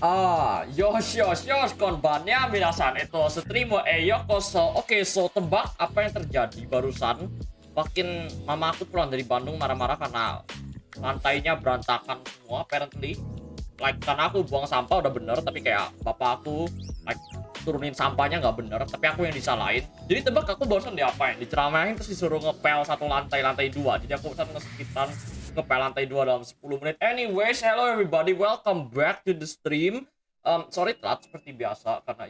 Yosh, konbannya minasan itu streamo yokoso. Oke, so tebak apa yang terjadi barusan? Makin mama aku pulang dari Bandung marah-marah karena lantainya berantakan semua apparently. Like karena aku buang sampah udah bener, tapi kayak bapak aku like turunin sampahnya nggak bener, tapi aku yang disalahin. Jadi tebak aku barusan diapain? Diceramahin terus disuruh ngepel satu lantai dua. Jadi aku barusan ngesekitan ngepel lantai 2 dalam 10 menit. Anyways, hello everybody, welcome back to the stream. Sorry telat seperti biasa karena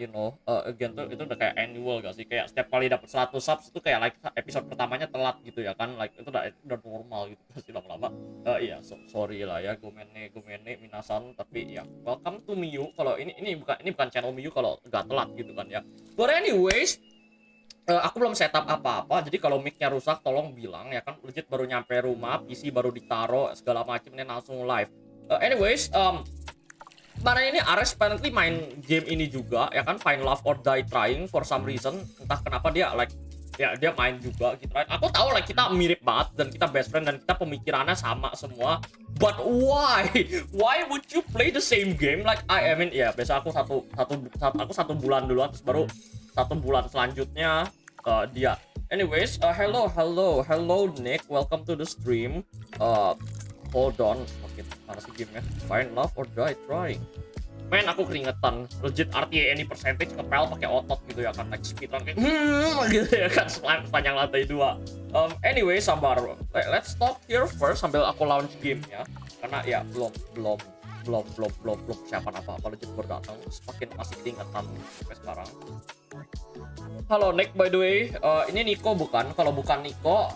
again tuh itu udah kayak annual gak sih, kayak setiap kali dapat 100 subs itu kayak like episode pertamanya telat gitu ya kan, like itu udah normal gitu pasti lama-lama. Iya, sorry lah ya, gomene minasan, tapi ya welcome to Miu. Kalau ini bukan channel Miu kalau nggak telat gitu kan ya. But anyways, aku belum setup apa-apa, jadi kalau mic-nya rusak tolong bilang ya kan, legit baru nyampe rumah, PC baru ditaro segala macam, ini langsung live. Anyways, kemarin ini Ares apparently main game ini juga ya kan, Find Love or Die Trying for some reason, entah kenapa dia like ya dia main juga gitu right. Aku tahu like kita mirip banget dan kita best friend dan kita pemikirannya sama semua, but why would you play the same game like I mean ya biasa aku satu bulan duluan terus baru 1 bulan selanjutnya dia. Anyways, hello Nick, welcome to the stream. Hold on, makin mana sih gamenya? Find Love or Die Trying. Men, aku keringetan. Legit RTA any percentage ngepel pakai otot gitu ya kan, like speedrun kayak gitu ya kan, sepanjang lantai 2. Anyway, sabar. Let's stop here first sambil aku launch gamenya karena ya belum persiapan apa-apa, legit baru datang makin masih keringetan sampai sekarang. Halo Nick, by the way, ini Nico bukan? Kalau bukan Nico,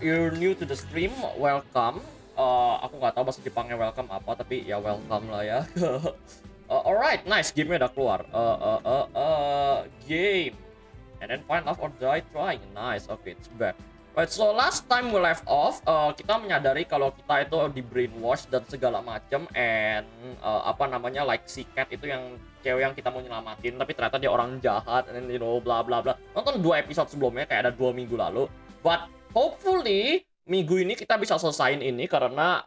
you're new to the stream, welcome. Aku nggak tahu bahasa Jepangnya welcome apa, tapi ya welcome lah ya. Alright, nice, gamenya udah keluar. Game, and then Find Love or Die Trying, nice, okay, it's back. Right, so last time we left off, kita menyadari kalau kita itu di brainwash dan segala macam, and like si cat itu yang cewek yang kita mau nyelamatin, tapi ternyata dia orang jahat, and bla bla bla. Nonton 2 episode sebelumnya kayak ada 2 minggu lalu, but hopefully minggu ini kita bisa selesain ini karena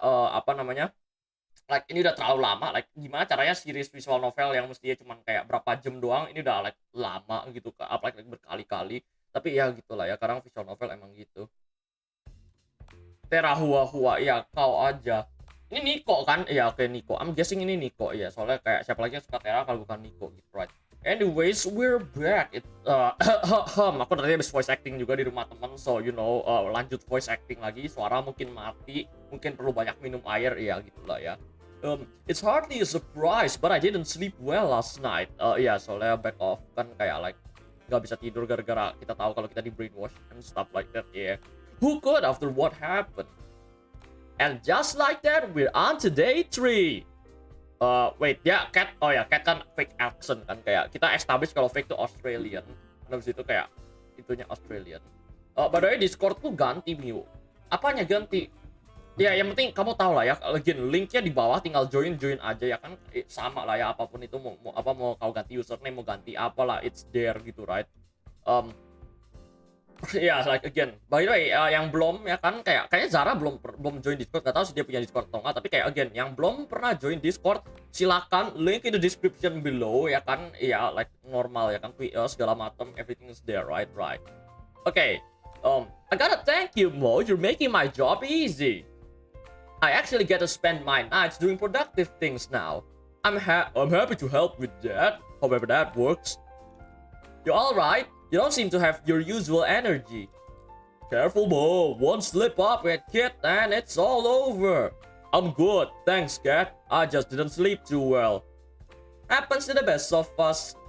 like ini udah terlalu lama. Like gimana caranya series visual novel yang mestinya cuman kayak berapa jam doang, ini udah like lama gitu, like berkali-kali. Tapi ya gitulah ya, kadang visual novel emang gitu. Tera hua ya kau aja. Ini Nico kan? Iya, oke, Nico. I'm guessing ini Nico ya, soalnya kayak siapa lagi yang suka Tera kalau bukan Nico gitu, right? Anyways, we're back. Aku tadi habis voice acting juga di rumah teman, so lanjut voice acting lagi. Suara mungkin mati, mungkin perlu banyak minum air, ya gitulah ya. It's hardly a surprise, but I didn't sleep well last night. Ya, soalnya back off kan kayak like nggak bisa tidur gara-gara kita tahu kalau kita di brainwash and stuff like that. Yeah, who could after what happened? And just like that, we're on to day 3. Wait, ya Cat, Cat kan fake accent kan, kayak kita establish kalau fake itu Australian, habis itu kayak itunya Australian. By the way, Discord tuh ganti Miu. Apanya ganti? Ya yang penting kamu tahu lah ya, again linknya di bawah, tinggal join aja ya kan, sama lah ya, apapun itu mau kau ganti username, mau ganti apalah, it's there gitu, right? Ya, like again, by the way, yang belum ya kan, kayaknya Zara belum join Discord, nggak tahu sih dia punya Discord atau nggak, tapi kayak again, yang belum pernah join Discord, silakan link in the description below ya kan, ya like normal ya kan, segala macam, everything is there, right? Okay, I gotta thank you, Mo, you're making my job easy. I actually get to spend my nights doing productive things now. I'm happy to help with that, however that works. You're alright. You don't seem to have your usual energy. Careful, Mo. One slip up with Kit and it's all over. I'm good. Thanks, Cat. I just didn't sleep too well. Happens to the best of us.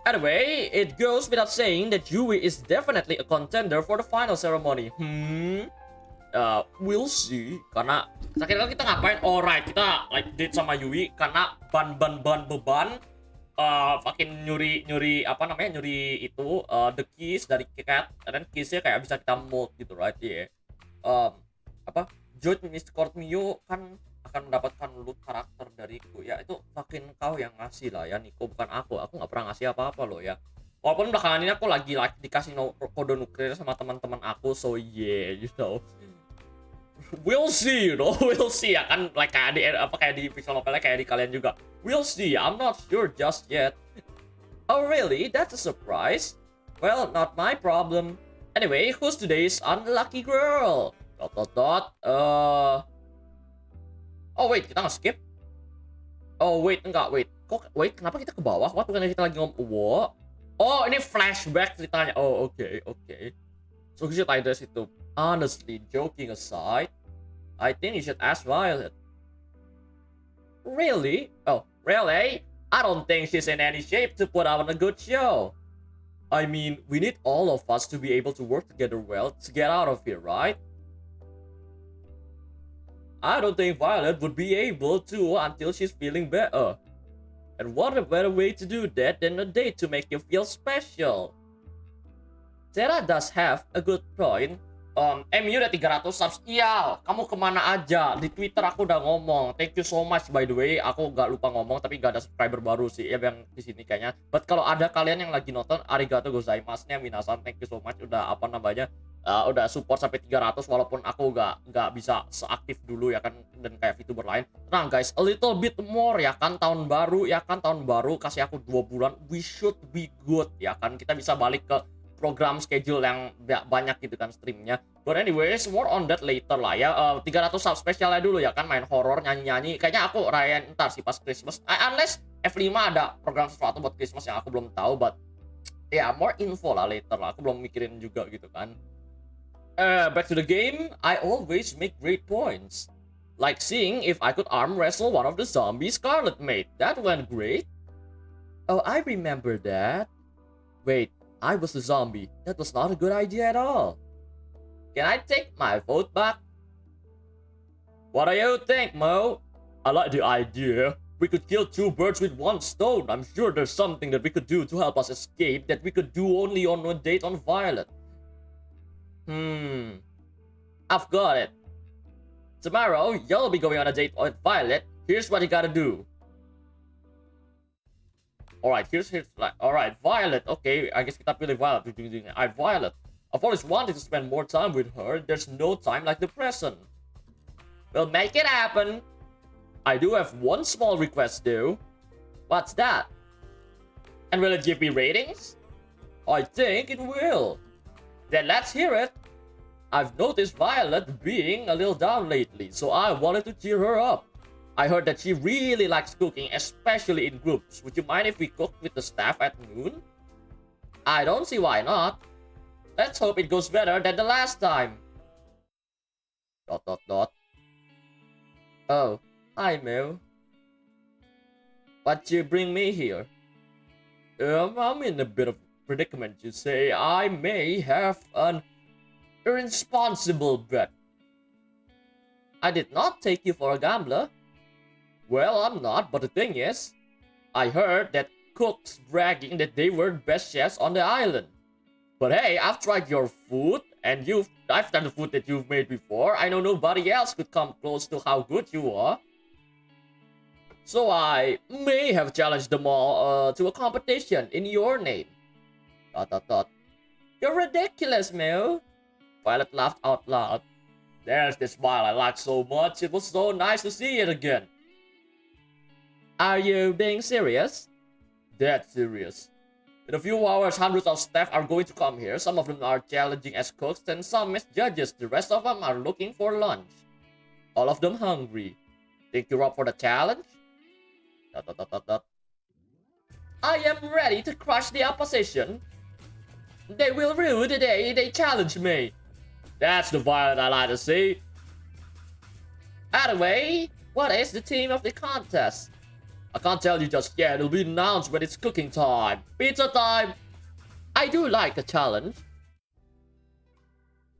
Anyway, it goes without saying that Yui is definitely a contender for the final ceremony. We'll see. Karena terakhir kali kita ngapain? Alright, kita like date sama Yui karena beban fucking nyuri itu the keys dari Cat, dan keysnya kayak bisa kita mold gitu, right? Yeah. Judge Discord Miu kan akan mendapatkan loot karakter dariku ya, itu fucking kau yang ngasih lah ya, Nico, bukan aku nggak pernah ngasih apa-apa loh ya, walaupun belakangan ini aku lagi like dikasih kode nuklir sama teman-teman aku, so yeah, We'll see, you know. We'll see ya kan, like kayak di visual novelnya kayak di kalian juga. We'll see. I'm not sure just yet. Oh really? That's a surprise. Well, not my problem. Anyway, who's today's unlucky girl? Dot dot dot. Oh wait, kita nggak skip? Oh wait, enggak, wait. Wait, kenapa kita ke bawah? What, bukannya kita lagi ngomong? What? Oh, ini flashback ceritanya. Oh, okay. So we should address itu. Honestly, joking aside, I think you should ask Violet. Really? Oh, really? I don't think she's in any shape to put on a good show. I mean, we need all of us to be able to work together well to get out of here, right? I don't think Violet would be able to until she's feeling better. And what a better way to do that than a date to make you feel special. Sarah does have a good point. MU udah 300 subs. Iya, kamu kemana aja? Di Twitter aku udah ngomong. Thank you so much by the way. Aku gak lupa ngomong tapi gak ada subscriber baru sih ya yang di sini kayaknya. But kalau ada kalian yang lagi nonton, arigato gozaimasu nya minasan. Thank you so much udah udah support sampai 300 walaupun aku gak bisa seaktif dulu ya kan dan kayak VTuber lain. Nah guys, a little bit more ya kan tahun baru kasih aku 2 bulan. We should be good ya kan. Kita bisa balik ke program schedule yang banyak gitu kan streamnya. But anyways, more on that later lah ya. 300 sub spesialnya dulu ya kan, main horror, nyanyi-nyanyi. Kayaknya aku rayain ntar sih pas Christmas. Unless F5 ada program sesuatu buat Christmas yang aku belum tahu, but yeah, more info lah later lah. Aku belum mikirin juga gitu kan. Back to the game, I always make great points. Like seeing if I could arm wrestle one of the zombie Scarlet Mate. That went great. Oh, I remember that. Wait, I was the zombie. That was not a good idea at all. Can I take my vote back? What do you think, Mo? I like the idea. We could kill 2 birds with 1 stone. I'm sure there's something that we could do to help us escape that we could do only on a date on Violet. I've got it. Tomorrow, you'll be going on a date with Violet. Here's what you gotta do. Alright, here's like, alright, Violet. Okay, I guess kita pilih Violet. Alright, Violet. I've always wanted to spend more time with her. There's no time like the present. We'll make it happen. I do have one small request though. What's that? And will it give me ratings? I think it will. Then let's hear it. I've noticed Violet being a little down lately, so I wanted to cheer her up. I heard that she really likes cooking, especially in groups. Would you mind if we cooked with the staff at noon? I don't see why not. Let's hope it goes better than the last time. ... Oh, hi Miao. What'd you bring me here? I'm in a bit of a predicament, you say. I may have an irresponsible bet. I did not take you for a gambler. Well, I'm not, but the thing is, I heard that cooks bragging that they were the best chefs on the island. But hey, I've tried your food, and I've tried the food that you've made before. I know nobody else could come close to how good you are. So I may have challenged them all to a competition in your name. ... You're ridiculous, Miao. Violet laughed out loud. There's the smile I liked so much. It was so nice to see it again. Are you being serious? Dead serious. In a few hours, hundreds of staff are going to come here. Some of them are challenging as cooks and some as judges. The rest of them are looking for lunch. All of them hungry. Think you're up for the challenge? ... I am ready to crush the opposition. They will rue the day they challenge me. That's the Violet I like to see. Anyway, what is the theme of the contest? I can't tell you just yet. It'll be announced when it's cooking time. Pizza time! I do like a challenge.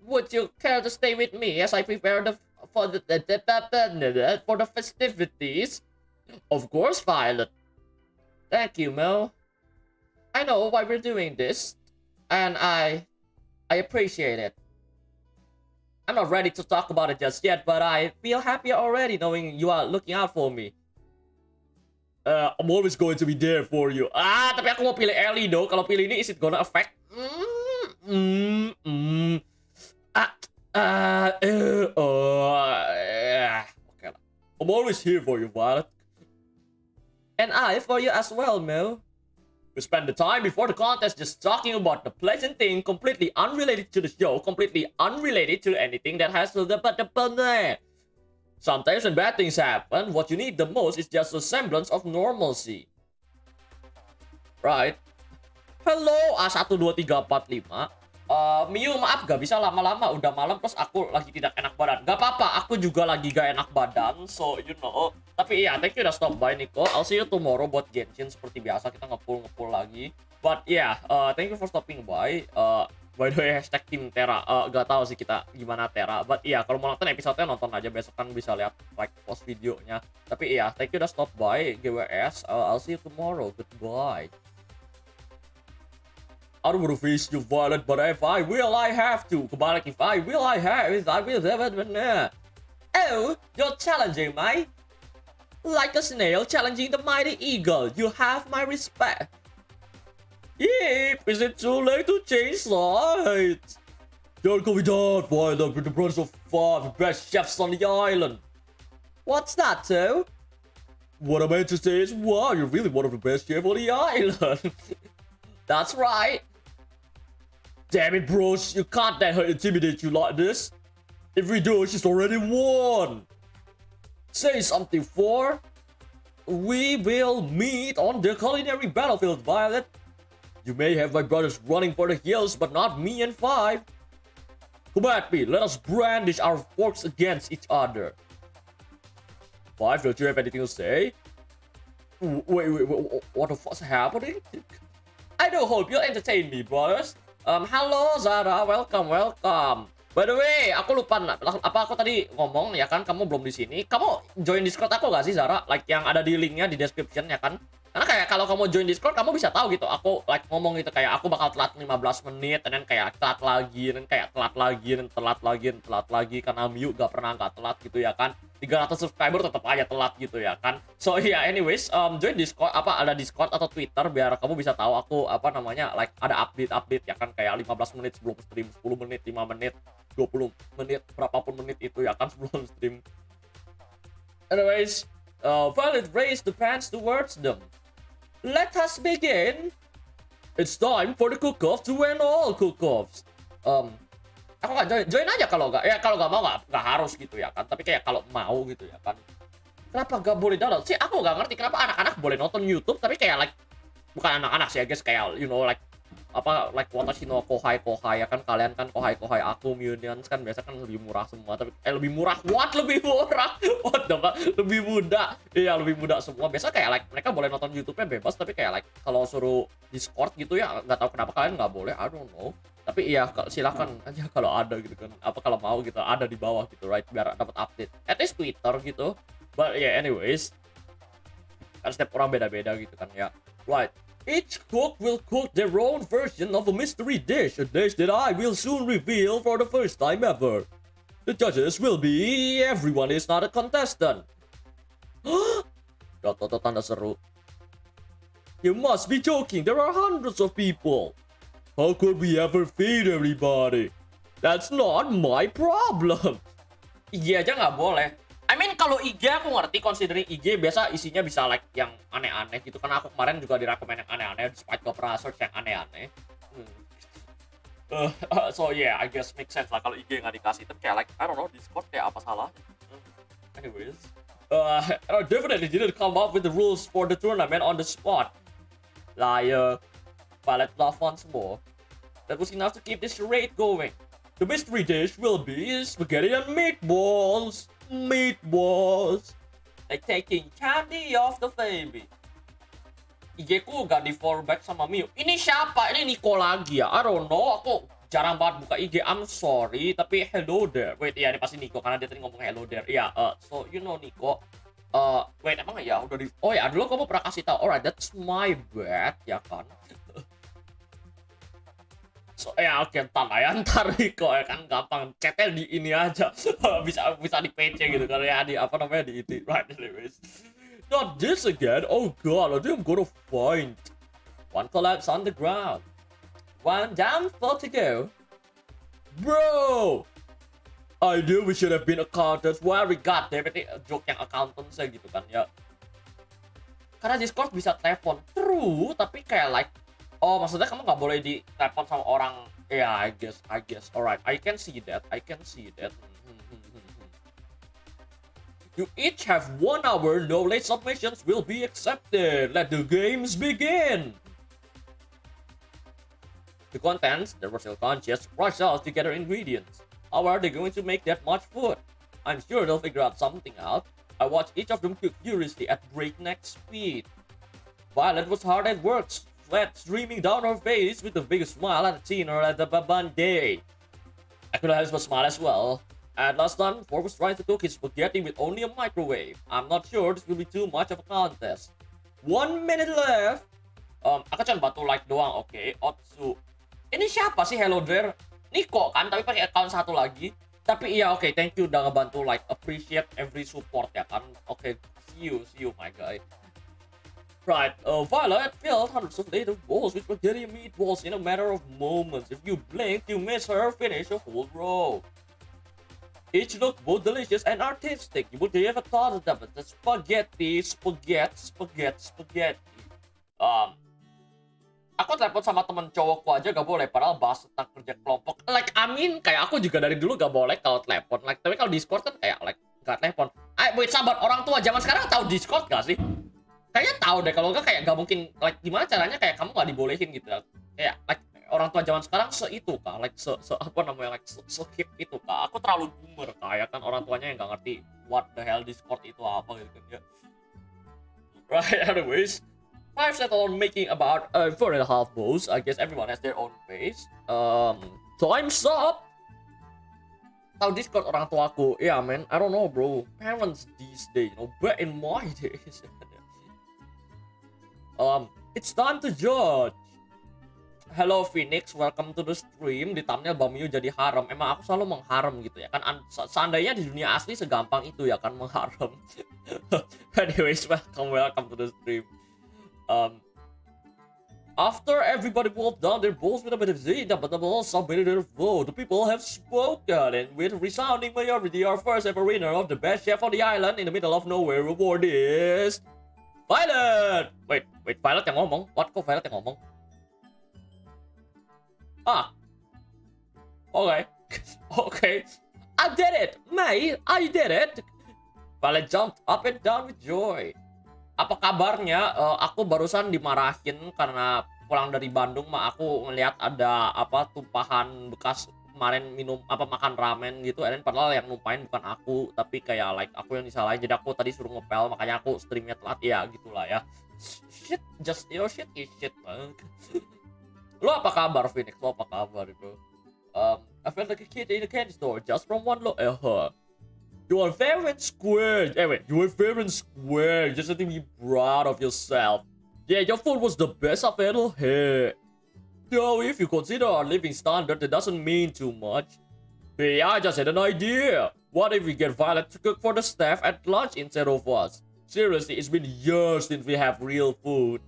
Would you care to stay with me as I prepare for the festivities? Of course, Violet. Thank you, Mo. I know why we're doing this, and I appreciate it. I'm not ready to talk about it just yet, but I feel happier already knowing you are looking out for me. I'm always going to be there for you. Tapi aku mau pilih Ellie dong. Kalau pilih ini, is it gonna affect? Okay lah. I'm always here for you, Violet. And I for you as well, Mel. We spend the time before the contest just talking about the pleasant thing, completely unrelated to the show, completely unrelated to anything that has to the planet. Sometimes when bad things happen, what you need the most is just a semblance of normalcy. Right? Hello A12345. Miu, maaf gak bisa lama-lama, udah malam terus aku lagi tidak enak badan. Gak apa-apa, aku juga lagi gak enak badan, so you know. Tapi iya, thank you udah stop by Nico. I'll see you tomorrow buat Genshin seperti biasa, kita nge-pull lagi. But yeah, thank you for stopping by. By the way, hashtag Team Tera. Gak tahu sih kita gimana Tera. But iya, kalau mau nonton episode-nya nonton aja, besok kan bisa lihat like post videonya. Tapi iya, thank you udah stop by GWS. I'll see you tomorrow. Goodbye. I don't want to face you, Violet, but if I will, I have to. Kebalik, if I will, I have. If I will, oh, you're challenging me. Like a snail challenging the mighty eagle. You have my respect. Yep, is it too late to change sides? Don't call me that, Violet, with the brothers of five, the best chefs on the island. What's that, too? What I meant to say is, wow, you're really one of the best chefs on the island. That's right. Damn it, bros, you can't let her intimidate you like this. If we do, she's already won. Say something, for we will meet on the culinary battlefield, Violet. You may have my brothers running for the hills, but not me and Five. Come at me, let us brandish our forks against each other. Five, don't you have anything to say? Wait, what the fuck's happening? I do hope you'll entertain me, brothers. Halo Zara, welcome. By the way, aku lupa apa aku tadi ngomong ya kan, kamu belum di sini. Kamu join Discord aku gak sih Zara? Like yang ada di linknya di description ya kan? Karena kayak kalau kamu join Discord kamu bisa tahu gitu. Aku like ngomong gitu kayak aku bakal telat 15 menit dan kayak telat lagi dan kayak telat lagi karena Miu gak pernah gak telat gitu ya kan. 300 subscriber tetap aja telat gitu ya kan. So yeah, anyways, join Discord, ada Discord atau Twitter biar kamu bisa tahu aku apa namanya like ada update ya kan, kayak 15 menit sebelum stream, 10 menit, 5 menit, 20 menit, berapapun menit itu ya kan sebelum stream. Anyways, Violet raised the pants towards them. Let us begin. It's time for the cook-off to end all cook-offs. Aku nggak join aja kalau nggak, ya kalau nggak mau nggak harus gitu ya kan, tapi kayak kalau mau gitu ya kan, kenapa nggak boleh download sih? Aku nggak ngerti kenapa anak-anak boleh nonton YouTube tapi kayak like, bukan anak-anak sih, I guess kayak you know like apa like watashi no kohai ya kan, kalian kan kohai aku Miumes kan biasa kan lebih murah semua, tapi lebih murah what the fuck, lebih muda, iya lebih muda semua. Biasa kayak like mereka boleh nonton YouTube-nya bebas, tapi kayak like kalau suruh Discord gitu ya nggak tahu kenapa kalian nggak boleh, I don't know. Tapi iya silakan aja kalau ada gitu kan, apa kalau mau gitu ada di bawah gitu, right, biar dapat update at least Twitter gitu. But yeah, anyways, kan setiap orang beda-beda gitu kan ya, right. Each cook will cook their own version of a mystery dish, a dish that I will soon reveal for the first time ever. The judges will be everyone is not a contestant. Toto tanda seru. You must be joking, there are hundreds of people. How could we ever feed everybody? That's not my problem. IG aja nggak boleh. I mean kalau IG aku ngerti, considering IG biasa isinya bisa like yang aneh-aneh gitu. Karena aku kemarin juga direkomend yang aneh-aneh, despite gak pernah search yang aneh-aneh. So yeah, I guess make sense lah kalau IG nggak dikasih. Tapi kayak like, I don't know, Discord kayak apa salah. Anyways, I definitely didn't come up with the rules for the tournament on the spot. Liar. Violet laughed once more. That was enough to keep this charade going. The mystery dish will be spaghetti and meatballs. Like taking candy off the baby. IG ku gak di follow back sama Miu. Ini siapa? Ini Nico lagi ya? I don't know. Aku jarang banget buka IG. I'm sorry. Tapi hello there. Wait, iya ini pasti Nico karena dia tadi ngomong hello there. Iya, so you know Nico. Wait, emang ya udah di... Oh ya, dulu kamu pernah kasih tahu. Alright, that's my bad, ya kan? So ya oke, ntar Nico ya kan gampang chatnya di ini aja. bisa di PC gitu kan ya, di apa namanya di ini. Right, anyways. Not this again. Oh god, I think I'm gonna find. One collapse on the ground. One down, 4 to go. Bro! I knew we should have been accountants. Well, we got damn it, joke yang accountant saya gitu kan ya. Karena Discord bisa telepon, true, tapi kayak like, oh maksudnya kamu nggak boleh di telepon sama orang, ya yeah, I guess, alright, I can see that. You each have 1 hour, no late submissions will be accepted. Let the games begin. The contents, they were still conscious, rush out to gather ingredients. How are they going to make that much food? I'm sure they'll figure out something out. I watched each of them cook furiously at breakneck speed. Violet was hard at work, sweat streaming down her face with the biggest smile I'd seen her at the Baban day. I could have a smile as well. At last time, Ford was trying to cook his spaghetti with only a microwave. I'm not sure this will be too much of a contest. 1 minute left. Aku cuma bantu like doang, oke. Okay. Otsu. Ini siapa sih hello there? Niko kan, tapi pakai account satu lagi. Tapi iya, oke, okay, thank you udah ngebantu like, appreciate every support ya kan. Oke, okay, see you my guy. Right, Violet filled hundreds of little bowls with spaghetti and meatballs in a matter of moments. If you blink, you miss her finish a whole row. Each looked both delicious and artistic. You would ever thought of them, but the spaghetti. Aku telepon sama temen cowokku aja gak boleh, padahal bahas tentang kerja kelompok. Like, kayak aku juga dari dulu gak boleh kalau telepon. Like, tapi kalau Discord kan kayak, like, gak telepon. Wait, sabar, orang tua zaman sekarang tahu Discord gak sih? Kayaknya tahu deh, kalau enggak kayak gak mungkin, like, gimana caranya kayak kamu gak dibolehin gitu. Kayak, like, orang tua zaman sekarang itu kah, like apa namanya, like hip itu kah? Aku terlalu boomer kayak kan orang tuanya yang nggak ngerti what the hell Discord itu apa gitu kan ya. Right, anyways, 5 settled on making about 4.5 bowls. I guess everyone has their own pace. Time's up. Tahu Discord orang tuaku? Yeah man, I don't know bro. Parents these days, you know, back in my days. It's time to judge. Hello Phoenix, welcome to the stream. Di thumbnail Bang Miu jadi haram. Emang aku selalu mengharam gitu ya kan. Seandainya di dunia asli segampang itu ya kan mengharam. Anyways, welcome to the stream. After everybody wolfed down their bowls with a bit of zeta, but the balls submitted their vote. The people have spoken, and with a resounding majority, our first ever winner of the best chef on the island in the middle of nowhere award is Violet. Wait, Violet yang ngomong? What, kok Violet yang ngomong? Okay. I did it, May. I did it. Violet jumped up and down with joy. Apa kabarnya? Aku barusan dimarahin karena pulang dari Bandung, aku ngelihat ada apa tumpahan bekas kemarin makan ramen gitu. Dan padahal yang numpain bukan aku, tapi kayak like aku yang disalahin. Jadi aku tadi suruh ngepel, makanya aku streamnya telat ya gitulah ya. Shit, just your shit is shit banget. Lo apa kabar, Phoenix? Lo apa kabar itu? I felt like a kid in a candy store just from one look. You are fair and square. You are fair and square. You just have to be proud of yourself. Yeah, your food was the best I've ever had. Though, if you consider our living standard, it doesn't mean too much. Hey, I just had an idea. What if we get Violet to cook for the staff at lunch instead of us? Seriously, it's been years since we have real food.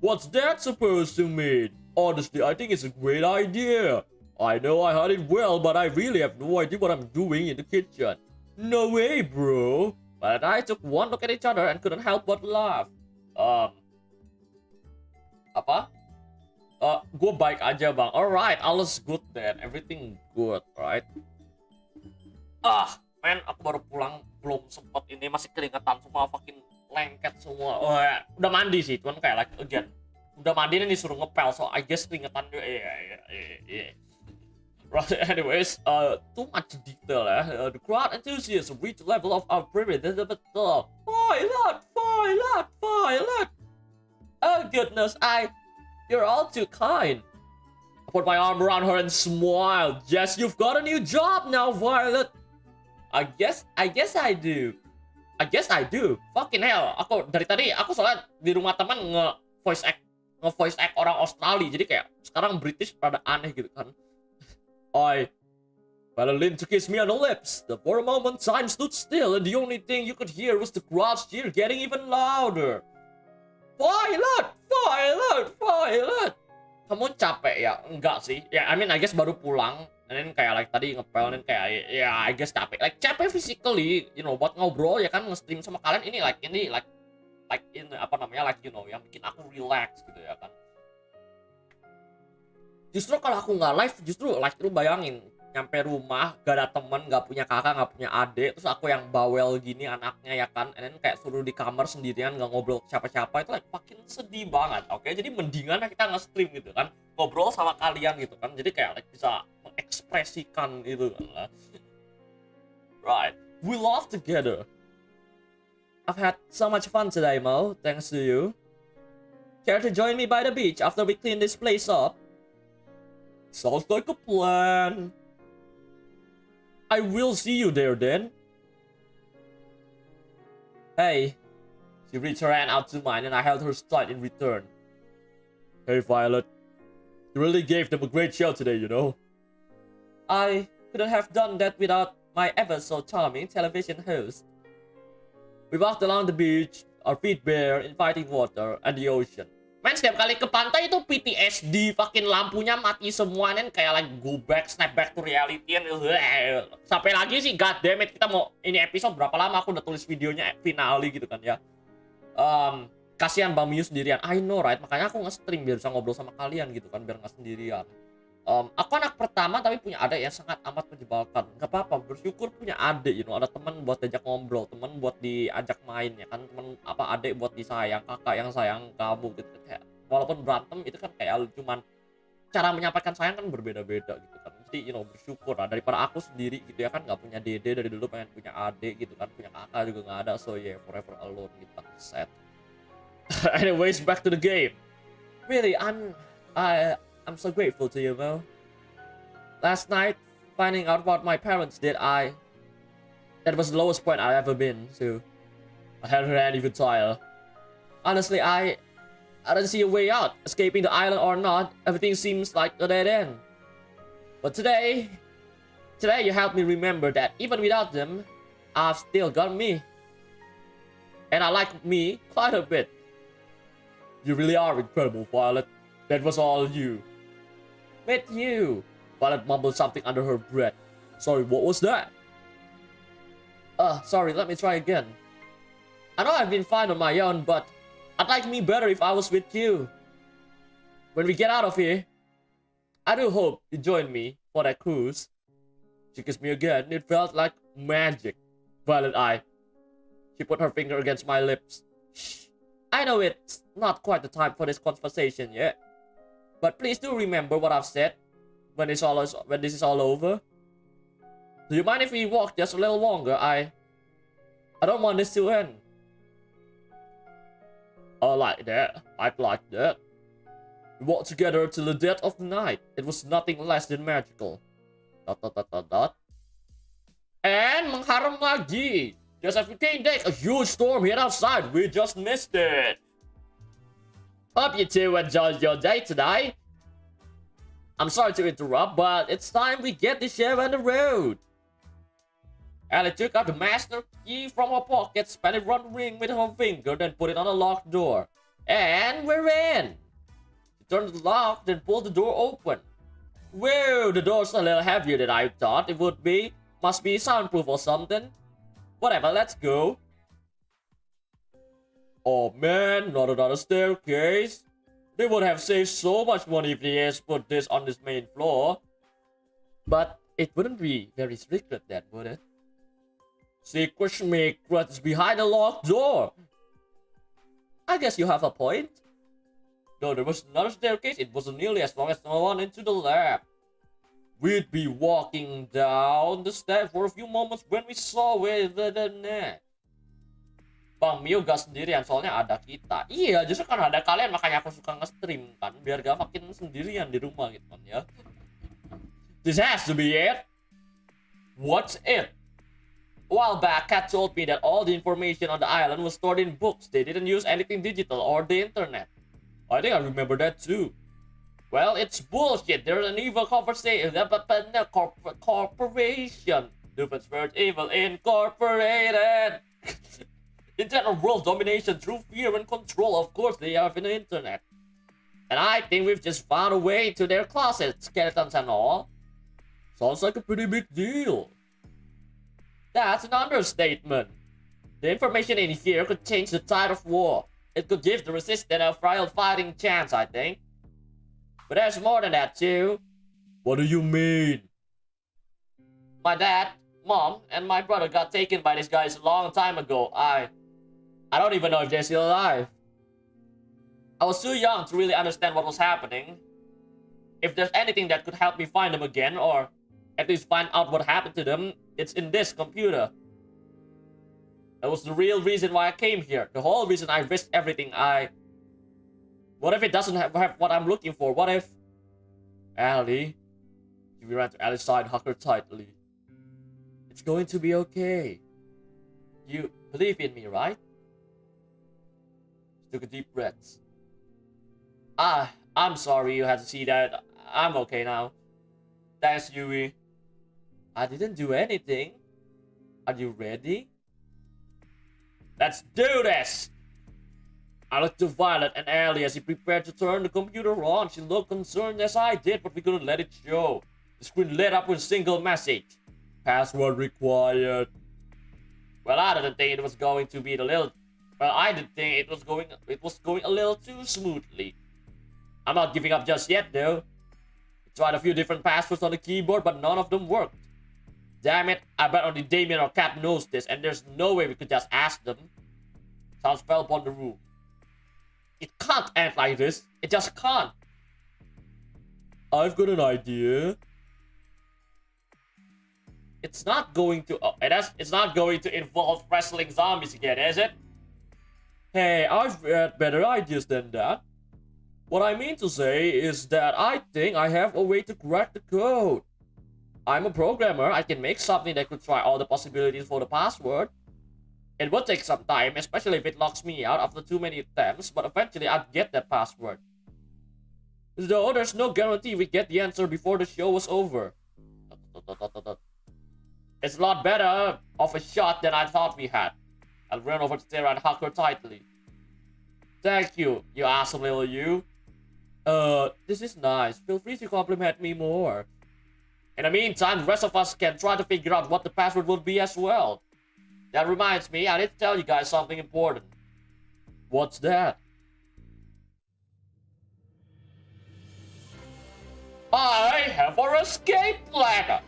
What's that supposed to mean? Honestly, I think it's a great idea. I know I had it well, but I really have no idea what I'm doing in the kitchen. No way, bro. But I took one look at each other and couldn't help but laugh. Apa? Gue baik aja bang. Alright, alles good then. Everything good, right? Man, aku baru pulang, belum sempet ini, masih keringetan semua, fucking lengket semua. Udah mandi sih, cuman kayak like again. Udah mandi nih disuruh ngepel, so I guess keringetan juga. Right, anyways, too much detail ya. The crowd enthusiasm reached the level of our privilege. Violet. Oh goodness, you're all too kind. I put my arm around her and smiled. Yes, you've got a new job now, Violet. I guess I do. Fucking hell, aku dari tadi aku soalnya di rumah teman nge-voice act orang Australia, jadi kayak sekarang British pada aneh gitu kan. Violet leaned to kiss me on the lips. For a moment, time stood still, and the only thing you could hear was the crowd's cheer getting even louder. Violet! Kamu capek ya? Enggak sih. Ya, I guess baru pulang. And then kayak like tadi ngepel, dan kayak ya I guess capek. Like capek physically, you know, buat ngobrol ya kan, nge-stream sama kalian ini in apa namanya, like you know, yang bikin aku relax gitu ya kan. Justru kalau aku nggak live, justru like lu bayangin nyampe rumah gak ada temen, gak punya kakak, gak punya adik, terus aku yang bawel gini anaknya ya kan, and then kayak suruh di kamar sendirian gak ngobrol siapa-siapa, itu like makin sedih banget. Oke, jadi mendingan kita nge-stream gitu kan, ngobrol sama kalian gitu kan, jadi kayak like bisa mengekspresikan itu kan lah. Right, we love together. I've had so much fun today, Mo, thanks to you. Care to join me by the beach after we clean this place up? Sounds like a plan. I will see you there then. Hey. She reached her hand out to mine and I held her tight in return. Hey Violet. You really gave them a great show today, you know. I couldn't have done that without my ever so charming television host. We walked along the beach, our feet bare, inviting water and the ocean. Men, setiap kali ke pantai itu PTSD, fucking lampunya mati semua, nen kayak like go back, snap back to reality. Sampai lagi sih, god damn it, kita mau ini episode berapa lama, aku udah tulis videonya finale gitu kan ya. Kasihan Bang Miu sendirian, I know right, makanya aku nge-stream biar bisa ngobrol sama kalian gitu kan, biar nggak sendirian. Aku anak pertama tapi punya adik yang sangat amat menyebalkan. Gak apa-apa, bersyukur punya adik, you know, ada teman buat diajak ngobrol, teman buat diajak main ya kan, teman apa, adik buat disayang, kakak yang sayang kamu gitu. Kayak walaupun berantem itu kan kayak cuman cara menyampaikan sayang kan berbeda-beda gitu kan. Jadi you know, bersyukur lah daripada aku sendiri gitu ya kan, nggak punya dede dari dulu, pengen punya adik gitu kan, punya kakak juga nggak ada, so yeah, forever alone gitu kan, sad. Anyways, back to the game. Really, I'm so grateful to you, Mo. Last night, finding out what my parents did, that was the lowest point I've ever been to. I held her hand even tighter. Honestly, I don't see a way out. Escaping the island or not, everything seems like a dead end. But today you helped me remember that even without them, I've still got me. And I like me quite a bit. You really are incredible, Violet. That was all you. With you. Violet mumbled something under her breath. Sorry, what was that? Sorry, let me try again. I know I've been fine on my own, but I'd like me better if I was with you. When we get out of here, I do hope you join me for that cruise. She kissed me again. It felt like magic. Violet eye. She put her finger against my lips. Shh. I know it's not quite the time for this conversation yet. But please do remember what I've said when this is all over. Do you mind if we walk just a little longer? I don't want this to end. I like that. I'd like that. We walked together till the dead of the night. It was nothing less than magical. ... And mengharum lagi. Just as we came back, a huge storm hit outside. We just missed it. Hope you two enjoyed your day today. I'm sorry to interrupt, but it's time we get this show on the road. Ellie took out the master key from her pocket, spun it round the ring with her finger, then put it on a locked door. And we're in. She turned the lock, then pulled the door open. Whoa, the door's a little heavier than I thought it would be. Must be soundproof or something. Whatever, let's go. Oh man, not another staircase. They would have saved so much money if they had put this on this main floor. But it wouldn't be very secret then, would it? Secret is behind a locked door. I guess you have a point. Though there was another staircase, it wasn't nearly as long as the one into the lab. We'd be walking down the steps for a few moments when we saw where the net. Bang Miu gak sendirian, soalnya ada kita. Iya, justru karena ada kalian makanya aku suka nge-stream kan, biar gak makin sendirian di rumah gitu kan ya. This has to be it. What's it? A while back, Kat told me that all the information on the island was stored in books. They didn't use anything digital or the internet. I think I remember that too. Well, it's bullshit. There's an evil corporation. Doofen's word, Evil Incorporated. Internal world domination through fear and control. Of course, they have an internet. And I think we've just found a way to their closets, skeletons and all. Sounds like a pretty big deal. That's an understatement. The information in here could change the tide of war. It could give the resistance a real fighting chance, I think. But there's more than that, too. What do you mean? My dad, mom, and my brother got taken by these guys a long time ago. I don't even know if they're still alive. I was too young to really understand what was happening. If there's anything that could help me find them again, or at least find out what happened to them, it's in this computer. That was the real reason why I came here. The whole reason I risked everything. What if it doesn't have what I'm looking for? What if... Ellie... We ran to Ellie's side, hug her tightly. It's going to be okay. You believe in me, right? She took a deep breath. I'm sorry you had to see that. I'm okay now. Thanks, Yui. I didn't do anything. Are you ready? Let's do this! I looked to Violet and Ellie as he prepared to turn the computer on. She looked concerned as I did, but we couldn't let it show. The screen lit up with a single message. Password required. Well, I didn't think it was going to be I did think it was going a little too smoothly. I'm not giving up just yet, though. I tried a few different passwords on the keyboard, but none of them worked. Damn it, I bet only Damien or Kat knows this, and there's no way we could just ask them. Sounds fell upon the room. It can't end like this. It just can't. I've got an idea. It's not going to... it's not going to involve wrestling zombies again, is it? Hey, I've had better ideas than that. What I mean to say is that I think I have a way to crack the code. I'm a programmer. I can make something that could try all the possibilities for the password. It would take some time, especially if it locks me out after too many attempts, but eventually I'd get that password. Though there's no guarantee we get the answer before the show was over. It's a lot better of a shot than I thought we had. I ran over to Tara and hugged her tightly. Thank you, you awesome little you. This is nice. Feel free to compliment me more. In the meantime, the rest of us can try to figure out what the password would be as well. That reminds me, I need to tell you guys something important. What's that? I have an escape plan.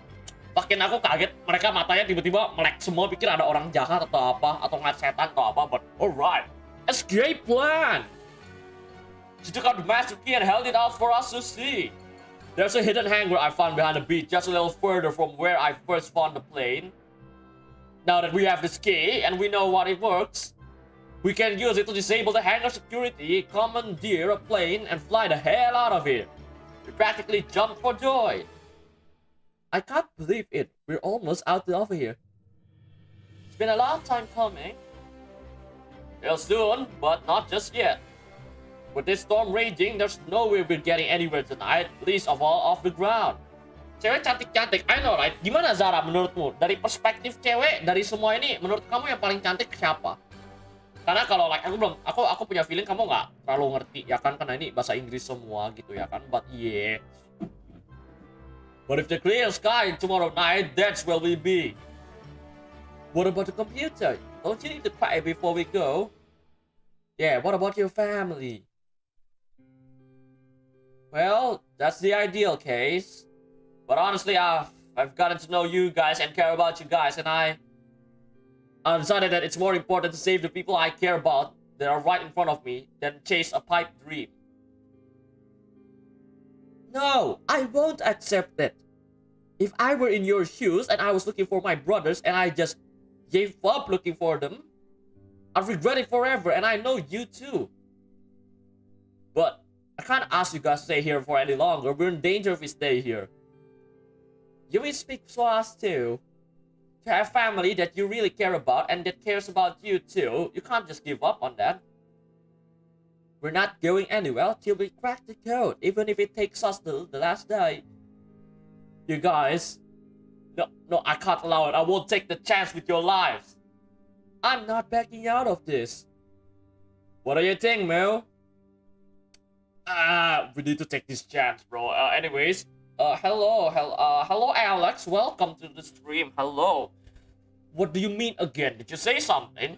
Makin aku kaget, mereka matanya tiba-tiba melek semua, pikir ada orang jahat atau apa, atau ngeliat setan atau apa, but alright. Escape plan! She took out the master key and held it out for us to see. There's a hidden hangar I found behind the beach, just a little further from where I first found the plane. Now that we have this key and we know what it works, we can use it to disable the hangar security, commandeer a plane, and fly the hell out of here. We practically jumped for joy. I can't believe it. We're almost out of here. It's been a long time coming. Well, soon, but not just yet. With this storm raging, there's no way we're getting anywhere tonight, least of all off the ground. Cewek cantik-cantik, I know right? Gimana Zara menurutmu? Dari perspektif cewek, dari semua ini, menurut kamu yang paling cantik siapa? Karena kalau like aku punya feeling kamu nggak terlalu ngerti ya kan, karena ini bahasa Inggris semua gitu ya kan. But yeah. But if the clear sky tomorrow night, that's where we'll be. What about the computer? Don't you need to pray before we go? Yeah, what about your family? Well, that's the ideal case. But honestly, I've gotten to know you guys and care about you guys, and I decided that it's more important to save the people I care about that are right in front of me than chase a pipe dream. No, I won't accept it. If I were in your shoes and I was looking for my brothers and I just gave up looking for them, I'd regret it forever, and I know you too. But I can't ask you guys to stay here for any longer. We're in danger if we stay here. You will speak for us too. To have family that you really care about and that cares about you too, you can't just give up on that. We're not going anywhere till we crack the code, even if it takes us till the last day. You guys, no, I can't allow it. I won't take the chance with your lives. I'm not backing out of this. What do you think, Miao? We need to take this chance, bro. Anyways, Hello, Alex. Welcome to the stream. Hello. What do you mean again? Did you say something?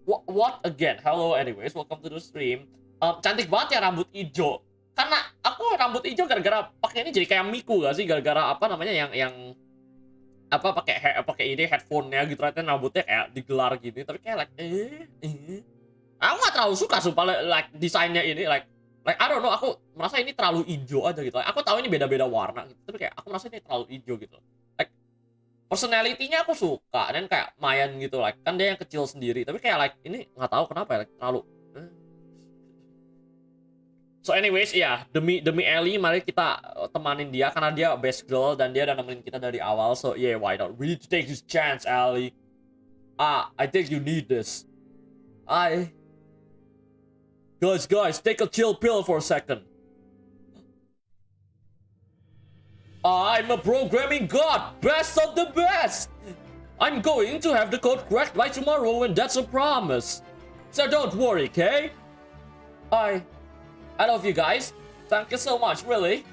What again? Hello, anyways. Welcome to the stream. Cantik banget ya rambut hijau. Karena aku rambut hijau gara-gara pakai ini jadi kayak Miku gak sih? Gara-gara apa namanya yang apa pakai ini headphone-nya gitu, ternyata rambutnya kayak digelar gitu. Tapi kayak like aku nggak terlalu suka sumpah like desainnya ini like I don't know, aku merasa ini terlalu hijau aja gitu. Aku tahu ini beda-beda warna gitu, tapi kayak aku merasa ini terlalu hijau gitu. Like personality-nya aku suka dan kayak Mayan gitu, like kan dia yang kecil sendiri, tapi kayak like ini nggak tahu kenapa ya, like terlalu So anyways, ya demi Ellie, mari kita temanin dia karena dia best girl dan dia udah nemenin kita dari awal. So yeah, why not? We need to take this chance, Ellie. I think you need this. Guys, take a chill pill for a second. I'm a programming god, best of the best. I'm going to have the code cracked by tomorrow, and that's a promise. So don't worry, okay? I love you guys. Thank you so much, really.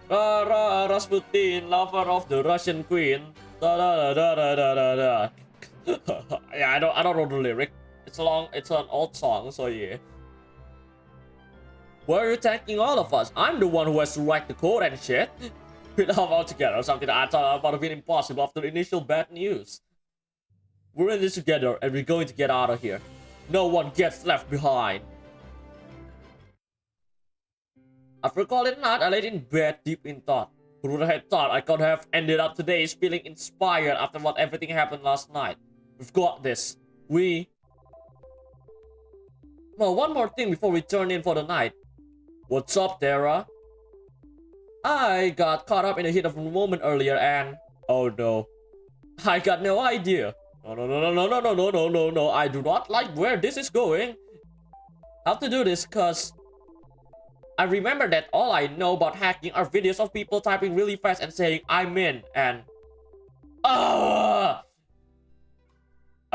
Rasputin, lover of the Russian queen. Da da da da da da da. Yeah, I don't know the lyric. It's an old song, so yeah. Why are you attacking all of us? I'm the one who has to write the code and shit. We laugh all together, something that I thought about being impossible after the initial bad news. We're in this together, and we're going to get out of here. No one gets left behind. After calling night, I laid in bed deep in thought. Who would have thought I could have ended up today feeling inspired after what everything happened last night? We've got this. Well, one more thing before we turn in for the night. What's up, Tara? I got caught up in the heat of the moment earlier and... Oh no. I got no idea. No. I do not like where this is going. I have to do this cause... I remember that all I know about hacking are videos of people typing really fast and saying I'm in and... I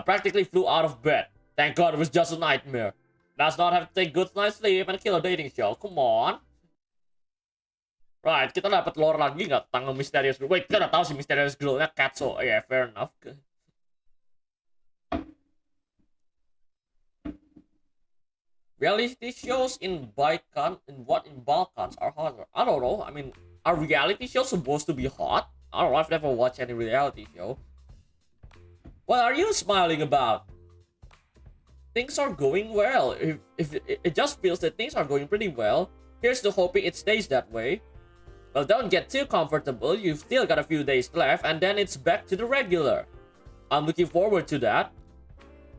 practically flew out of bed. Thank God it was just a nightmare. Does not have to take good night's sleep and kill a dating show. Come on. Right, kita dapat lore lagi nggak tentang Mysterious Girl? Wait, kita udah tahu si Mysterious Girl-nya cat, so yeah, fair enough. Reality shows in Balkans are hotter. I don't know. I mean, are reality shows supposed to be hot? I don't know. I've never watched any reality show. What are you smiling about? Things are going well. If it just feels that things are going pretty well. Here's to hoping it stays that way. Well, don't get too comfortable. You've still got a few days left, and then it's back to the regular. I'm looking forward to that.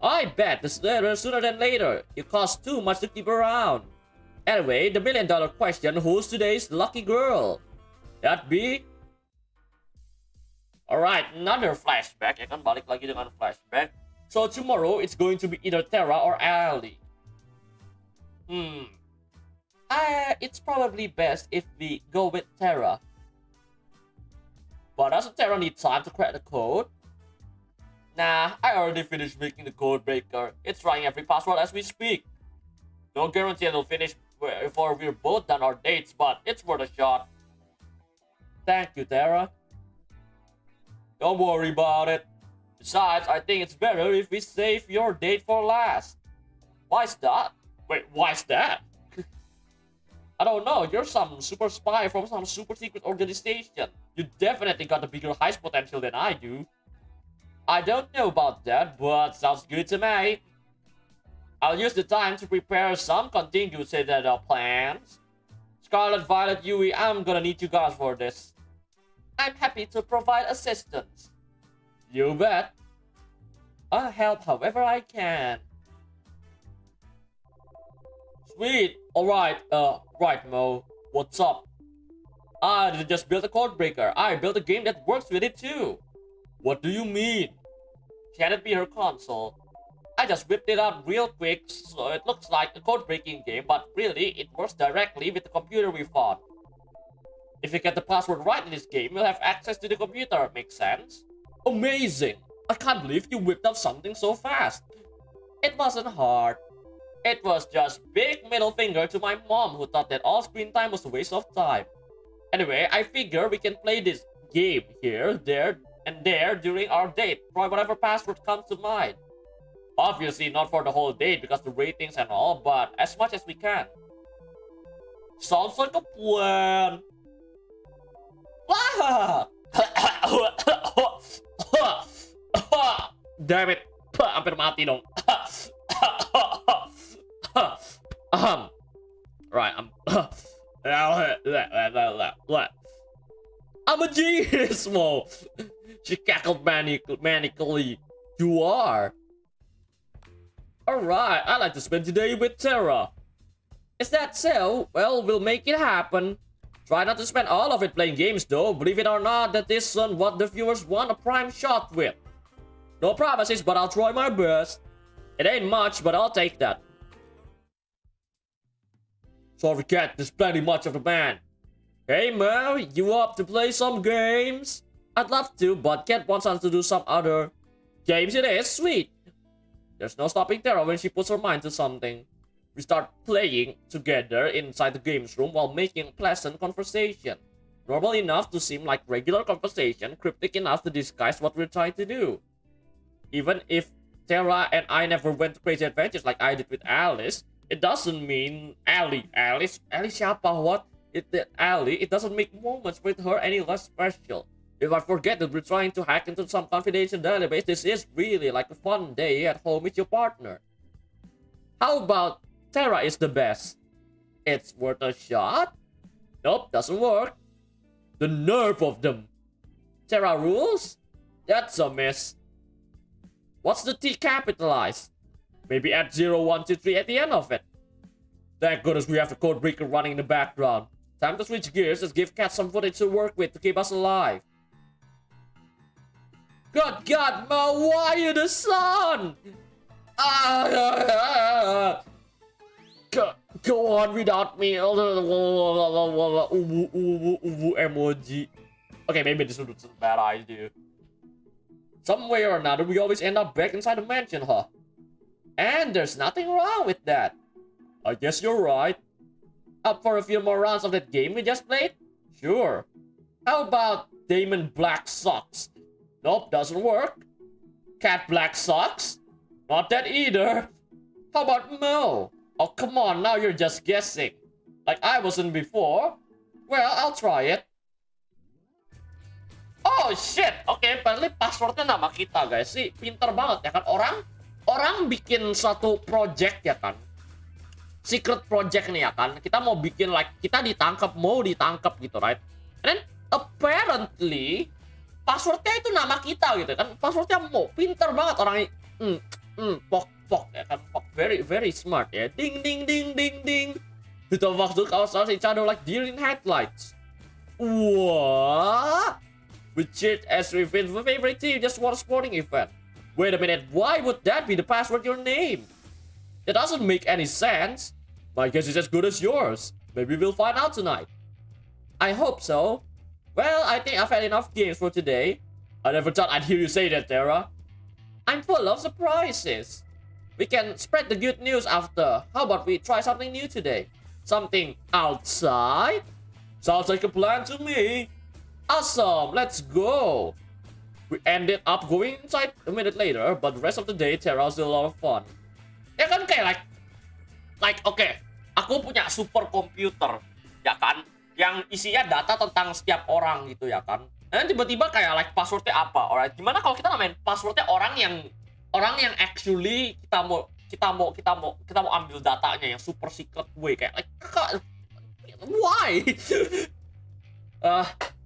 I bet this later sooner than later. You cost too much to keep around. Anyway, the million-dollar question: who's today's lucky girl? That be? Alright, another flashback. Ya kan balik lagi dengan flashback. So tomorrow it's going to be either Tara or Ali. It's probably best if we go with Tara. But doesn't Tara need time to crack the code? Nah, I already finished making the code breaker. It's trying every password as we speak. No guarantee it'll finish before we're both done our dates, but it's worth a shot. Thank you, Tara. Don't worry about it. Besides, I think it's better if we save your date for last. Why's that? Wait, why's that? I don't know, you're some super spy from some super secret organization. You definitely got a bigger heist potential than I do. I don't know about that, but sounds good to me. I'll use the time to prepare some contingency plans. Scarlet, Violet, Yui, I'm gonna need you guys for this. I'm happy to provide assistance. You bet. I'll help however I can. Sweet. Alright, right, Mo. What's up? I didn't just build a code breaker. I built a game that works with it too. What do you mean? She handed me her console. I just whipped it up real quick so it looks like a code breaking game, but really it works directly with the computer we fought. If you get the password right in this game, you'll have access to the computer. Makes sense? Amazing! I can't believe you whipped up something so fast. It wasn't hard. It was just big middle finger to my mom who thought that all screen time was a waste of time. Anyway, I figure we can play this game here, there, and there during our date. Try whatever password comes to mind. Obviously not for the whole date because the ratings and all, but as much as we can. Sounds like a plan. Damn it. Hampir mati dong. Right, I'm a genius, Mo. She cackled manically. You are. Alright, I like to spend today with Tara. Is that so? Well, we'll make it happen. Try not to spend all of it playing games though. Believe it or not, that isn't what the viewers want a prime shot with. No promises, but I'll try my best. It ain't much, but I'll take that. Sorry, Cat, there's plenty much of the man. Hey, Miao, you up to play some games? I'd love to, but Cat wants us to do some other games. It is sweet. There's no stopping Tara when she puts her mind to something. We start playing together inside the games room while making pleasant conversation. Normal enough to seem like regular conversation, cryptic enough to disguise what we're trying to do. Even if Tara and I never went to crazy adventures like I did with Alice, it doesn't mean Alice siapa? What? It doesn't make moments with her any less special. If I forget that we're trying to hack into some confidential database, this is really like a fun day at home with your partner. How about Tara is the best? It's worth a shot? Nope, doesn't work. The nerve of them. Tara rules? That's a miss. What's the T capitalized? Maybe add 0123 at the end of it. Thank goodness we have the code breaker running in the background. Time to switch gears. Let's give Cat some footage to work with to keep us alive. Good God, Mo, why are you the sun? Go on without me. Emoji. Okay, maybe this was a bad idea. Some way or another, we always end up back inside the mansion, huh? And there's nothing wrong with that. I guess you're right. Up for a few more rounds of that game we just played? Sure. How about Damon Black Socks? Nope, doesn't work. Cat Black Socks? Not that either. How about Mo? Oh, come on, now you're just guessing. Like I wasn't before. Well, I'll try it. Oh shit, oke, apparently passwordnya nama kita guys sih, pinter banget ya kan, orang bikin satu project ya kan, secret project nih ya kan, kita mau bikin like kita mau ditangkap gitu, right? And then apparently passwordnya itu nama kita gitu kan, passwordnya Mo, pinter banget orang ini, pok ya kan, pok, very smart ya, ding ding ding ding ding, kita waktu kau each other like deer in headlights. What? We cheered as we win the favorite team just won a sporting event. Wait a minute, why would that be the password your name? That doesn't make any sense. My guess is as good as yours. Maybe we'll find out tonight. I hope so. Well, I think I've had enough games for today. I never thought I'd hear you say that, Tara. I'm full of surprises. We can spread the good news after. How about we try something new today? Something outside? Sounds like a plan to me. Awesome, let's go. We ended up going inside a minute later, but the rest of the day, Tara was still a lot of fun. Ya kan kayak oke, aku punya super komputer, ya kan, yang isinya data tentang setiap orang gitu ya kan. Dan tiba-tiba kayak passwordnya apa? Alright, gimana kalau kita namain passwordnya orang yang actually kita mau ambil datanya yang super secret way kayak why?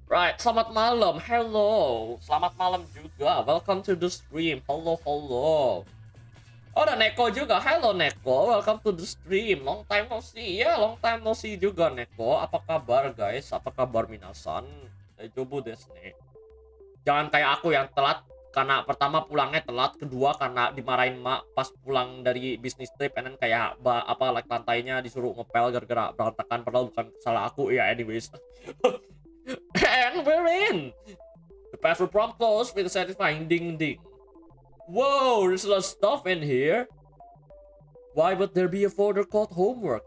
Right, selamat malam, hello. Selamat malam juga, welcome to the stream, hello. Oh, ada Neko juga, hello Neko, welcome to the stream. Long time no see, ya long time no see juga Neko. Apa kabar guys, apa kabar minasan? Daijoubu desu ne. Jangan kayak aku yang telat, karena pertama pulangnya telat, kedua karena dimarahin mak pas pulang dari bisnis trip, and then kayak lantainya disuruh ngepel gara-gara berantakan, padahal bukan salah aku ya, anyways. And we're in! The password prompt closed with a satisfying ding ding. Whoa, there's a lot of stuff in here. Why would there be a folder called homework?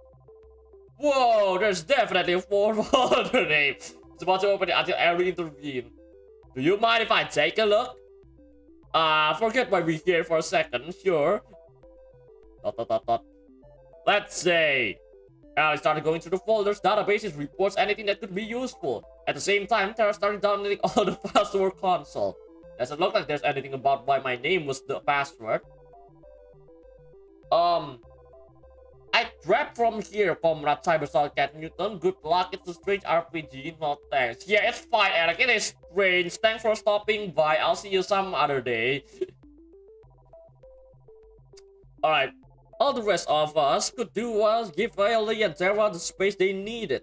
Whoa, there's definitely a folder named It's about to open it until Ellie intervene. Do you mind if I take a look? Forget why we're here for a second, sure. Let's say Ellie started going through the folders, databases, reports, anything that could be useful. At the same time, Tara started downloading all the files to her console. Doesn't look like there's anything about why my name was the password. I grabbed from here, Comrade Cyberstar Cat Newton. Good luck, it's a strange RPG, no thanks. Yeah, it's fine, Eric, it is strange. Thanks for stopping by, I'll see you some other day. Alright, all the rest of us could do was give Ellie and Tara the space they needed.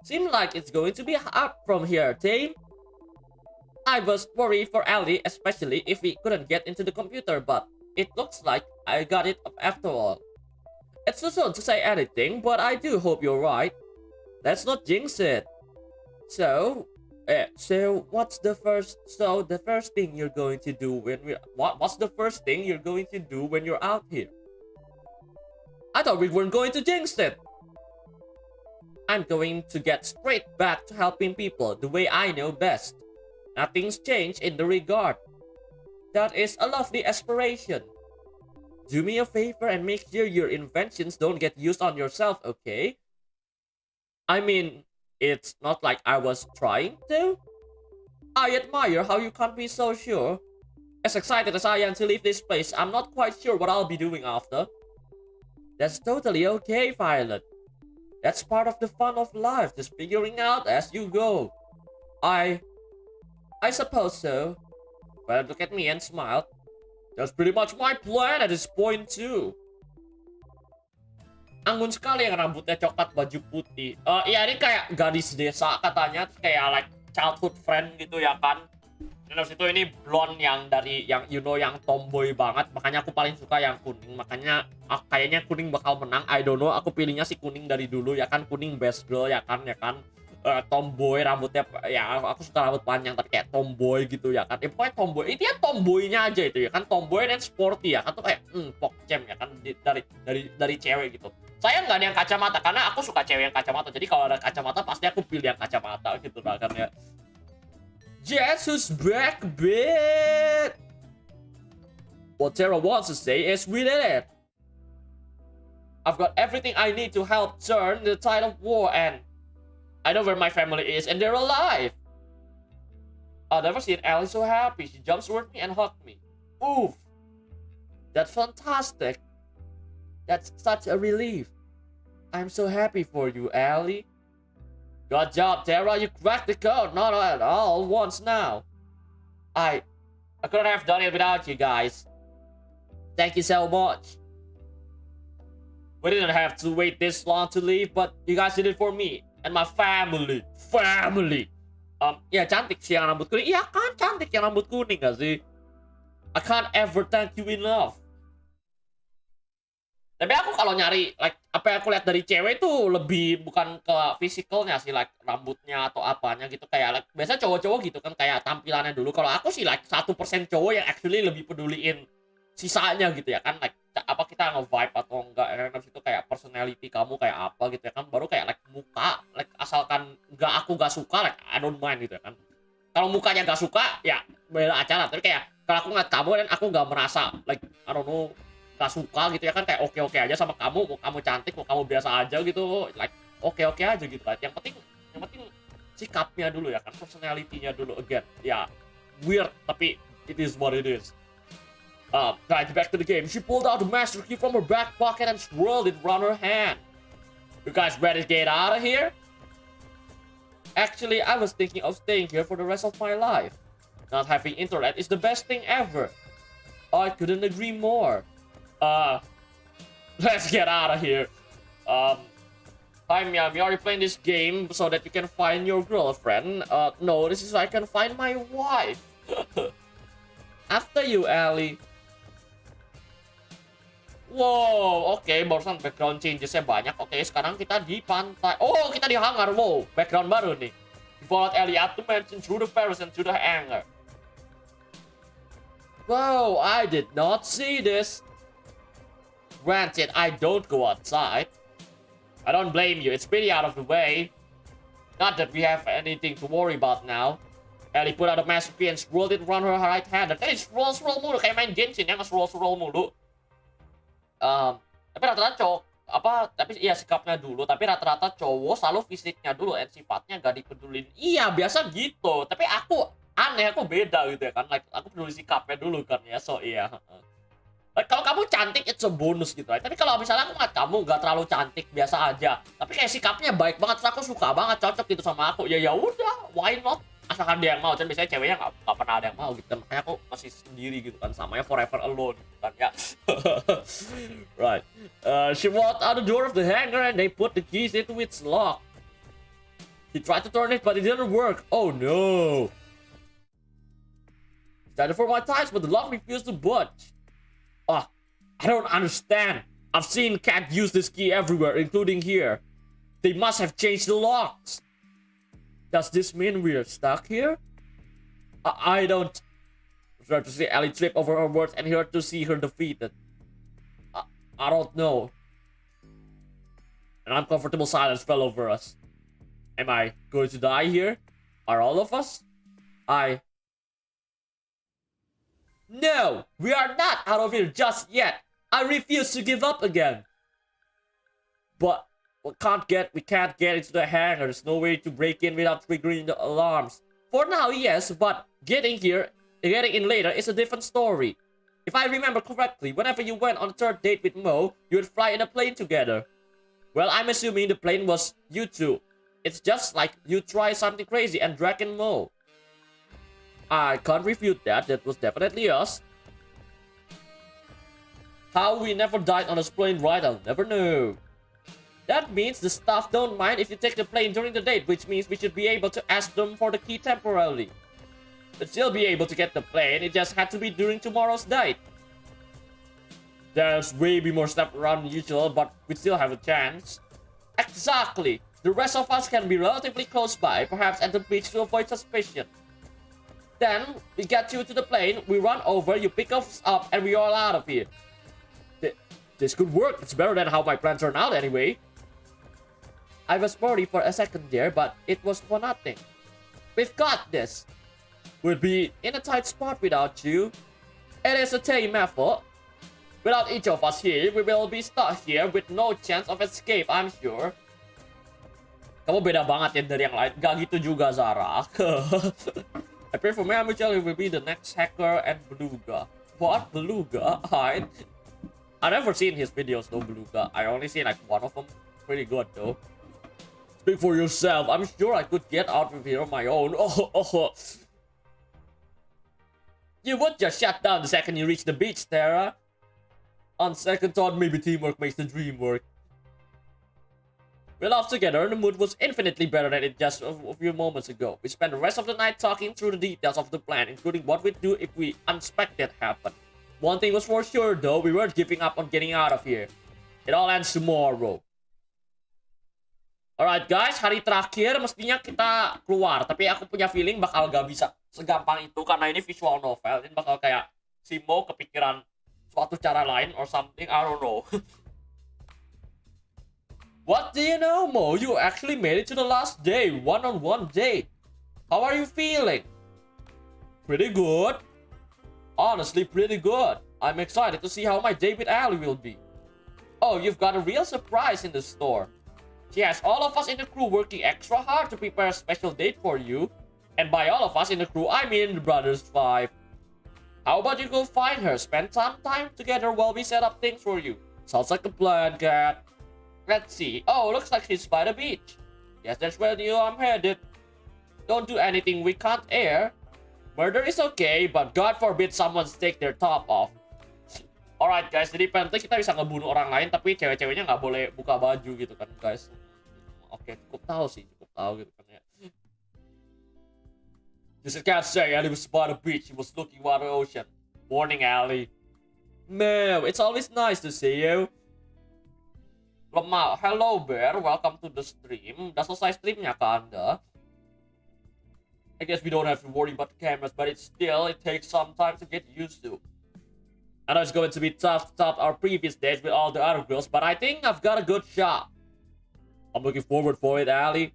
Seems like it's going to be up from here, team. I was worried for Ellie, especially if we couldn't get into the computer, but it looks like I got it after all. It's too soon to say anything, but I do hope you're right. Let's not jinx it. So the first thing you're going to do when what's the first thing you're going to do when you're out here? I thought we weren't going to jinx it. I'm going to get straight back to helping people the way I know best. Nothing's changed in the regard. That is a lovely aspiration. Do me a favor and make sure your inventions don't get used on yourself, okay? I mean, it's not like I was trying to. I admire how you can't be so sure. As excited as I am to leave this place, I'm not quite sure what I'll be doing after. That's totally okay, Violet. That's part of the fun of life, just figuring out as you go. I suppose so. Well, look at me and smiled. That's pretty much my plan at this point too. Anggun sekali yang rambutnya coklat baju putih. Ya ini kayak gadis desa katanya, kayak like childhood friend gitu ya kan. Dan habis itu ini blonde yang dari yang yang tomboy banget, makanya aku paling suka yang kuning. Makanya kayaknya kuning bakal menang. I don't know, aku pilihnya si kuning dari dulu ya kan, kuning best girl ya kan. Tomboy rambutnya ya, aku suka rambut panjang tapi kayak tomboy gitu ya kan. Pokoknya tomboy, intinya tomboynya aja itu ya kan, tomboy dan sporty ya kan, tuh kayak pokcem ya kan, dari cewek gitu. Saya nggak ada yang kacamata karena aku suka cewek yang kacamata, jadi kalau ada kacamata pasti aku pilih yang kacamata gitu lah kan ya. Jess who's back, bit. What Tara wants to say is we did it. I've got everything I need to help turn the tide of war, and I know where my family is, and they're alive. I've never seen Ellie so happy. She jumps toward me and hugged me. Oof. That's fantastic. That's such a relief. I'm so happy for you, Ellie. Good job, Tara. You cracked the code. Not at all once now. I couldn't have done it without you guys. Thank you so much. We didn't have to wait this long to leave, but you guys did it for me. And my family. Ya cantik sih yang rambut kuning. Iya kan, cantik yang rambut kuning gak sih? I can't ever thank you enough. Tapi aku kalau nyari like apa yang aku lihat dari cewek itu lebih bukan ke fisikalnya sih, like rambutnya atau apanya gitu, kayak like, biasa cowok-cowok gitu kan kayak tampilannya dulu. Kalau aku sih like 1% cowok yang actually lebih peduliin sisanya gitu ya kan, like apa kita nge-vibe atau enggak, ya kan, itu kayak personality kamu kayak apa gitu ya kan, baru kayak like muka, like asalkan aku gak suka, like I don't mind gitu ya kan. Kalau mukanya gak suka ya beda acara, tapi kayak kalau aku ngeliat kamu dan aku gak merasa like I don't know gak suka gitu ya kan, kayak oke aja sama kamu, mau kamu cantik, mau kamu biasa aja gitu, like oke aja gitu kan. Yang penting sikapnya dulu ya kan, personality-nya dulu. Again ya weird tapi it is what it is. Guys, back to the game. She pulled out the master key from her back pocket and swirled it around her hand. You guys ready to get out of here? Actually, I was thinking of staying here for the rest of my life. Not having internet is the best thing ever. I couldn't agree more. Let's get out of here. Hi Miao, are you playing this game so that you can find your girlfriend? No, this is so I can find my wife. After you, Ellie. Wow, oke, barusan background changes-nya banyak. Oke, sekarang kita di pantai. Oh, kita di hangar. Wow, background baru nih. We followed Ellie up to mention through the ferries and through the hangar. Wow, I did not see this. Granted, I don't go outside. I don't blame you. It's pretty out of the way. Not that we have anything to worry about now. Ellie put out a massive key and swirled it around her right hand. Tadi scroll mulu kayak main Genshin ya, nge-scroll mulu. Tapi rata-rata cowok tapi iya sikapnya dulu, tapi rata-rata cowok selalu fisiknya dulu dan sifatnya gak dipedulin. Iya, biasa gitu. Tapi aku aneh, aku beda gitu ya kan. Like, aku peduli sikapnya dulu kan ya. So iya. Like, kalau kamu cantik it's a bonus gitu. Right? Tapi kalau misalnya kamu gak terlalu cantik, biasa aja. Tapi kayak sikapnya baik banget, terus aku suka banget, cocok gitu sama aku. Ya udah, why not? Asalkan dia yang mau. Dan biasanya ceweknya gak pernah ada yang mau gitu. Makanya aku masih sendiri gitu kan. Samanya forever alone gitu kan ya. Right. She walked out the door of the hangar and they put the keys into its lock. He tried to turn it but it didn't work. Oh no. Started for my tires but the lock refused to budge. Ah, I don't understand. I've seen Cat use this key everywhere, including here. They must have changed the locks. Does this mean we're stuck here? I don't... Start to see Ellie trip over her words and her to see her defeated. I don't know. An uncomfortable silence fell over us. Am I going to die here? Are all of us? No! We are not out of here just yet! I refuse to give up again! But we can't get into the hangar. There's no way to break in without triggering the alarms. For now, yes, but getting in later is a different story. If I remember correctly, whenever you went on a third date with Mo, you would fly in a plane together. Well, I'm assuming the plane was you two. It's just like you try something crazy and drag in Mo. I can't refute that. That was definitely us. How we never died on a plane ride, I'll never know. That means the staff don't mind if you take the plane during the date, which means we should be able to ask them for the key temporarily. We'd still be able to get the plane, it just had to be during tomorrow's date. There's way more stuff around than usual, but we still have a chance. Exactly. The rest of us can be relatively close by, perhaps at the beach to avoid suspicion. Then, we get you to the plane, we run over, you pick us up, and we're all out of here. This could work. It's better than how my plans turned out anyway. I was worried for a second there, but it was for nothing. We've got this. We'll be in a tight spot without you. It is a team effort. Without each of us here, we will be stuck here with no chance of escape, I'm sure. Kamu beda banget ya dari yang lain. Gak gitu juga, SARA. I pray for Miao will be the next hacker and Beluga. What? Beluga? I've never seen his videos though, Beluga. I only seen like one of them. Pretty good though. Speak for yourself. I'm sure I could get out of here on my own. You would just shut down the second you reach the beach, Tara. On second thought, maybe teamwork makes the dream work. We laughed together and the mood was infinitely better than it just a few moments ago. We spent the rest of the night talking through the details of the plan, including what we'd do if we unexpected happened. One thing was for sure though, we weren't giving up on getting out of here. It all ends tomorrow. Alright guys, hari terakhir mestinya kita keluar. Tapi aku punya feeling bakal gak bisa segampang itu karena ini visual novel. Ini bakal kayak si Mo kepikiran suatu cara lain or something, I don't know. What do you know, Mo? You actually made it to the last day, one-on-one date. How are you feeling? Pretty good. Honestly, pretty good. I'm excited to see how my date with Ali will be. Oh, you've got a real surprise in the store. She has all of us in the crew working extra hard to prepare a special date for you. And by all of us in the crew, I mean the Brothers 5. How about you go find her, spend some time together while we set up things for you. Sounds like a plan, Cat. Let's see. Oh, looks like she's by the beach. Yes, that's where I'm headed. Don't do anything we can't air. Murder is okay, but God forbid someone take their top off. Alright guys, jadi penting kita bisa ngebunuh orang lain, tapi cewek-ceweknya nggak boleh buka baju gitu kan guys. Oke, cukup tahu gitu kan ya. Just can't say Ali was by the beach, he was looking at the ocean. Morning, Ali. Miao, it's always nice to see you. Lemah, hello Bear, welcome to the stream. Udah selesai streamnya ke Anda. I guess we don't have to worry about the cameras, but it takes some time to get used to. I know it's going to be tough to top our previous days with all the other girls, but I think I've got a good shot. I'm looking forward for it, Ali.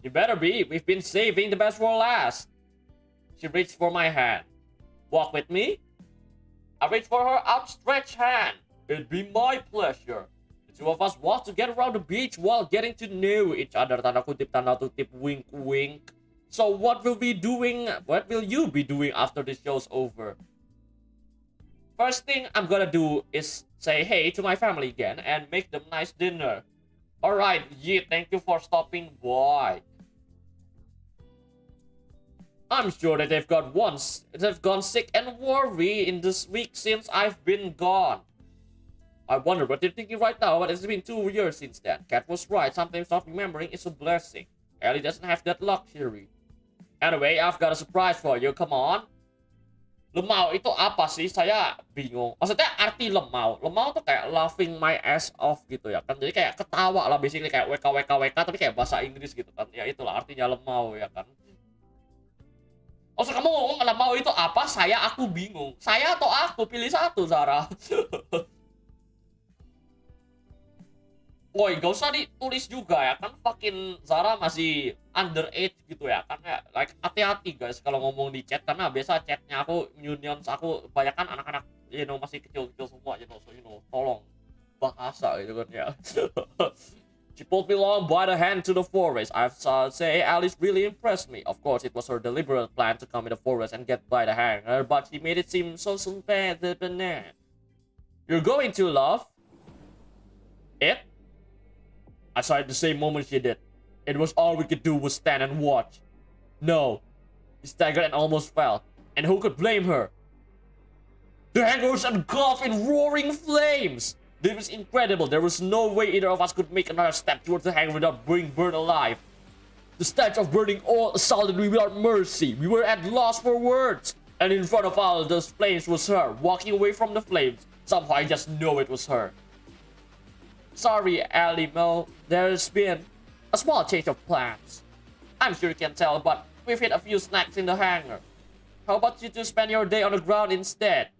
You better be. We've been saving the best for last. She reached for my hand. Walk with me? I reached for her outstretched hand. It'd be my pleasure. The two of us walked together around the beach while getting to know each other. Tanda kutip, tanda tutip, wink, wink. So what will you be doing after this show's over? First thing I'm gonna do is say hey to my family again and make them nice dinner. Alright, yeah, thank you for stopping by. I'm sure that they've gone sick and worried in this week since I've been gone. I wonder what they're thinking right now, but it's been 2 years since then. Cat was right, sometimes not remembering is a blessing. Ellie doesn't have that luxury. Anyway, I've got a surprise for you, come on. Lemau itu apa sih? Saya bingung. Maksudnya arti lemau. Lemau tuh kayak laughing my ass off gitu ya kan. Jadi kayak ketawa lah, basically kayak WKWKWK tapi kayak bahasa Inggris gitu kan. Ya itulah artinya lemau ya kan. Maksud kamu ngomong lemau itu apa? Aku bingung. Saya atau aku? Pilih satu, Zara. Woi, gak usah ditulis juga ya kan, fucking Zara masih underage gitu ya kan ya. Like, hati-hati guys kalau ngomong di chat, karena biasa chatnya aku, unions aku banyak kan anak-anak masih kecil-kecil semua so tolong bahasa gitu kan ya. She pulled me along by the hand to the forest. I've say Alice really impressed me. Of course, it was her deliberate plan to come in the forest and get by the hand, but she made it seem so simple. You're going to love it? I saw it the same moment she did. It was all we could do was stand and watch. No. He staggered and almost fell. And who could blame her? The hangar was engulfed in roaring flames. This was incredible. There was no way either of us could make another step towards the hangar without being burned alive. The stench of burning oil assaulted me without mercy. We were at loss for words. And in front of all those flames was her, walking away from the flames. Somehow I just know it was her. Sorry, Ellie Mo, there's been a small change of plans. I'm sure you can tell, but we've hit a few snacks in the hangar. How about you two spend your day on the ground instead?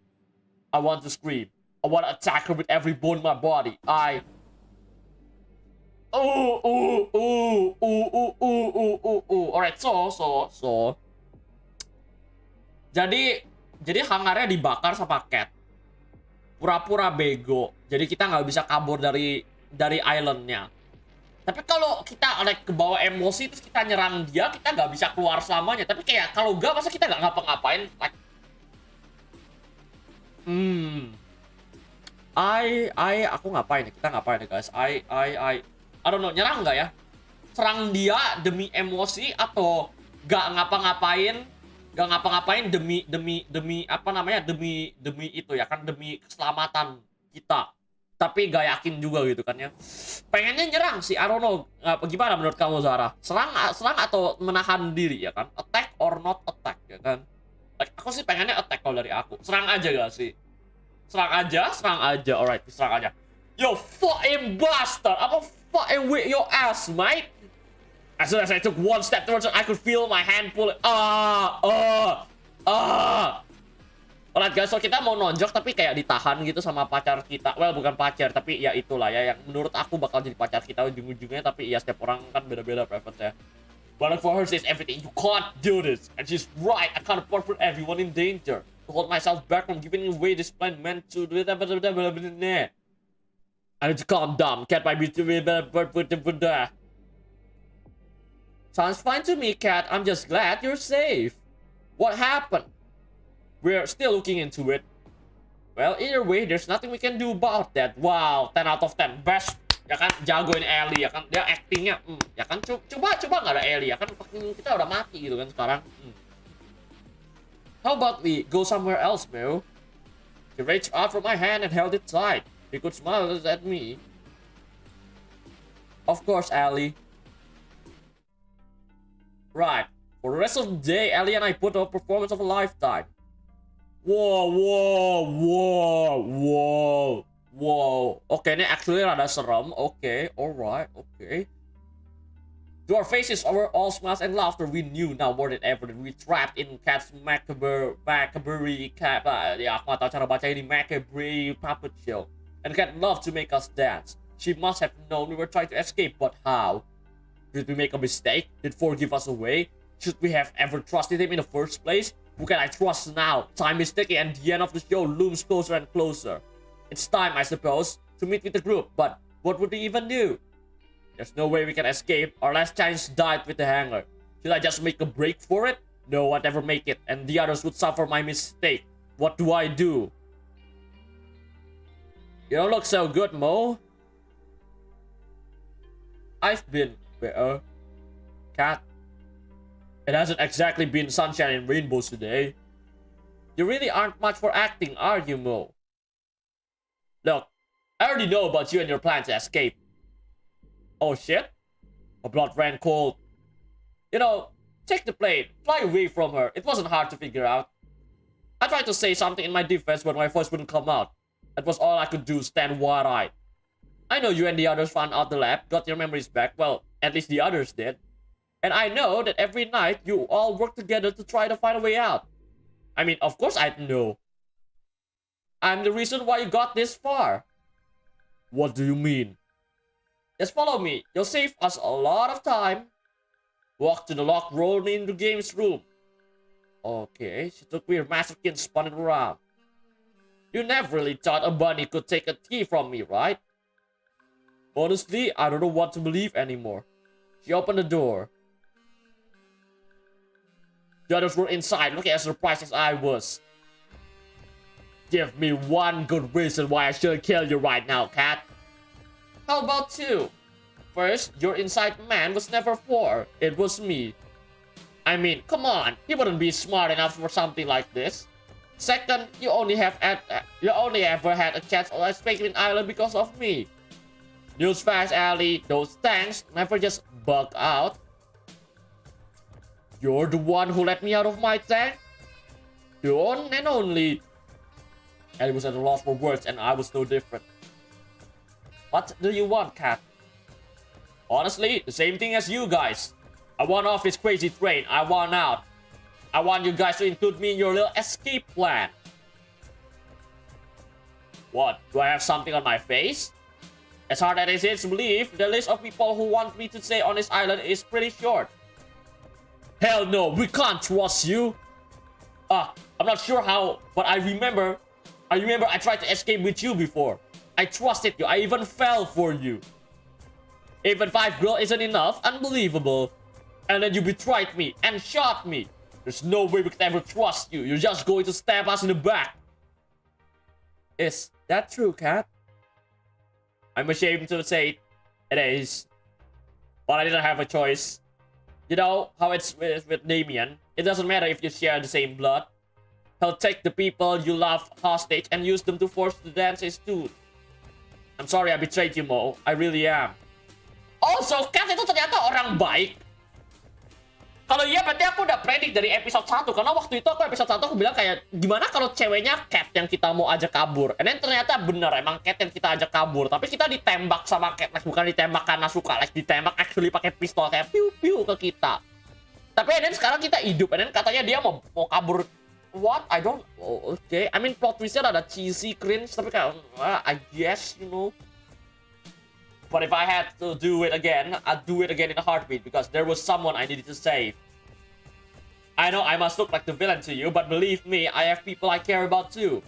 I want to scream. I want to attack her with every bone in my body. Alright, so. Jadi hangarnya dibakar sama Cat. Pura-pura bego. Jadi kita nggak bisa kabur dari islandnya. Tapi kalau kita like kebawa emosi terus kita nyerang dia, kita nggak bisa keluar selamanya. Tapi kayak kalau nggak, masa kita nggak ngapa-ngapain? Like, aku ngapain? Kita ngapain ya guys? I don't know, nyerang nggak ya? Serang dia demi emosi atau nggak ngapa-ngapain? Gak ngapa-ngapain demi apa namanya, demi itu ya kan, demi keselamatan kita, tapi gak yakin juga gitu kan ya. Pengennya nyerang sih, I don't know. Gimana menurut kamu Zara? Serang atau menahan diri ya kan? Attack or not attack ya kan? Like, aku sih pengennya attack kalau dari aku. Serang aja gak sih? Serang aja. Alright, serang aja. Yo fucking bastard, apa fucking whip your ass mate. As soon as I took one step towards it, I could feel my hand pulling. Alright guys, so kita mau nonjok tapi kayak ditahan gitu sama pacar kita. Well, bukan pacar, tapi ya itulah ya, yang menurut aku bakal jadi pacar kita ujung-ujungnya. Tapi ya setiap orang kan beda-beda preference ya. But for her says everything, you can't do this. And she's right, I can't afford for everyone in danger. To hold myself back from giving away this plan meant to do it. I need to calm down. Cat might be Sounds fine to me, Cat. I'm just glad you're safe. What happened? We're still looking into it. Well, either way, there's nothing we can do about that. Wow, 10 out of 10. Best. Ya kan, jagoin Ellie ya kan. Dia actingnya, ya kan. Coba nggak ada Ellie ya kan. Kita udah mati gitu kan sekarang. How about we go somewhere else, Miao? He reached out from my hand and held it tight. He could smile at me. Of course, Ellie. Right. For the rest of the day, Ellie and I put up a performance of a lifetime. Wow. Oke, ini actually rada serem. Oke, alright, oke. To our faces, our all smiles and laughter, we knew now more than ever that we trapped in Cat's macabre ya, aku gak tahu cara baca ini, macabre puppet show. And Cat loved to make us dance. She must have known we were trying to escape, but how? Did we make a mistake? Did Ford give us away? Should we have ever trusted him in the first place? Who can I trust now? Time is ticking and the end of the show looms closer and closer. It's time, I suppose, to meet with the group, but what would we even do? There's no way we can escape. Our last chance died with the hangar. Should I just make a break for it? No, I'd never make it, and the others would suffer my mistake. What do I do? You don't look so good, Mo. I've been better, Cat. It hasn't exactly been sunshine and rainbows today. You really aren't much for acting, are you, Mo? Look, I already know about you and your plan to escape. Oh shit? My blood ran cold. You know, take the plane, fly away from her. It wasn't hard to figure out. I tried to say something in my defense, but my voice wouldn't come out. That was all I could do, stand wide-eyed. I know you and the others found out the lab, got your memories back. Well, at least the others did. And I know that every night you all work together to try to find a way out. I mean, of course I'd know. I'm the reason why you got this far. What do you mean? Just follow me. You'll save us a lot of time. Walk to the locked room in the game's room. Okay, she took weird masterkin and spun it around. You never really thought a bunny could take a key from me, right? Honestly, I don't know what to believe anymore. She opened the door. The others were inside, looking as surprised as I was. Give me one good reason why I shouldn't kill you right now, Cat. How about two? First, your inside man was never for. It was me. I mean, come on. He wouldn't be smart enough for something like this. Second, you only ever had a chance on Speaking Island because of me. Newsflash, Allie. Those tanks never just bug out. You're the one who let me out of my tank? The one and only. Ellie was at a loss for words and I was no different. What do you want, Cat? Honestly, the same thing as you guys. I want off this crazy train. I want out. I want you guys to include me in your little escape plan. What? Do I have something on my face? As hard as it is to believe, the list of people who want me to stay on this island is pretty short. Hell no, we can't trust you. I'm not sure how, but I remember I tried to escape with you before. I trusted you, I even fell for you. Even 5 girl isn't enough, unbelievable. And then you betrayed me and shot me. There's no way we could ever trust you. You're just going to stab us in the back. Is that true, Cat? I'm ashamed to say it is. But I didn't have a choice. You know how it's with Damien. It doesn't matter if you share the same blood. He'll take the people you love hostage and use them to force the dances too. I'm sorry I betrayed you, Mo. I really am. Also, Cat itu ternyata orang baik. Kalau iya berarti aku udah predik dari episode 1. Karena waktu itu aku episode 1 aku bilang kayak, gimana kalau ceweknya Cat yang kita mau ajak kabur. And then ternyata bener, emang Cat yang kita ajak kabur. Tapi kita ditembak sama Cat. Like, bukan ditembak karena suka. Like, ditembak actually pakai pistol kayak piu-piu ke kita. Tapi and then sekarang kita hidup. And then katanya dia mau kabur. What? I don't... Oh, okay. I mean, plot twistnya ada cheesy, cringe. Tapi kayak, I guess, you know. But if I had to do it again, I'd do it again in a heartbeat because there was someone I needed to save. I know I must look like the villain to you, but believe me, I have people I care about too.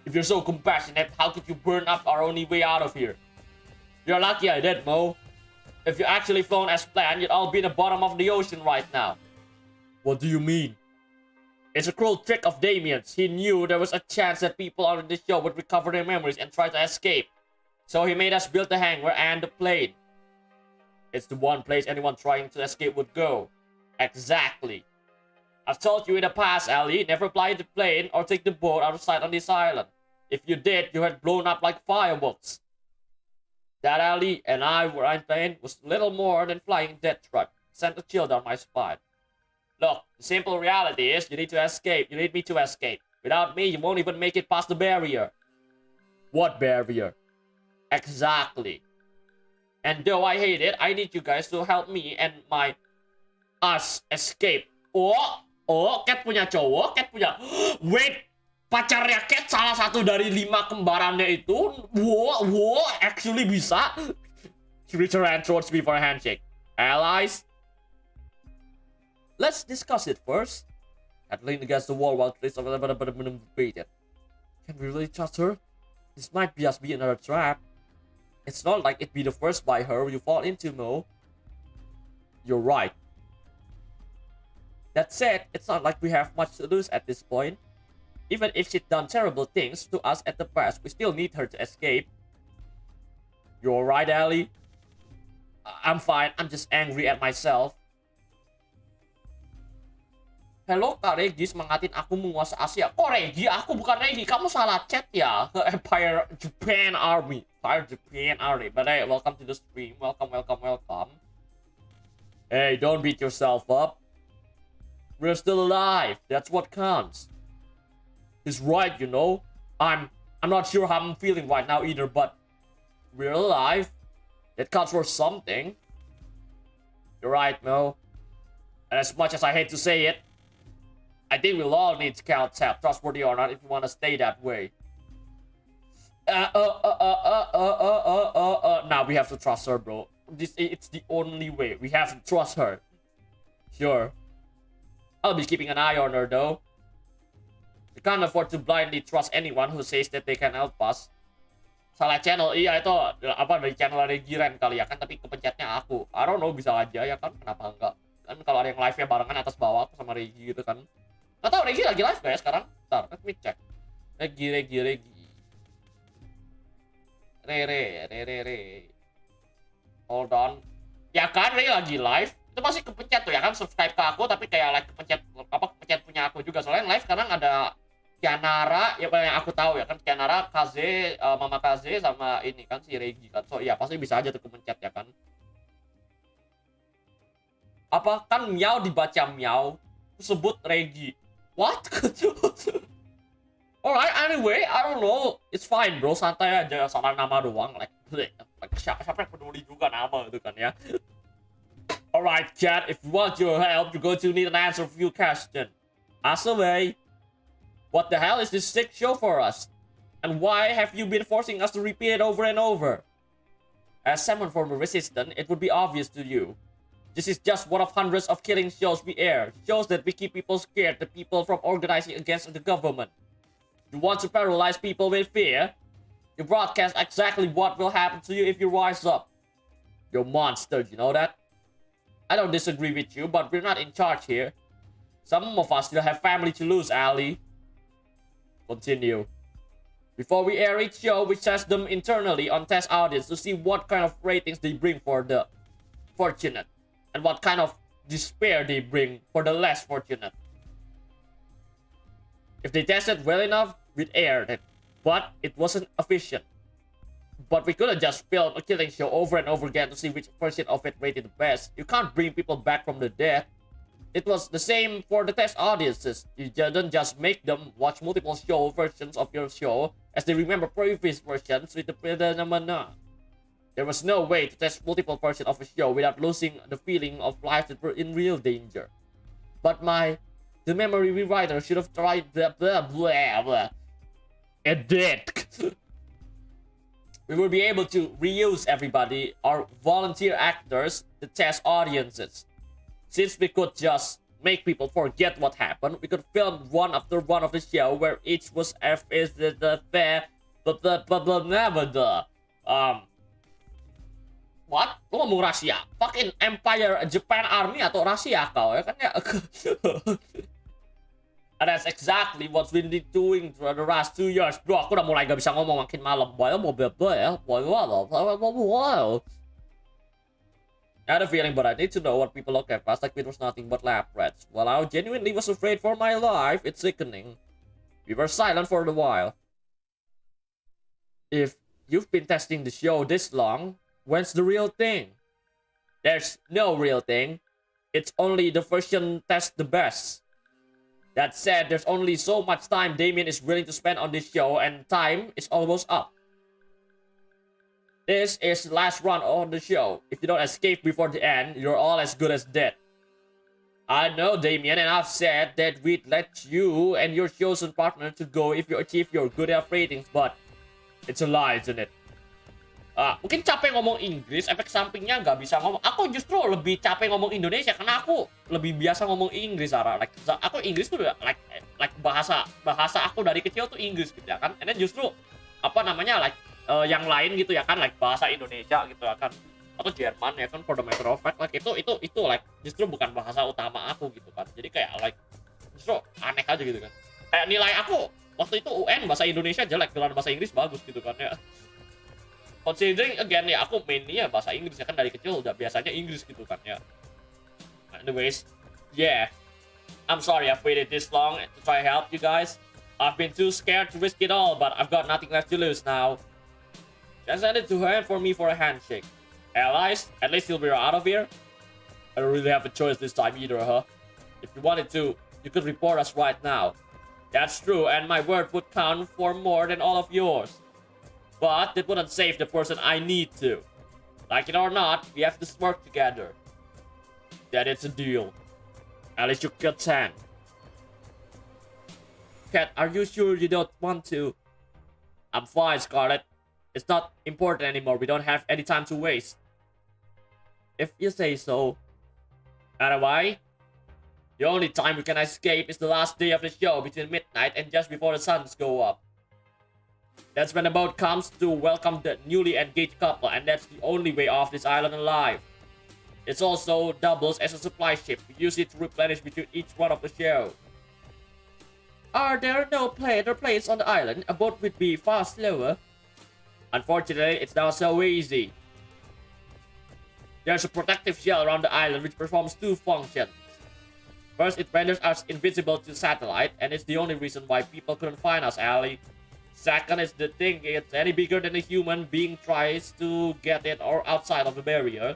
If you're so compassionate, how could you burn up our only way out of here? You're lucky I did, Mo. If you actually flown as planned, you'd all be in the bottom of the ocean right now. What do you mean? It's a cruel trick of Damien's. He knew there was a chance that people on this show would recover their memories and try to escape. So he made us build the hangar and the plane. It's the one place anyone trying to escape would go. Exactly. I've told you in the past, Ellie, never fly the plane or take the boat out of sight on this island. If you did, you had blown up like fireworks. That Ellie and I were in plane was little more than flying a death truck. Sent a chill down my spine. Look, the simple reality is you need to escape. You need me to escape. Without me, you won't even make it past the barrier. What barrier? Exactly. And though I hate it, I need you guys to help me and us escape. Cat punya cowok, Cat punya... Wait, pacarnya Cat salah satu dari 5 kembarannya itu. Actually bisa. She reached her hand towards me for a handshake. Allies? Let's discuss it first. Had leaned against the wall while Chris debated. Can we really trust her? This might just be another trap. It's not like it'd be the first by her you fall into, Mo. You're right. That said, it's not like we have much to lose at this point. Even if she'd done terrible things to us at the past, we still need her to escape. You're right, Ali. I'm fine. I'm just angry at myself. Hello, Kak Regi semangatin aku menguasai Asia. Kok Regi? Aku bukan Regi. Kamu salah chat ya. Empire Japan Army. Empire Japan Army. But hey, welcome to the stream. Welcome. Hey, don't beat yourself up. We're still alive. That's what counts. He's right, you know. I'm not sure how I'm feeling right now either, but we're alive. That counts for something. You're right, Mo. And as much as I hate to say it, I think we'll all need to count trustworthy or not if we want to stay that way. Now we have to trust her, bro. It's the only way. We have to trust her. Sure. I'll be keeping an eye on her, though. We can't afford to blindly trust anyone who says that they can help us. Salah channel, iya itu apa dari channel Regiren kali ya kan, tapi kepencetnya aku. I don't know, bisa aja ya kan, kenapa enggak? Kan kalau ada yang live-nya barengan atas bawah aku sama Regi gitu kan. Nggak tahu Regi lagi live gak ya sekarang? Bentar, let me check. Regi. Re. Hold on. Ya kan, Regi lagi live. Itu masih kepencet tuh ya kan, subscribe ke aku tapi kayak like kepencet punya aku juga. Soalnya live sekarang ada Kianara, ya yang aku tahu ya kan, Kianara, Kaze, Mama Kaze sama ini kan si Regi kan. So iya pasti bisa aja tuh kepencet ya kan. Apa kan Miao dibaca Miao, sebut Regi. What? Alright, anyway, I don't know. It's fine, bro. Santai aja, salah nama doang. Like siapa yang peduli juga nama itu kan ya. Alright, chat. If you want your help, you're going to need an answer for your question. Ask away. What the hell is this sick show for us? And why have you been forcing us to repeat it over and over? As someone from the resistance, it would be obvious to you. This is just one of hundreds of killing shows we air. Shows that we keep people scared, the people from organizing against the government. You want to paralyze people with fear? You broadcast exactly what will happen to you if you rise up. You're a monster, you know that? I don't disagree with you, but we're not in charge here. Some of us still have family to lose, Ali. Continue. Before we air each show, we test them internally on test audience to see what kind of ratings they bring for the fortunate, and what kind of despair they bring for the less fortunate. If they tested well enough, we'd air it, but it wasn't efficient. But we couldn't just film a killing show over and over again to see which version of it rated the best. You can't bring people back from the dead. It was the same for the test audiences. You didn't just make them watch multiple show versions of your show as they remember previous versions with the phenomena. There was no way to test multiple versions of a show without losing the feeling of lives that were in real danger. But the memory rewriter should have tried It did. We will be able to reuse everybody, our volunteer actors, the test audiences. Since we could just make people forget what happened, we could film one after one of the show where each was what? Lu ngomong Rusia? Fucking Empire Japan Army atau Rusia kau ya kan ya? And that's exactly what we've been doing for the last 2 years. Bro, aku udah mulai gak bisa ngomong makin malam. I had a feeling, but I need to know what people look at us like it was nothing but lab rats. While I genuinely was afraid for my life, it's sickening. We were silent for a while. If you've been testing the show this long, when's the real thing? There's no real thing. It's only the version test the best. That said, there's only so much time Damien is willing to spend on this show, and time is almost up. This is the last run on the show. If you don't escape before the end, you're all as good as dead. I know, Damien, and I've said that we'd let you and your chosen partner to go if you achieve your good enough ratings, but it's a lie, isn't it? Mungkin capek ngomong Inggris, efek sampingnya nggak bisa ngomong. Aku justru lebih capek ngomong Indonesia karena aku lebih biasa ngomong Inggris, Sarah. Like, aku Inggris tuh udah like bahasa aku dari kecil tuh Inggris gitu ya kan. Ini justru apa namanya like yang lain gitu ya kan, like bahasa Indonesia gitu ya kan, atau Jerman ya kan, for the matter of fact, like itu like justru bukan bahasa utama aku gitu kan. Jadi kayak like justru aneh aja gitu kan. Kayak nilai aku waktu itu UN bahasa Indonesia jelek, gelar bahasa Inggris bagus gitu kan ya. Considering again ya aku mainnya bahasa Inggris ya kan, dari kecil udah biasanya Inggris gitu kan ya. Anyways, yeah, I'm sorry I've waited this long to try help you guys. I've been too scared to risk it all, but I've got nothing left to lose now. Just send it to her for me for a handshake. Allies, at least you'll be out of here. I don't really have a choice this time either, huh? If you wanted to, you could report us right now. That's true, and my word would count for more than all of yours. But it wouldn't save the person I need to. Like it or not, we have to work together. That it's a deal. Alice shook Kat's hand. Kat, are you sure you don't want to? I'm fine, Scarlet. It's not important anymore. We don't have any time to waste. If you say so. Anyway, the only time we can escape is the last day of the show between midnight and just before the suns go up. That's when the boat comes to welcome the newly engaged couple, and that's the only way off this island alive. It also doubles as a supply ship. We use it to replenish between each one of the show. Are there no planes on the island? A boat would be far slower. Unfortunately, it's not so easy. There's a protective shell around the island which performs two functions. First, it renders us invisible to satellite, and it's the only reason why people couldn't find us, Allie. Second is the thing, it's any bigger than a human being tries to get it or outside of the barrier,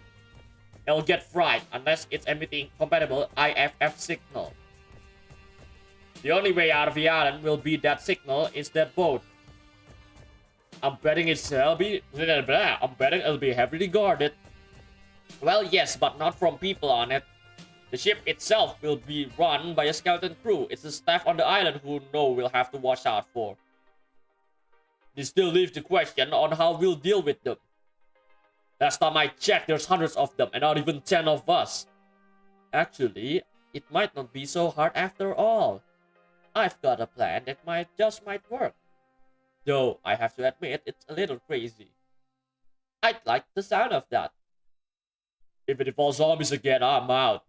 it'll get fried unless it's emitting compatible IFF signal. The only way out of the island will be that signal is that boat. I'm betting it'll be heavily guarded. Well, yes, but not from people on it. The ship itself will be run by a skeleton crew. It's the staff on the island who know we'll have to watch out for. This still leaves the question on how we'll deal with them. Last time I checked, there's hundreds of them and not even 10 of us. Actually, it might not be so hard after all. I've got a plan that might work. Though, I have to admit, it's a little crazy. I'd like the sound of that. If it involves zombies again, I'm out.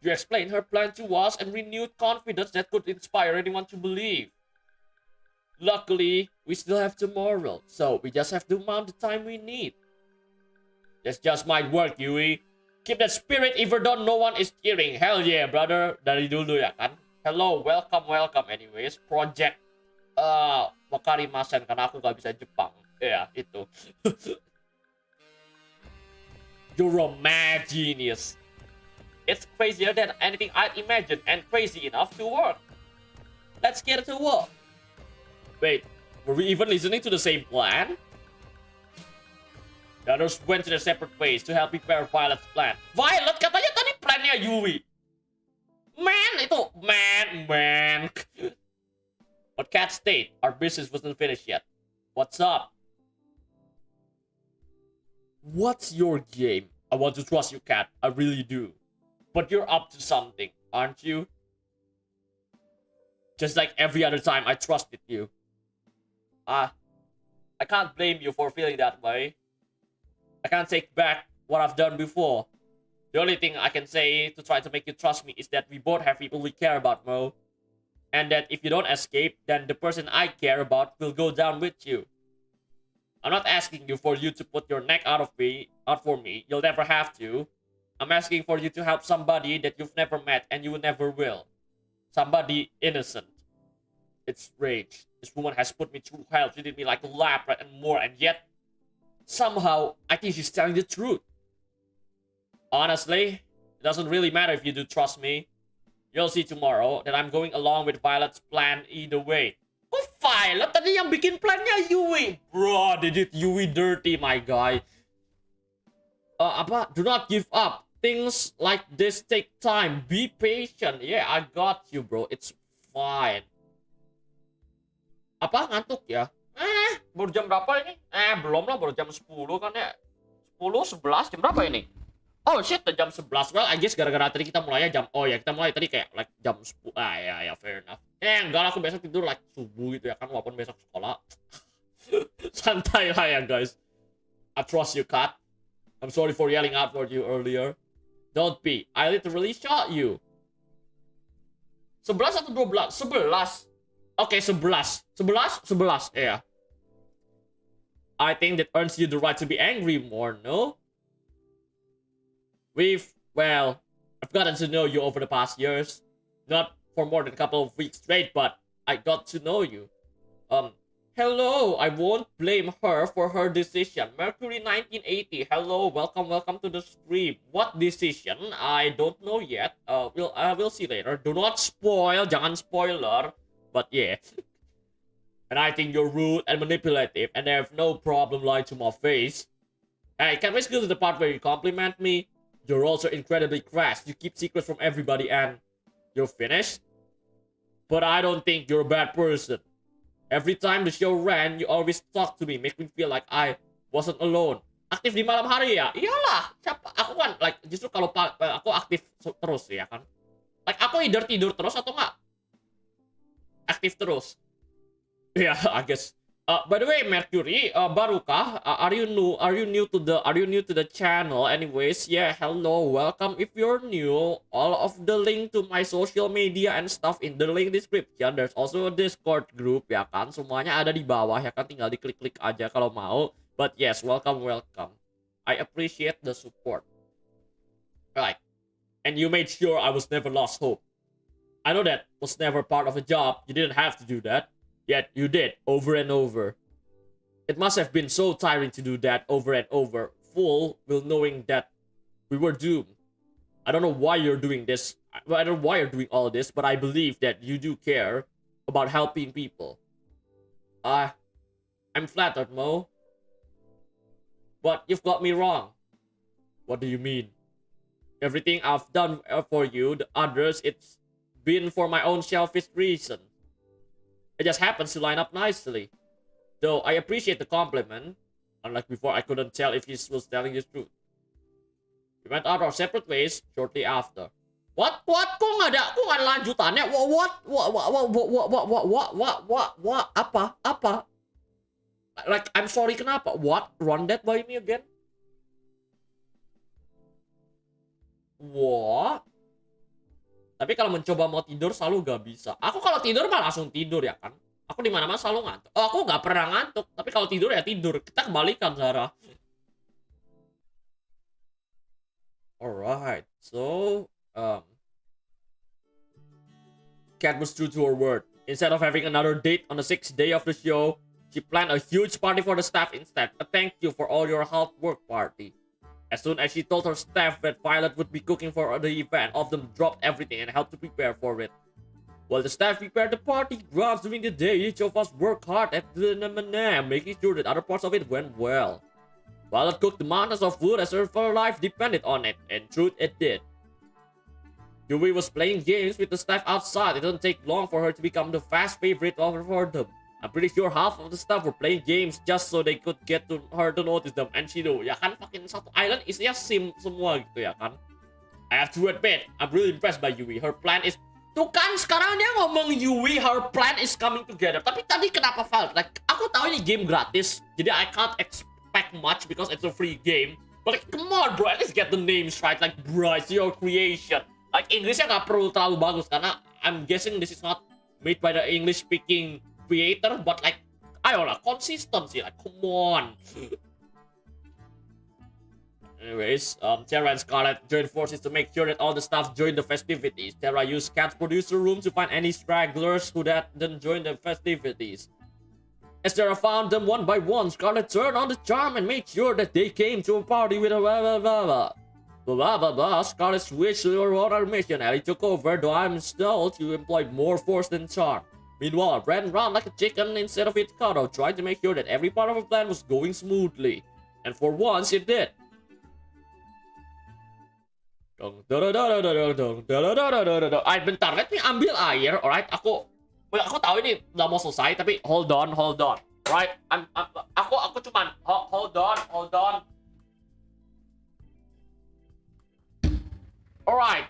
You explained her plan to us and renewed confidence that could inspire anyone to believe. Luckily, we still have tomorrow, so we just have to mount the time we need. This just might work, Yui. Keep that spirit even though no one is cheering. Hell yeah, brother. Dari dulu ya kan. Hello, welcome anyways. Project Wakarimasen, karena aku gak bisa Jepang. Ya, itu. You're a mad genius. It's crazier than anything I'd imagined and crazy enough to work. Let's get to work. Wait, were we even listening to the same plan? The others went to their separate ways to help prepare Violet's plan. Violet katanya tadi plannya Yui. Man. But Cat stayed. Our business wasn't finished yet. What's up? What's your game? I want to trust you, Cat. I really do. But you're up to something, aren't you? Just like every other time I trusted you. I can't blame you for feeling that way. I can't take back what I've done before. The only thing I can say to try to make you trust me is that we both have people we care about, Mo. And that if you don't escape, then the person I care about will go down with you. I'm not asking you for you to put your neck out for me. You'll never have to. I'm asking for you to help somebody that you've never met and you never will. Somebody innocent. It's rage. This woman has put me through hell, treated me like a lab rat and more, and yet, somehow, I think she's telling the truth. Honestly, it doesn't really matter if you do trust me. You'll see tomorrow that I'm going along with Violet's plan either way. Oh, Violet, tadi yang bikin plannya Yui. Bro, they did Yui dirty, my guy. Do not give up. Things like this take time. Be patient. Yeah, I got you, bro. It's fine. Apa? Ngantuk ya? Baru jam berapa ini? belum lah, baru jam 10 kan ya. 10, 11, jam berapa ini? Oh shit, jam 11. Well, I guess gara-gara tadi kita mulainya jam... Oh ya, kita mulai tadi kayak like jam 10. Ya, fair enough. Enggak lah, aku besok tidur like subuh gitu ya kan, walaupun besok sekolah. Santai lah ya, guys. I trust you, Kat. I'm sorry for yelling out for you earlier. Don't be. I literally shot you. 11 atau 12? 11. Oke, 11. 11? Yeah. I think that earns you the right to be angry more, no? I've gotten to know you over the past years. Not for more than a couple of weeks straight, but I got to know you. Hello, I won't blame her for her decision. Mercury 1980, hello, welcome to the stream. What decision? I don't know yet. We'll see later. Do not spoil, jangan spoiler. But yeah. And I think you're rude and manipulative, and I have no problem lying to my face. Hey, can we go to the part where you compliment me? You're also incredibly crass. You keep secrets from everybody and... You're finished? But I don't think you're a bad person. Every time the show ran, you always talk to me, make me feel like I wasn't alone. Aktif di malam hari ya? Iyalah, siapa? Aku kan, like, justru kalau aku aktif terus ya kan? Like, aku either tidur terus atau nggak aktif terus. Yeah, I guess. By the way, Mercury, barukah? Are you new to the channel? Anyways, yeah, hello, welcome. If you're new, all of the link to my social media and stuff in the link description. There's also a Discord group, ya kan? Semuanya ada di bawah, ya kan? Tinggal diklik-klik aja kalau mau. But yes, welcome. I appreciate the support. Right. And you made sure I was never lost hope. I know that was never part of a job. You didn't have to do that. Yet you did, over and over. It must have been so tiring to do that over and over, full with knowing that we were doomed. I don't know why you're doing this. I don't know why you're doing all this, but I believe that you do care about helping people. I'm flattered, Mo. But you've got me wrong. What do you mean? Everything I've done for you, the others, it's been for my own selfish reason. It just happens to line up nicely. Though I appreciate the compliment. Unlike before, I couldn't tell if he was telling the truth. We went out our separate ways shortly after. What? Kok nggak ada lanjutannya? What? Apa? Like, I'm sorry, kenapa? What? Run that by me again? What? Tapi kalau mencoba mau tidur selalu gak bisa. Aku kalau tidur mah langsung tidur ya kan. Aku di mana-mana selalu ngantuk. Oh, aku gak pernah ngantuk. Tapi kalau tidur ya tidur. Kita kebalikan, Sarah. Alright. So, Cat was true to her word. Instead of having another date on the 6th day of the show, she planned a huge party for the staff instead. A thank you for all your hard work party. As soon as she told her staff that Violet would be cooking for the event, all of them dropped everything and helped to prepare for it. While the staff prepared the party grabs during the day, each of us worked hard at making sure that other parts of it went well. Violet cooked the mountains of food as her life depended on it, and truth it did. Yui was playing games with the staff outside. It didn't take long for her to become the fast favorite for them. I'm pretty sure half of the staff were playing games just so they could get to her to notice them. And she do, ya kan, fucking satu island isinya sim semua gitu ya kan. I have to admit, I'm really impressed by Yui. Her plan is... Tuh kan, sekarang dia ngomong Yui, her plan is coming together. Tapi tadi kenapa failed? Like, aku tahu ini game gratis, jadi I can't expect much because it's a free game. But like, come on bro, at least get the names right. Like, bro, it's your creation. Like, Inggrisnya nggak perlu terlalu bagus, karena I'm guessing this is not made by the English-speaking creator, but like, ayolah, consistency, like, come on. Anyways, Terra and Scarlet joined forces to make sure that all the staff joined the festivities. Terra used Cat's producer room to find any stragglers who didn't join the festivities. As Terra found them one by one, Scarlet turned on the charm and made sure that they came to a party with a Scarlet switched to her other mission. Ellie took over, though I'm still to employ more force than charm. Meanwhile, ran around like a chicken instead of its cuddle, trying to make sure that every part of her plan was going smoothly. And for once, it did. Ay, bentar, let me ambil air, alright? Aku tahu ini udah mau selesai, tapi hold on. Alright, aku cuman, hold on. Alright.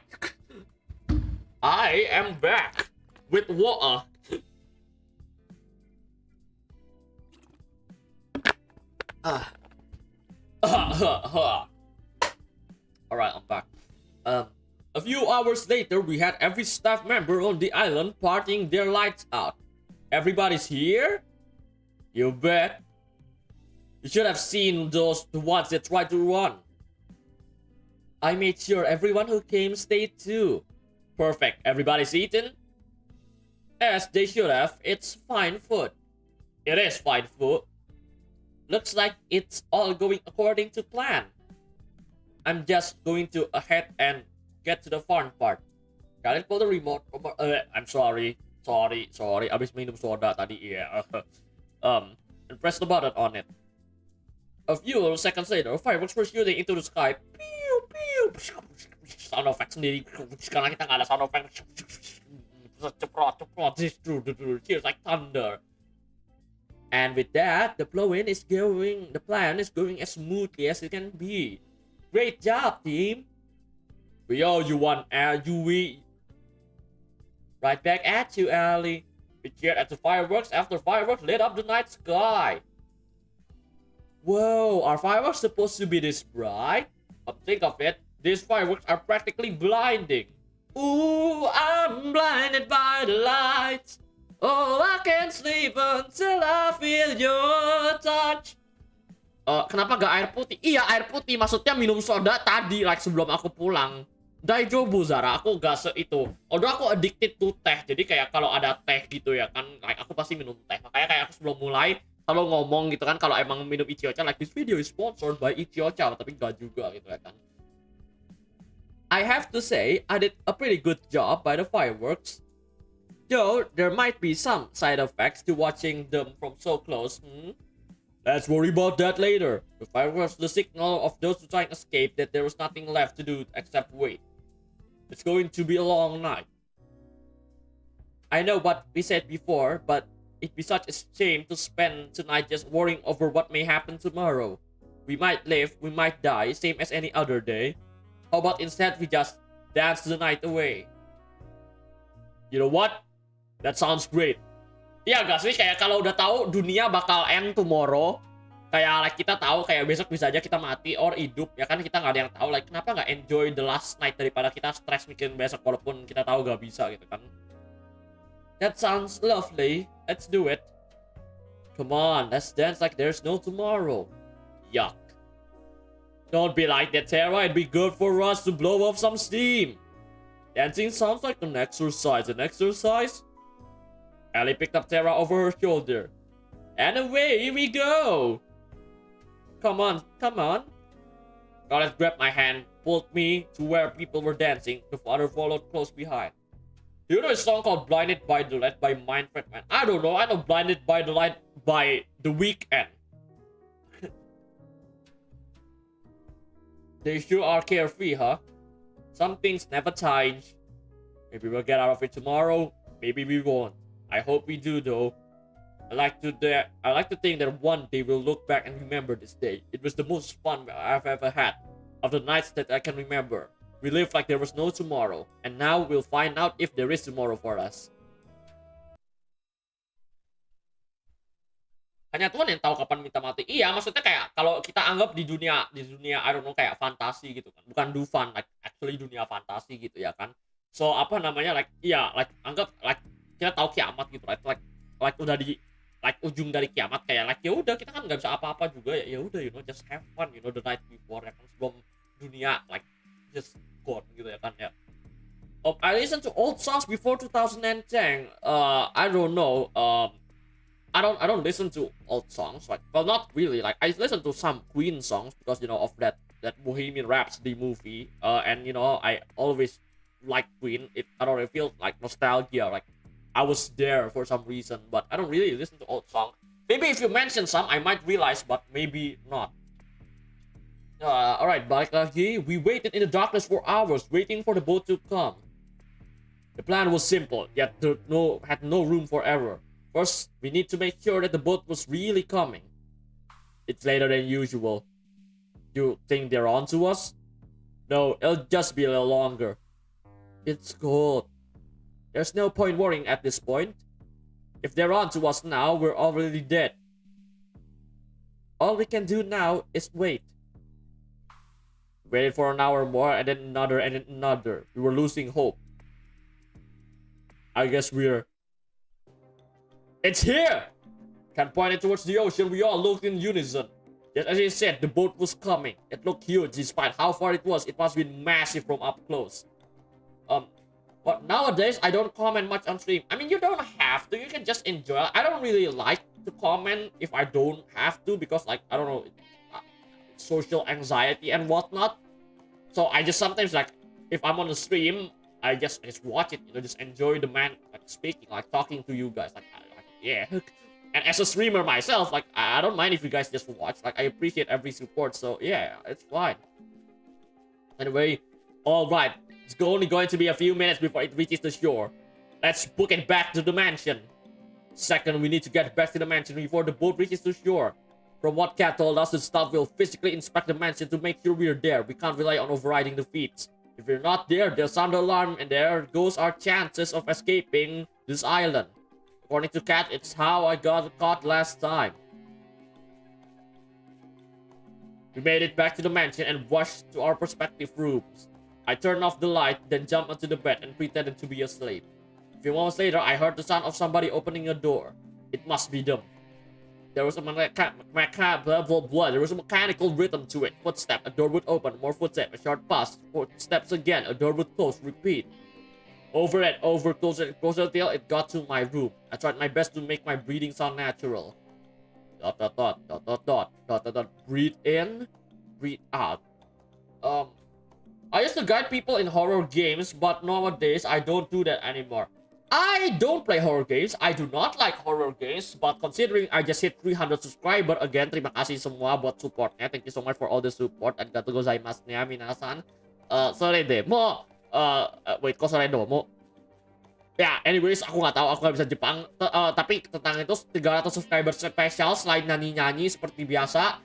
I am back with water. Alright, I'm back. A few hours later, we had every staff member on the island partying their lights out. Everybody's here? You bet. You should have seen the ones that tried to run. I made sure everyone who came stayed too. Perfect. Everybody's eaten? As they should have. It's fine food. It is fine food. Looks like it's all going according to plan. I'm just going to ahead and get to the fun part. Kalian pull the remote. I'm sorry. Abis minum soda tadi. Yeah. And press the button on it. A few seconds later, fireworks were shooting into the sky. Pew, pew. Sound effect sendiri. Sekarang kita nggak ada sound effect. Cheers like thunder. And with that, the plan is going as smoothly as it can be. Great job, team. We owe you one, we. Right back at you, Ali. We cheered at the fireworks after fireworks lit up the night sky. Whoa, are fireworks supposed to be this bright? But think of it, these fireworks are practically blinding. Ooh, I'm blinded by the lights. Oh, I can't sleep until I feel your touch. Kenapa gak air putih? Iya, air putih. Maksudnya minum soda tadi, like sebelum aku pulang. Daijobu, Zara. Aku gak itu. Although aku addicted to teh. Jadi kayak kalau ada teh gitu ya kan, like aku pasti minum teh. Makanya kayak aku sebelum mulai, kalau ngomong gitu kan, kalau emang minum Ichiocha, like this video is sponsored by Ichiocha. Tapi gak juga gitu ya kan. I have to say, I did a pretty good job by the fireworks. Though, there might be some side effects to watching them from so close. Let's worry about that later. The fireworks the signal of those who try and escape that there was nothing left to do except wait. It's going to be a long night. I know what we said before, but it'd be such a shame to spend tonight just worrying over what may happen tomorrow. We might live, we might die, same as any other day. How about instead we just dance the night away? You know what? That sounds great. Iya gak sih, kayak kalau udah tahu dunia bakal end tomorrow, kayak like, kita tahu kayak besok bisa aja kita mati or hidup, ya kan kita nggak ada yang tahu, like kenapa nggak enjoy the last night daripada kita stres mikirin besok walaupun kita tahu gak bisa gitu kan. That sounds lovely. Let's do it. Come on, let's dance like there's no tomorrow. Yuck. Don't be like that, Tara. It'd be good for us to blow off some steam. Dancing sounds like an exercise. An exercise? Ellie picked up Tara over her shoulder. And away we go! Come on, come on. Scarlett grabbed my hand, pulled me to where people were dancing. The father followed close behind. Do you know a song called Blinded by the Light by Mindfred Man? I don't know. I know Blinded by the Light by The Weeknd. They sure are carefree, huh? Some things never change. Maybe we'll get out of it tomorrow. Maybe we won't. I hope we do, though. I like to think that one day we'll look back and remember this day. It was the most fun I've ever had. Of the nights that I can remember. We lived like there was no tomorrow. And now we'll find out if there is tomorrow for us. Hanya Tuhan yang tahu kapan minta mati. Iya, maksudnya kayak kalau kita anggap di dunia I don't know kayak fantasi gitu kan. Bukan Dufan, like actually dunia fantasi gitu ya kan. So apa namanya like iya, like anggap like kita tahu kiamat gitu, like udah di like ujung dari kiamat kayak like ya udah kita kan nggak bisa apa-apa juga ya udah you know just have fun you know the night before ya kan sebelum dunia like just gone gitu ya kan ya. I listened to old songs before 2010. I don't know. I don't listen to old songs like well not really like I listen to some Queen songs because you know of that Bohemian Rhapsody movie and you know I always like Queen. I don't really feel like nostalgia like I was there for some reason, but I don't really listen to old songs. Maybe if you mention some, I might realize, but maybe not. Alright, balik lagi. We waited in the darkness for hours, waiting for the boat to come. The plan was simple, yet had no room for error. First, we need to make sure that the boat was really coming. It's later than usual. You think they're on to us? No, it'll just be a little longer. It's cold. There's no point worrying at this point. If they're on to us now, we're already dead. All we can do now is wait. Waited for an hour more, and then another, and then another. We were losing hope. I guess we're... It's here! Ken pointed towards the ocean. We all looked in unison. Just as he said, the boat was coming. It looked huge. Despite how far it was, it must have been massive from up close. But nowadays, I don't comment much on stream. I mean, you don't have to. You can just enjoy. I don't really like to comment if I don't have to, because, like, I don't know, social anxiety and whatnot. So I just sometimes, like, if I'm on the stream, I just watch it, you know, just enjoy the man, like, speaking, like, talking to you guys, like yeah. And as a streamer myself, like, I don't mind if you guys just watch. Like, I appreciate every support, so yeah, it's fine. Anyway, all right, it's only going to be a few minutes before it reaches the shore. Let's book it back to the mansion. Second, we need to get back to the mansion before the boat reaches the shore. From what Kat told us, the staff will physically inspect the mansion to make sure we're there. We can't rely on overriding the feeds. If we're not there, they'll sound the alarm, and there goes our chances of escaping this island. According to Kat, it's how I got caught last time. We made it back to the mansion and rushed to our respective rooms. I turned off the light, then jumped onto the bed and pretended to be asleep. A few moments later, I heard the sound of somebody opening a door. It must be them. There was a mechanical rhythm to it. Footstep, a door would open, more footsteps, a short pause, footsteps again, a door would close, repeat. Over, closer and closer till it got to my room. I tried my best to make my breathing sound natural. Dot dot dot dot dot dot dot dot dot. Breathe in, breathe out. I used to guide people in horror games, but nowadays I don't do that anymore. I don't play horror games. I do not like horror games, but considering I just hit 300 subscriber again, terima kasih semua buat supportnya. Thank you so much for all the support. Arigatou gozaimasu ya minasan. Sorry deh, wait, kok sorry dong, ya, anyways, aku nggak tahu, aku nggak bisa Jepang. Tapi tentang itu 300 subscriber special, selain nyanyi-nyanyi seperti biasa,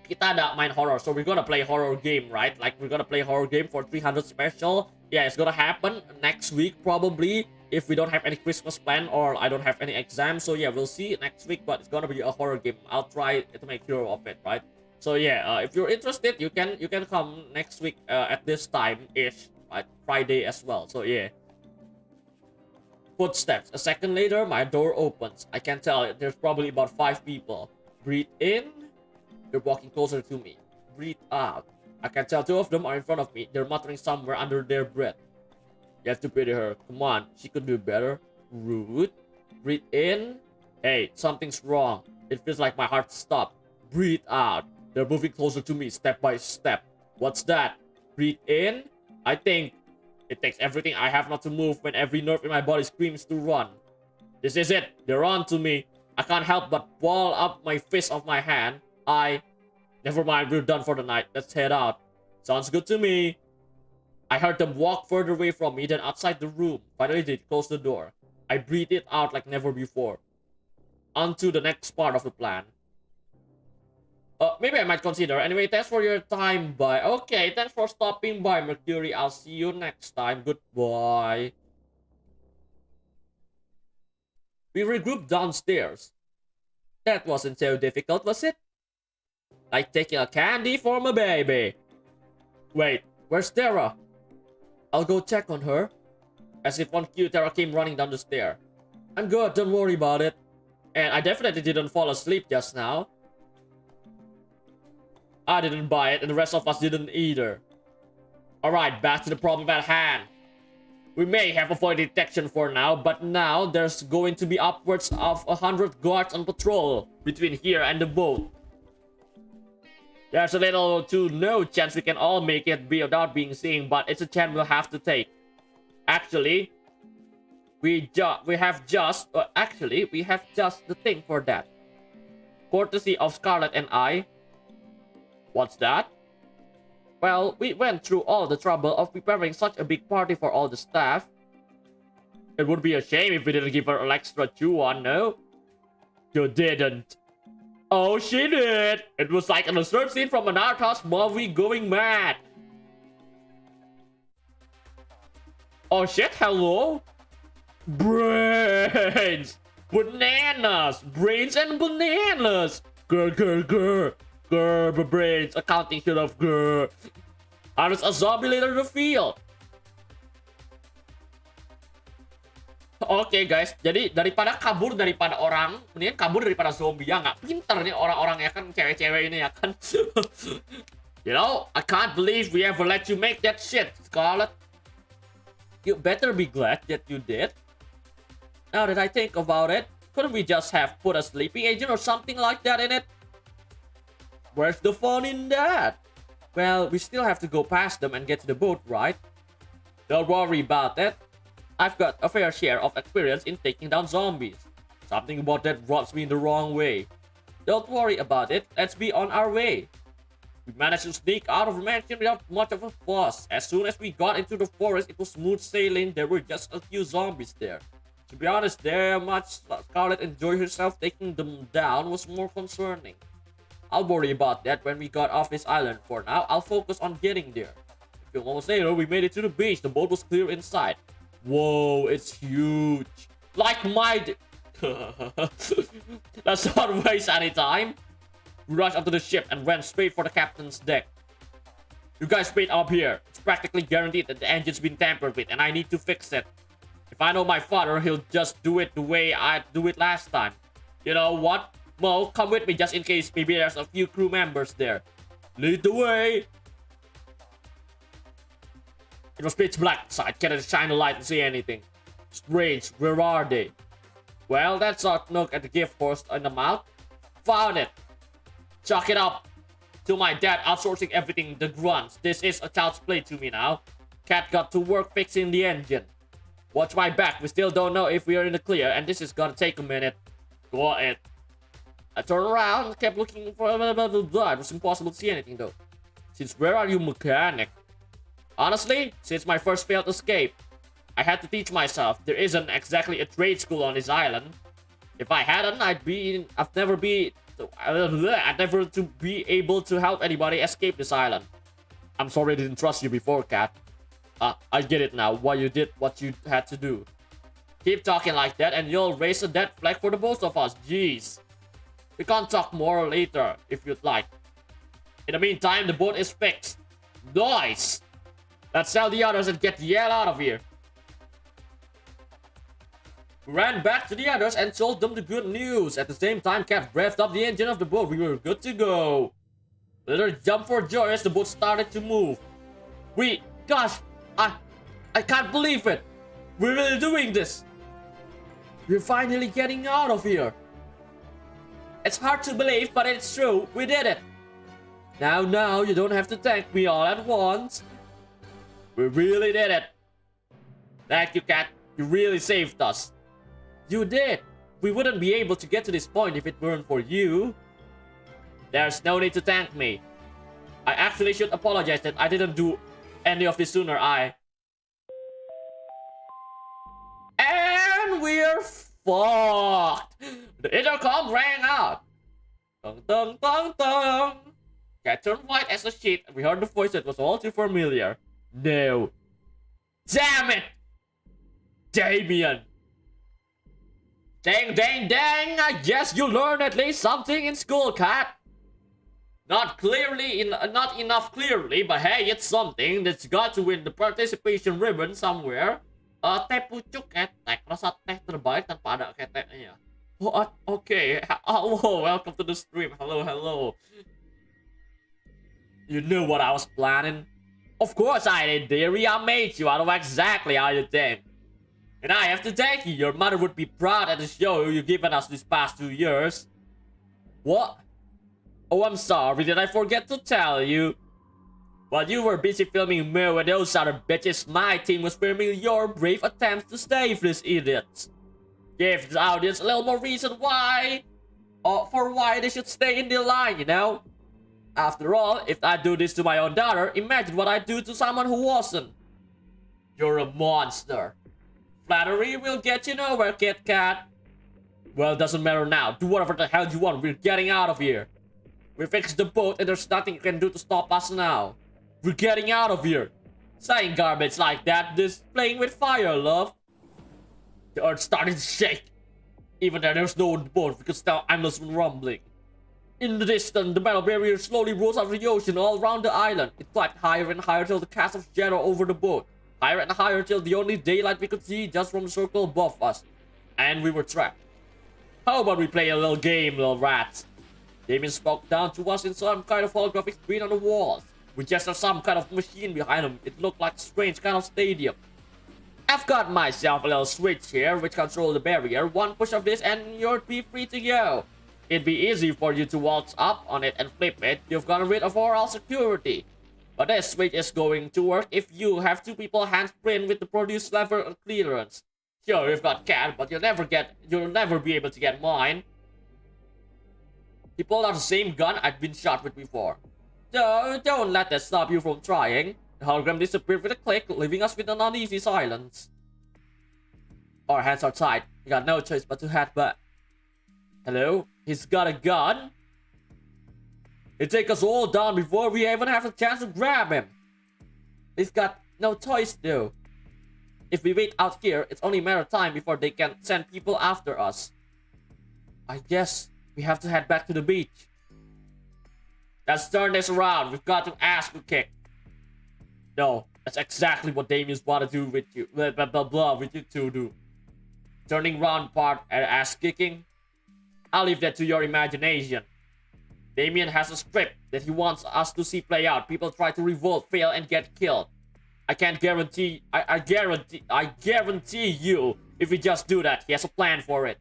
kita ada main horror. So we're gonna play horror game, right? Like, we're gonna play horror game for 300 special. Yeah, it's gonna happen next week probably, if we don't have any Christmas plan or I don't have any exams. So yeah, we'll see next week, but it's gonna be a horror game. I'll try to make sure of it, right? So yeah, if you're interested, you can come next week at this time-ish, right? Friday as well. So yeah. Footsteps. A second later, my door opens. I can tell there's probably about 5 people. Breathe in. They're walking closer to me. Breathe out. I can tell 2 of them are in front of me. They're muttering somewhere under their breath. You have to pity her. Come on, she could do better. Rude. Breathe in. Hey, something's wrong. It feels like my heart stopped. Breathe out. They're moving closer to me, step by step. What's that? Breathe in. I think it takes everything I have not to move when every nerve in my body screams to run. This is it. They're on to me. I can't help but ball up my fist of my hand. Never mind, we're done for the night. Let's head out. Sounds good to me. I heard them walk further away from me, then outside the room. Finally, they closed the door. I breathed it out like never before. On to the next part of the plan. Maybe I might consider. Anyway, thanks for your time. Bye. Okay, thanks for stopping by, Mercury. I'll see you next time. Goodbye. We regrouped downstairs. That wasn't so difficult, was it? Like taking a candy for my baby. Wait, where's Tara? I'll go check on her. As if on cue, Tara came running down the stair. I'm good, don't worry about it. And I definitely didn't fall asleep just now. I didn't buy it, and the rest of us didn't either. Alright, back to the problem at hand. We may have avoided detection for now, but now there's going to be upwards of 100 guards on patrol between here and the boat. There's a little to no chance we can all make it without being seen, but it's a chance we'll have to take. Actually, we have just the thing for that. Courtesy of Scarlett and I. What's that? Well, we went through all the trouble of preparing such a big party for all the staff. It would be a shame if we didn't give her an extra chew on, no? You didn't. Oh, she did. It was like an absurd scene from an art house movie going mad. Oh shit, hello? Brains! Bananas! Brains and bananas! Grr. Brains. Accounting should have grr. Harus a zombie later revealed. Oke guys, jadi daripada kabur daripada orang, mendingan kabur daripada zombie ya nggak? Pinter nih orang-orang ya kan, cewek-cewek ini ya kan. You know, I can't believe we ever let you make that shit, Scarlet. You better be glad that you did. Now that I think about it, couldn't we just have put a sleeping agent or something like that in it? Where's the fun in that? Well, we still have to go past them and get to the boat, right? Don't worry about that. I've got a fair share of experience in taking down zombies. Something about that rubs me in the wrong way. Don't worry about it, let's be on our way. We managed to sneak out of the mansion without much of a fuss. As soon as we got into the forest, it was smooth sailing. There were just a few zombies there. To be honest, there much Scarlet enjoyed herself taking them down was more concerning. I'll worry about that when we got off this island. For now, I'll focus on getting there. A few moments later, we made it to the beach. The boat was clear inside. Whoa, it's huge. Like my... Let's not waste any time. We rushed onto the ship and went straight for the captain's deck. You guys wait up here. It's practically guaranteed that the engine's been tampered with and I need to fix it. If I know my father, he'll just do it the way I do it last time. You know what? Mo, come with me just in case maybe there's a few crew members there. Lead the way. It was pitch black, so I couldn't shine a light to see anything. Strange, where are they? Well, that's a look at the gift horse in the mouth. Found it. Chalk it up to my dad outsourcing everything, the grunts. This is a child's play to me now. Cat got to work fixing the engine. Watch my back, we still don't know if we are in the clear, and this is gonna take a minute. Go ahead. I turned around, kept looking for blah, blah, blah, blah. It was impossible to see anything though. Since where are you, mechanic? Honestly, since my first failed escape, I had to teach myself. There isn't exactly a trade school on this island. If I hadn't, I'd never be able to help anybody escape this island. I'm sorry I didn't trust you before, Cat. I get it now, why you did what you had to do. Keep talking like that and you'll raise a dead flag for the both of us, jeez. We can talk more later, if you'd like. In the meantime, the boat is fixed. Nice! Let's tell the others and get the hell out of here. We ran back to the others and told them the good news. At the same time, Cat revved up the engine of the boat. We were good to go. Let her jump for joy as the boat started to move. Gosh, I can't believe it. We're really doing this. We're finally getting out of here. It's hard to believe, but it's true. We did it. Now, you don't have to thank me all at once. We really did it. Thank you, Cat. You really saved us. You did. We wouldn't be able to get to this point if it weren't for you. There's no need to thank me. I actually should apologize that I didn't do any of this sooner. And we're fucked. The intercom rang out. Dun dun dun dun. Cat turned white as a sheet and we heard the voice that was all too familiar. No. Damn it! Damien! Dang! I guess you learned at least something in school, Cat. Not enough clearly, but hey, it's something that's got to win the participation ribbon somewhere. Teh pucuk ketek, rasa teh terbaik tanpa ada keteknya. Oh, okay. Hello, welcome to the stream. Hello. You knew what I was planning? Of course I did, dearie. I made you. I know exactly how you think. And I have to thank you. Your mother would be proud at the show you've given us these past 2 years. What? Oh, I'm sorry. Did I forget to tell you? While you were busy filming Miao and those other bitches, my team was filming your brave attempts to save these idiots. Give the audience a little more reason why they should stay in the line, you know? After all, if I do this to my own daughter, imagine what I'd do to someone who wasn't. You're a monster. Flattery will get you nowhere, Kit Kat. Well, it doesn't matter now. Do whatever the hell you want. We're getting out of here. We fixed the boat and there's nothing you can do to stop us now. We're getting out of here. Saying garbage like that is playing with fire, love. The earth started to shake. Even though there's no one on board, we could still endless rumbling. In the distance, the metal barrier slowly rose out of the ocean all around the island. It climbed higher and higher till the cast of shadow over the boat. Higher and higher till the only daylight we could see just from the circle above us. And we were trapped. How about we play a little game, little rats? Damien spoke down to us in some kind of holographic screen on the walls. We just saw some kind of machine behind him. It looked like a strange kind of stadium. I've got myself a little switch here which controls the barrier. One push of this and you'll be free to go. It'd be easy for you to waltz up on it and flip it. You've gotten rid of all security. But this switch is going to work if you have two people handprint with the produce level clearance. Sure, you've got Cat, but you'll never be able to get mine. He pulled out the same gun I'd been shot with before. So, don't let that stop you from trying. The hologram disappeared with a click, leaving us with an uneasy silence. Our hands are tied. We got no choice but to head back. Hello? He's got a gun? He'll take us all down before we even have a chance to grab him. He's got no choice though. If we wait out here, it's only a matter of time before they can send people after us. I guess we have to head back to the beach. Let's turn this around. We've got to ass to kick. No, that's exactly what Damien's want to do with you. Blah, blah, blah, with you two do. Turning round part and ass kicking. I'll leave that to your imagination. Damien has a script that he wants us to see play out. People try to revolt, fail, and get killed. I guarantee you, if we just do that, he has a plan for it.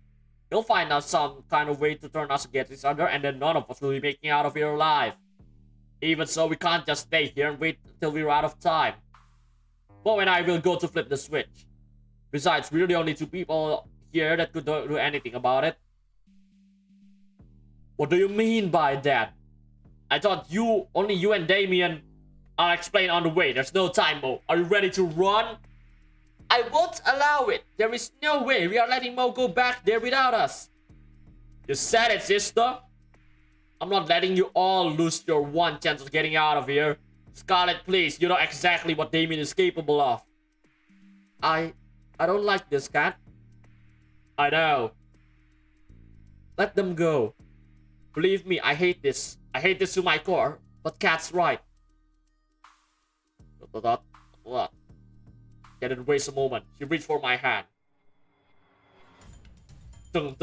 He'll find out some kind of way to turn us against each other, and then none of us will be making out of here alive. Even so, we can't just stay here and wait till we're out of time. Bo and I will go to flip the switch. Besides, we're the only two people here that could do anything about it. What do you mean by that? I thought only you and Damien. I'll explain on the way. There's no time, Mo. Are you ready to run? I won't allow it. There is no way we are letting Mo go back there without us. You said it, sister. I'm not letting you all lose your one chance of getting out of here. Scarlet, please. You know exactly what Damien is capable of. I don't like this, Cat. I know. Let them go. Believe me, I hate this. I hate this to my core. But Cat's right. What? Didn't waste a moment. She reached for my hand. We're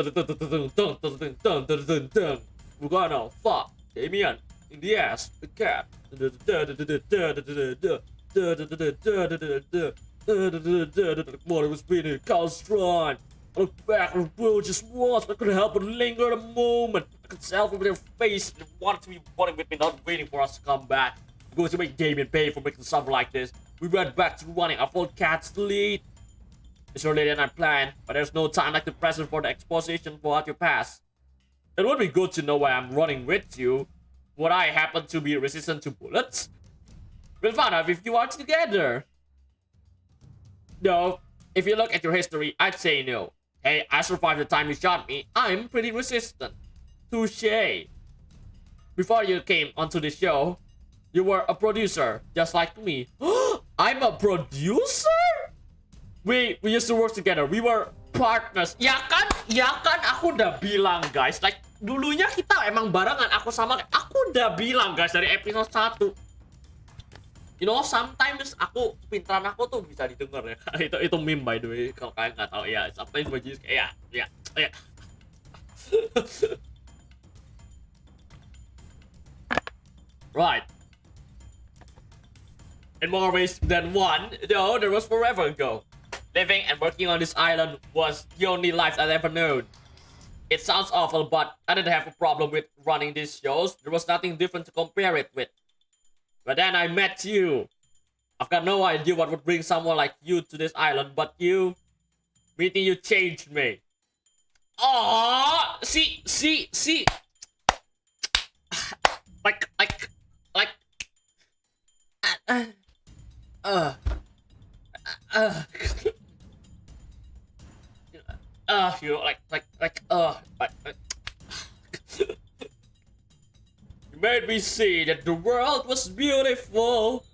gonna fuck Damien in the ass. The cat. Morning was beating Calstron. I looked back and the world just was. I couldn't help but linger a moment. I could tell from their face and wanted to be running with me, not waiting for us to come back. I'm going to make Damien pay for making something like this. We went back to running. I followed Cat's lead. It's earlier than I planned, but there's no time like the present for the exposition for what you pass. It would be good to know why I'm running with you. Would I happen to be resistant to bullets? We'll find out if you are together. No. If you look at your history, I'd say no. Hey, I survived the time you shot me. I'm pretty resistant. Touché. Before you came onto the show, you were a producer, just like me. I'm a producer? We used to work together. We were partners. Ya kan, aku udah bilang guys. Like, dulunya kita emang barengan. Aku udah bilang guys dari episode 1. You know, sometimes pintaran aku tuh bisa didengar ya. itu meme by the way. Kalau kalian nggak tahu ya, sometimes baju kayak ya. Right. In more ways than one, though, there was forever ago. Living and working on this island was the only life I'd ever known. It sounds awful, but I didn't have a problem with running these shows. There was nothing different to compare it with. But then I met you. I've got no idea what would bring someone like you to this island, but meeting you changed me. Aww, see. Like. You know, like like, you made me see that the world was beautiful.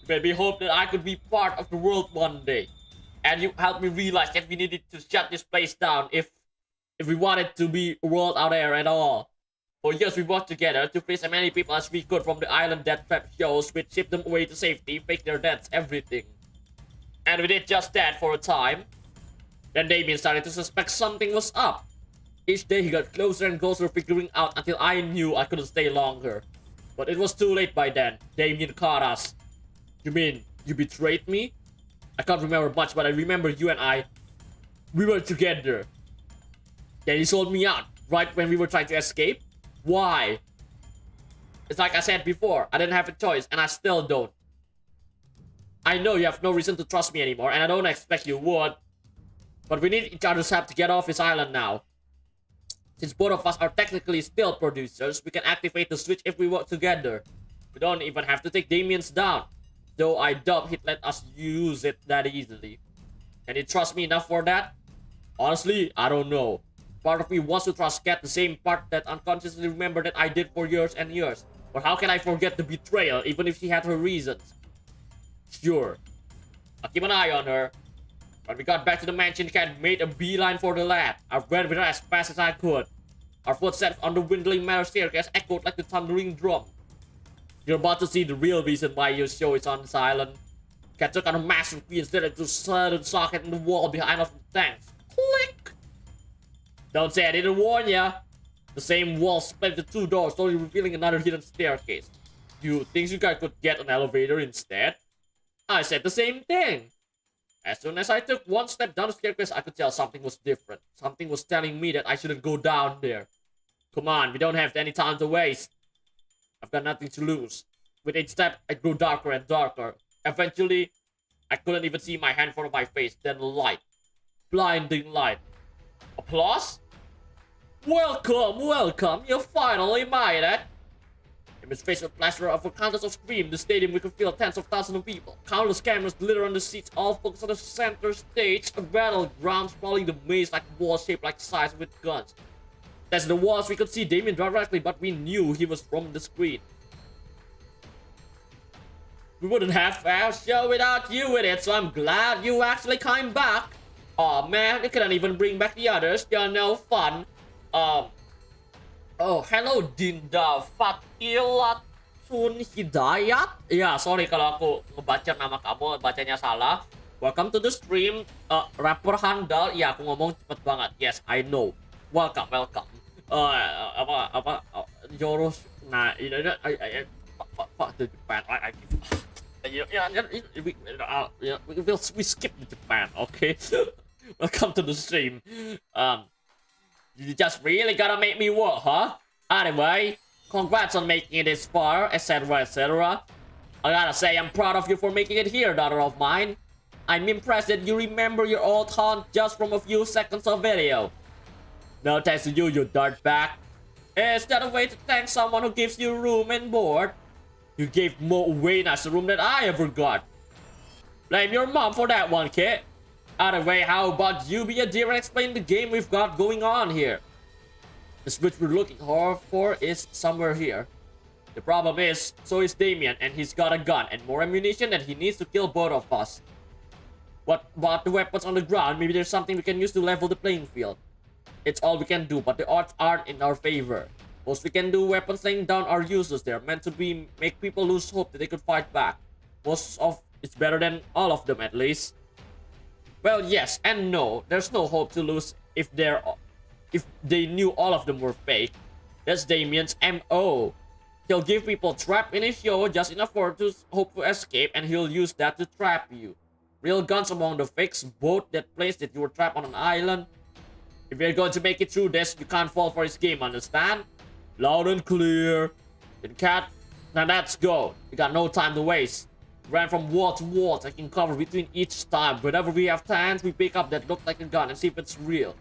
You made me hope that I could be part of the world one day. And you helped me realize that we needed to shut this place down if we wanted to be a world out there at all. For years we worked together to free as many people as we could from the island death trap shows, which shipped them away to safety, fake their deaths, everything. And we did just that for a time. Then Damien started to suspect something was up. Each day he got closer and closer, figuring out until I knew I couldn't stay longer. But it was too late by then. Damien caught us. You mean you betrayed me? I can't remember much, but I remember you and we were together. Then he sold me out right when we were trying to escape. Why? It's like I said before, I didn't have a choice, and I still don't. I know you have no reason to trust me anymore, and I don't expect you would. But we need each other's help to get off this island now. Since both of us are technically still producers, we can activate the switch if we work together. We don't even have to take Damien's down. Though I doubt he'd let us use it that easily. Can you trust me enough for that? Honestly, I don't know. Part of me wants to trust Kat, the same part that unconsciously remember that I did for years and years. But how can I forget the betrayal, even if she had her reasons? Sure. I'll keep an eye on her. When we got back to the mansion, Kat made a beeline for the lab. I ran with her as fast as I could. Our footsteps on the windling metal staircase echoed like the thundering drum. You're about to see the real reason why your show is on this island. Kat took out a massive key and slid it to a sudden socket in the wall behind us the tanks. Click! Don't say I didn't warn ya. The same wall split into two doors, slowly revealing another hidden staircase. You think you guys could get an elevator instead? I said the same thing. As soon as I took one step down the staircase, I could tell something was different. Something was telling me that I shouldn't go down there. Come on, we don't have any time to waste. I've got nothing to lose. With each step, I grew darker and darker. Eventually, I couldn't even see my hand in front of my face. Then light. Blinding light. Applause? Welcome, welcome. You finally made it. In his face with plaster of a countless of screams, the stadium we could feel tens of thousands of people. Countless cameras glitter on the seats, all focused on the center stage. A battleground sprawling the maze like walls shaped like sides with guns. As the walls, we could see Damien directly, but we knew he was from the screen. We wouldn't have our show without you with it, so I'm glad you actually came back. Aw man, you couldn't even bring back the others. You're no fun. Oh, hello Dinda Fatilatun Hidayat. Ya, sorry kalau aku ngebaca nama kamu, bacanya salah. Welcome to the stream, rapper handal. Ya, aku ngomong cepet banget. Yes, I know. Welcome, welcome. Joros. Nah, fuck the Japan. We skip the Japan, okay? Welcome to the stream. You just really gotta make me work, huh? Anyway, congrats on making it this far, etc, etc. I gotta say, I'm proud of you for making it here, daughter of mine. I'm impressed that you remember your old haunt just from a few seconds of video. No thanks to you, you dirtbag. Is that a way to thank someone who gives you room and board? You gave Mo a way nicer room than I ever got. Blame your mom for that one, kid. Either way, how about you be a dear and explain the game we've got going on here? The switch we're looking for is somewhere here. The problem is, so is Damien, and he's got a gun and more ammunition that he needs to kill both of us. What about the weapons on the ground? Maybe there's something we can use to level the playing field. It's all we can do, but the odds aren't in our favor. Most we can do, weapons laying down are useless. They're meant to make people lose hope that they could fight back. Most of it's better than all of them, at least. Well, yes and no. There's no hope to lose if they knew all of them were fake. That's Damien's MO. He'll give people trapped in his show just enough for to hope to escape, and he'll use that to trap you. Real guns among the fakes, both that place that you were trapped on an island. If you're going to make it through this, you can't fall for his game, understand? Loud and clear. Then cat, now let's go. We got no time to waste. Ran from wall to wall, taking cover between each time. Whenever we have hands, we pick up that look like a gun and see if it's real.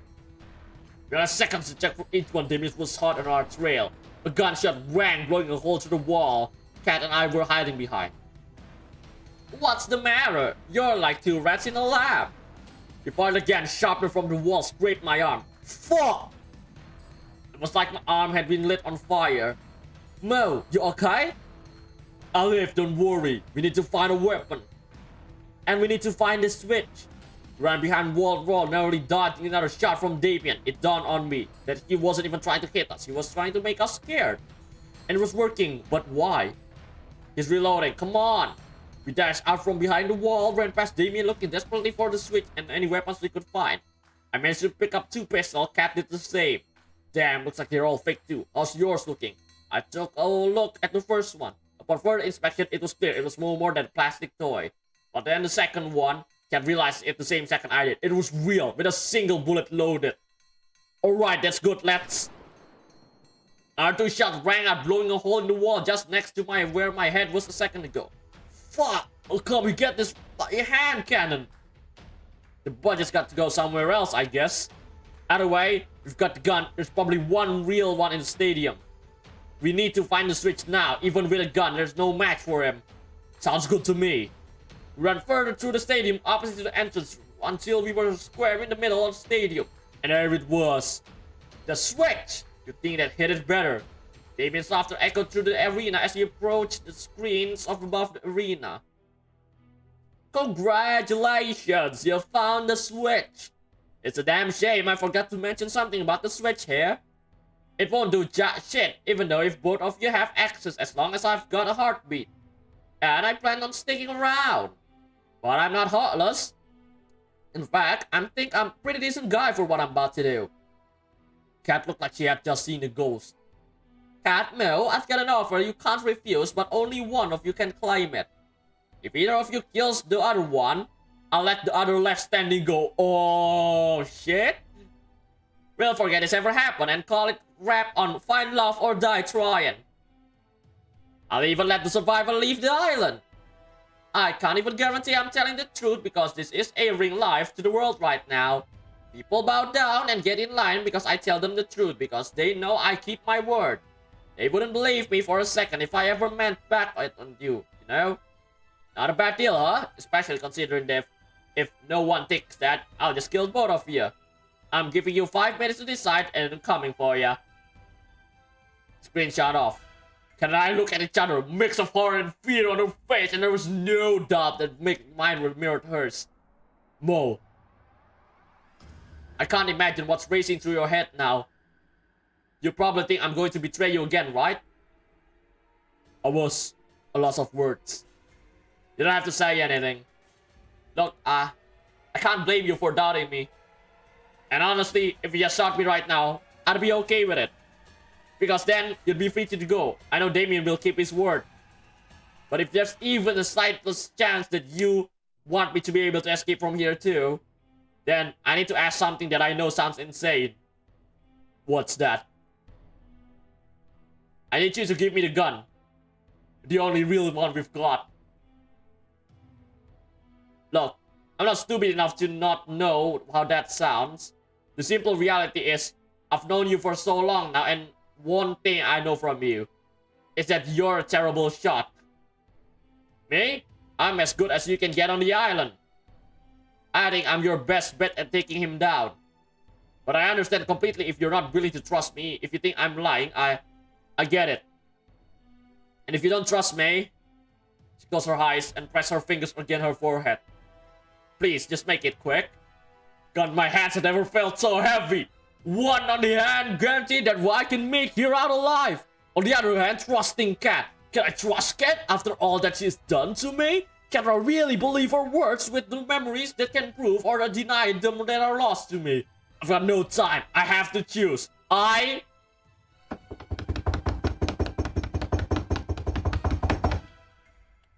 We have seconds to check for each one. Damien was hot on our trail. A gunshot rang, blowing a hole through the wall. Cat and I were hiding behind. What's the matter? You're like two rats in a lab. He fired again, sharper from the wall, scraped my arm. Fuck! It was like my arm had been lit on fire. Mo, you okay? I'll live, don't worry. We need to find a weapon. And we need to find the switch. Ran behind wall, narrowly dodging another shot from Damien. It dawned on me that he wasn't even trying to hit us. He was trying to make us scared. And it was working, but why? He's reloading, come on. We dashed out from behind the wall, ran past Damien looking desperately for the switch and any weapons we could find. I managed to pick up 2 pistols, Cat did the same. Damn, looks like they're all fake too. How's yours looking? I took a look at the first one. Upon further inspection, it was clear it was no more than a plastic toy. But then the second one, Cat realized it the same second I did. It was real, with a single bullet loaded. Alright, that's good, let's... Our 2 shots rang out, blowing a hole in the wall just next to where my head was a second ago. Fuck! Oh, come we get this hand cannon. The budget's got to go somewhere else, I guess. Either way, we've got the gun. There's probably one real one in the stadium. We need to find the switch now. Even with a gun, there's no match for him. Sounds good to me. We ran further through the stadium, opposite to the entrance, until we were square in the middle of the stadium. And there it was. The switch! You'd think that hit it better. Damien's laughter echoed through the arena as he approached the screens of above the arena. Congratulations, you found the switch. It's a damn shame I forgot to mention something about the switch here. It won't do jack shit, even though if both of you have access as long as I've got a heartbeat. And I plan on sticking around. But I'm not heartless. In fact, I think I'm a pretty decent guy for what I'm about to do. Cat looked like she had just seen a ghost. Cat, Miao, I've got an offer you can't refuse, but only one of you can claim it. If either of you kills the other one, I'll let the other left standing go. Oh, shit. We'll forget this ever happened and call it rap on find love or die trying. I'll even let the survivor leave the island. I can't even guarantee I'm telling the truth because this is airing live to the world right now. People bow down and get in line because I tell them the truth because they know I keep my word. They wouldn't believe me for a second if I ever meant back it on you, you know? Not a bad deal, huh? Especially considering that if no one thinks that, I'll just kill both of you. I'm giving you 5 minutes to decide and I'm coming for you. Screenshot off. Cat and I look at each other, mix of horror and fear on her face, and there was no doubt that mine would mirror hers. Mo. I can't imagine what's racing through your head now. You probably think I'm going to betray you again, right? I was a loss of words. You don't have to say anything. Look, I can't blame you for doubting me. And honestly, if you just shot me right now, I'd be okay with it. Because then, you'd be free to go. I know Damien will keep his word. But if there's even the slightest chance that you want me to be able to escape from here too, then I need to ask something that I know sounds insane. What's that? I need you to give me the gun. The only real one we've got. Look, I'm not stupid enough to not know how that sounds. The simple reality is, I've known you for so long now, and one thing I know from you is that you're a terrible shot. Me? I'm as good as you can get on the island. I think I'm your best bet at taking him down. But I understand completely if you're not willing to trust me. If you think I'm lying, I get it. And if you don't trust me, she closed her eyes and pressed her fingers against her forehead. Please, just make it quick. God, my hands have never felt so heavy. One on the hand, guaranteed that I can make her out alive. On the other hand, trusting Cat. Can I trust Cat after all that she's done to me? Can I really believe her words with the memories that can prove or deny them that are lost to me? I've got no time. I have to choose.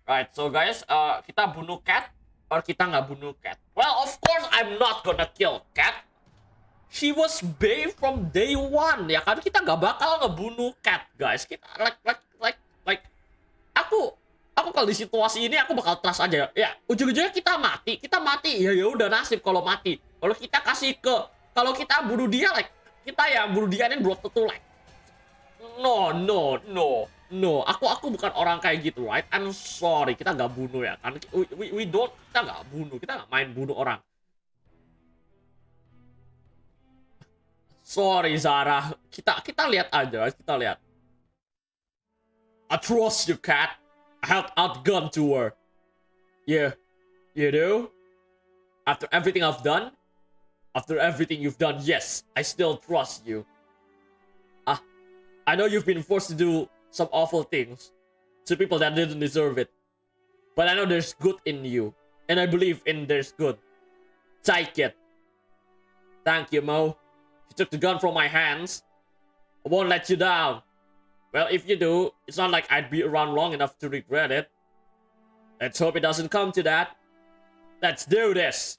Right, so guys, kita bunuh Cat or kita nggak bunuh Cat? Well, of course I'm not gonna kill Cat. She was bae from day one, ya kan? Kita nggak bakal ngebunuh Cat, guys. Kita like aku kalau di situasi ini aku bakal trust aja. Ya, ujung-ujungnya kita mati. Ya udah nasib kalau mati. Kalau kita kalau kita bunuh dia, like kita ya bunuh dia ini belum tentu like. No. Aku bukan orang kayak gitu, right? I'm sorry, kita nggak bunuh ya kan? Kita nggak bunuh, kita nggak main bunuh orang. Sorry, Sarah. Kita lihat aja, kita lihat. I trust you, cat. I held out gun to her. Yeah, you do? After everything I've done? After everything you've done, yes, I still trust you. I know you've been forced to do some awful things to people that didn't deserve it. But I know there's good in you. And I believe in there's good. Take it. Thank you, Mo. You took the gun from my hands. I won't let you down. Well, if you do, it's not like I'd be around long enough to regret it. Let's hope it doesn't come to that. Let's do this.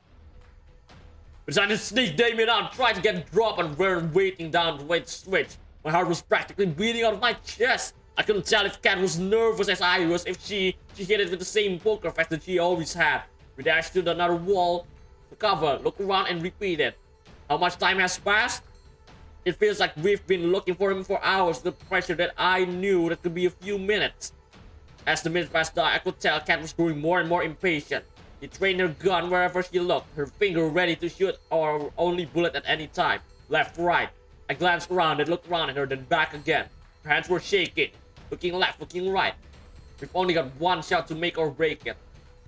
Besides to sneak Damien out, try to get dropped and we're waiting down to wait switch. My heart was practically beating out of my chest. I couldn't tell if Kat was nervous as I was, if she hit it with the same poker face that she always had. We dashed to another wall to cover, look around and repeat it. How much time has passed? It feels like we've been looking for him for hours. The pressure that I knew that could be a few minutes. As the minutes passed by, I could tell Kat was growing more and more impatient. She trained her gun wherever she looked, her finger ready to shoot our only bullet at any time. Left, right. I glanced around and looked around at her, then back again. Her hands were shaking. Looking left, looking right. We've only got one shot to make or break it.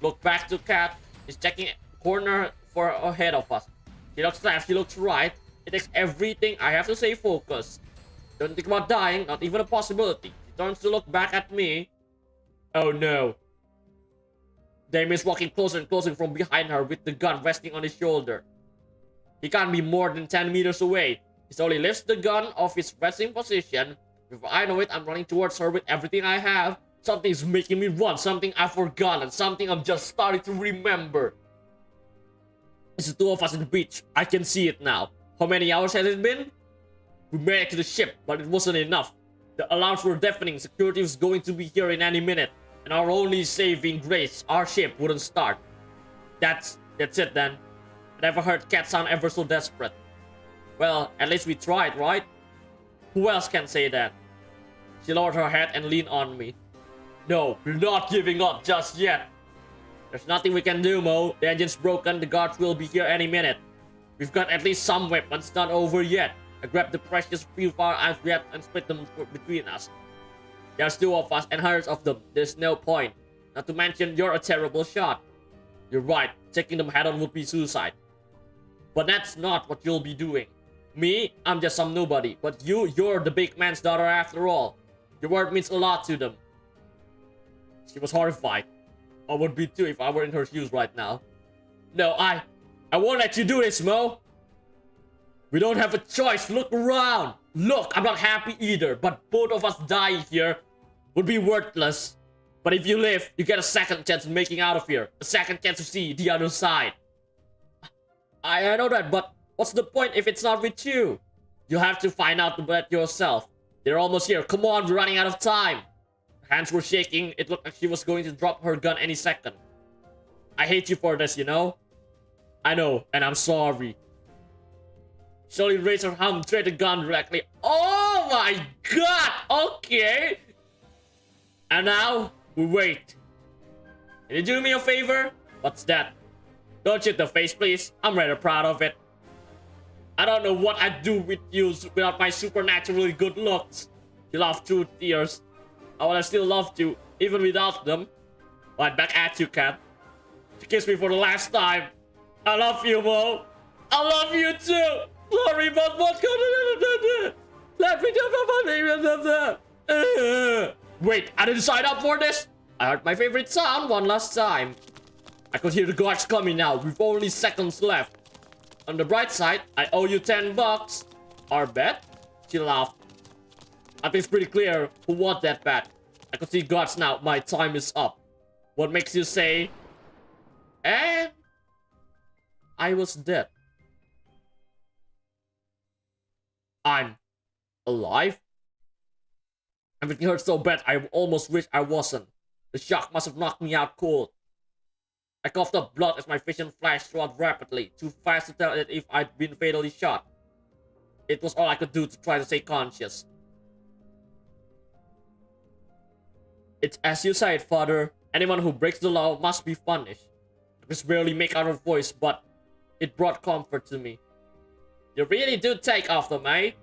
Look back to Kat. She's checking corner for ahead of us. She looks left, she looks right. It takes everything I have to say focus. Don't think about dying, not even a possibility. She turns to look back at me. Oh no. Damien's walking closer and closer from behind her with the gun resting on his shoulder. He can't be more than 10 meters away. He slowly lifts the gun off his resting position. Before I know it, I'm running towards her with everything I have. Something's making me run, something I've forgotten, something I'm just starting to remember. It's the two of us on the beach. I can see it now. How many hours has it been? We made it to the ship, but it wasn't enough. The alarms were deafening. Security was going to be here in any minute. And our only saving grace, our ship wouldn't start. That's it then. I never heard Kat sound ever so desperate. Well, at least we tried, right? Who else can say that? She lowered her head and leaned on me. No, we're not giving up just yet. There's nothing we can do, Mo. The engine's broken. The guards will be here any minute. We've got at least some weapons. Not over yet. I grabbed the precious few firearms we had and split them between us. There's two of us and hundreds of them. There's no point. Not to mention, you're a terrible shot. You're right. Taking them head on would be suicide. But that's not what you'll be doing. Me, I'm just some nobody. But you're the big man's daughter after all. Your word means a lot to them. She was horrified. I would be too if I were in her shoes right now. No, I won't let you do this, Mo. We don't have a choice. Look around. Look, I'm not happy either. But both of us dying here would be worthless. But if you live, you get a second chance in making out of here. A second chance to see the other side. I know that, but what's the point if it's not with you? You'll have to find out about yourself. They're almost here. Come on, we're running out of time. Her hands were shaking. It looked like she was going to drop her gun any second. I hate you for this, you know? I know, and I'm sorry. She only raised her hand and straight the gun directly. Oh my god! Okay! And now, we wait. Can you do me a favor? What's that? Don't shoot the face, please. I'm rather proud of it. I don't know what I'd do with you without my supernaturally good looks. She laughed through tears. I would have still loved you, even without them. Right back at you, Kat. She kissed me for the last time. I love you, Mo. I love you too. Sorry, but what's going on? Let me do. Wait, I didn't sign up for this. I heard my favorite sound one last time. I could hear the guards coming now. We've only seconds left. On the bright side, I owe you $10. Our bet? She laughed. I think it's pretty clear who won that bet. I could see guards now. My time is up. What makes you say? And I was dead. I'm alive? Everything hurt so bad I almost wish I wasn't. The shock must have knocked me out cold. I coughed up blood as my vision flashed throughout rapidly, too fast to tell it if I'd been fatally shot. It was all I could do to try to stay conscious. It's as you said, Father. Anyone who breaks the law must be punished. I could barely make out her voice, but it brought comfort to me. You really do take after me.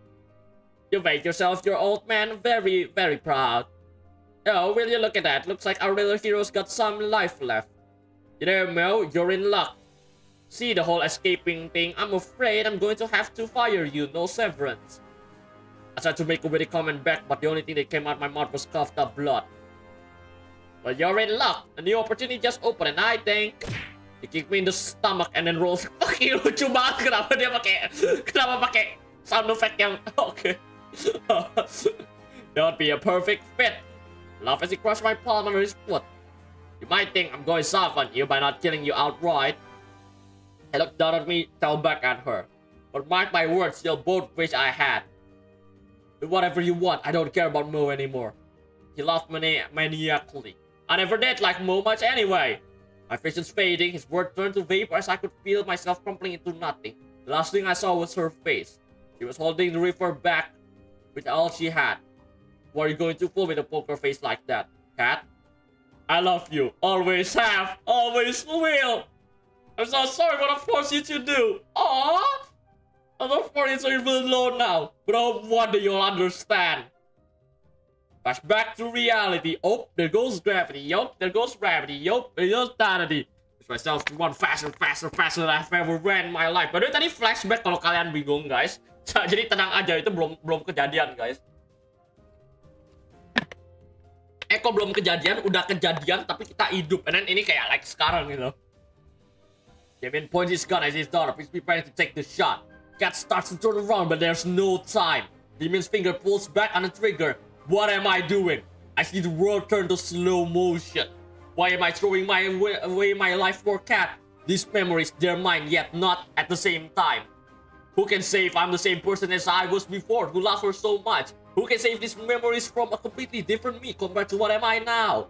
You make yourself your old man very, very proud. Oh, will you look at that? Looks like our little hero's got some life left. You know, Miao, you're in luck. See the whole escaping thing? I'm afraid I'm going to have to fire you, no severance. I tried to make a witty comment back, but the only thing that came out my mouth was coughed up blood. Well, you're in luck. A new opportunity just opened, and I think... He kicked me in the stomach and then rolls. Fuck you, lucu banget. Kenapa pakai sound effect yang... Okay. That would be a perfect fit. Laugh as he crushed my palm under his foot. You might think I'm going soft on you by not killing you outright. He looked down at me, fell back at her. But mark my words, you'll both wish I had. Do whatever you want, I don't care about Mo anymore. He laughed maniacally. I never did like Mo much anyway. My vision's fading, his word turned to vapor as I could feel myself crumbling into nothing. The last thing I saw was her face. She was holding the revolver back with all she had. What are you going to pull with a poker face like that, cat? I love you. Always have. Always will. I'm so sorry what I forced you to do. Aww. I'm not for you so you're alone now. But I hope one day you'll understand. Flash back to reality. Oh, there goes gravity. Yup, there goes gravity. Yup, there goes sanity. Push myself to run faster than I've ever ran in my life. Padahal tadi flashback kalau kalian bingung, guys. Jadi tenang aja, itu belum kejadian, guys. Kok belum kejadian, udah kejadian, tapi kita hidup. And then ini kayak like sekarang gitu. Damien points his gun at his daughter. He's preparing to take the shot. Cat starts to turn around, but there's no time. Damien's finger pulls back on the trigger. What am I doing? I see the world turn to slow motion. Why am I throwing away my life for Cat? These memories, they're mine, yet not at the same time. Who can say if I'm the same person as I was before, who loved her so much? Who can save these memories from a completely different me compared to what am I now?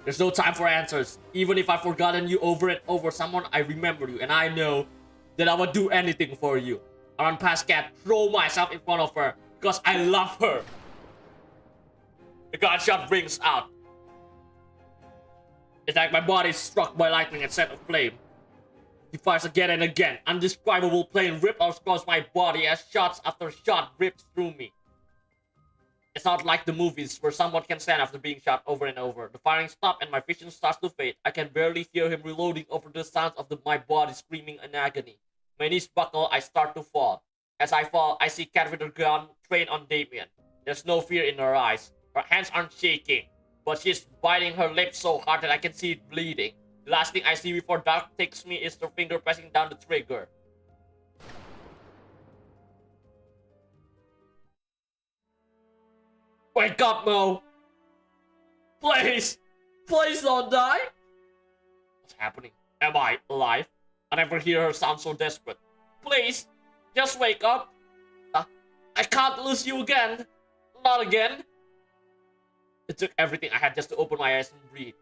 There's no time for answers. Even if I've forgotten you over and over, someone I remember you, and I know that I would do anything for you. I run past Cat, throw myself in front of her, because I love her. The gunshot rings out. It's like my body is struck by lightning and set aflame. He fires again and again. Undescribable pain ripped across my body as shots after shot rips through me. It's not like the movies where someone can stand after being shot over and over. The firing stops and my vision starts to fade. I can barely hear him reloading over the sounds of my body screaming in agony. My knees buckle, I start to fall. As I fall, I see Cat with her gun trained on Damien. There's no fear in her eyes. Her hands aren't shaking, but she's biting her lips so hard that I can see it bleeding. The last thing I see before Dark takes me is her finger pressing down the trigger. Wake up, Mo! Please! Please don't die! What's happening? Am I alive? I never hear her sound so desperate. Please! Just wake up! I can't lose you again! Not again! It took everything I had just to open my eyes and breathe.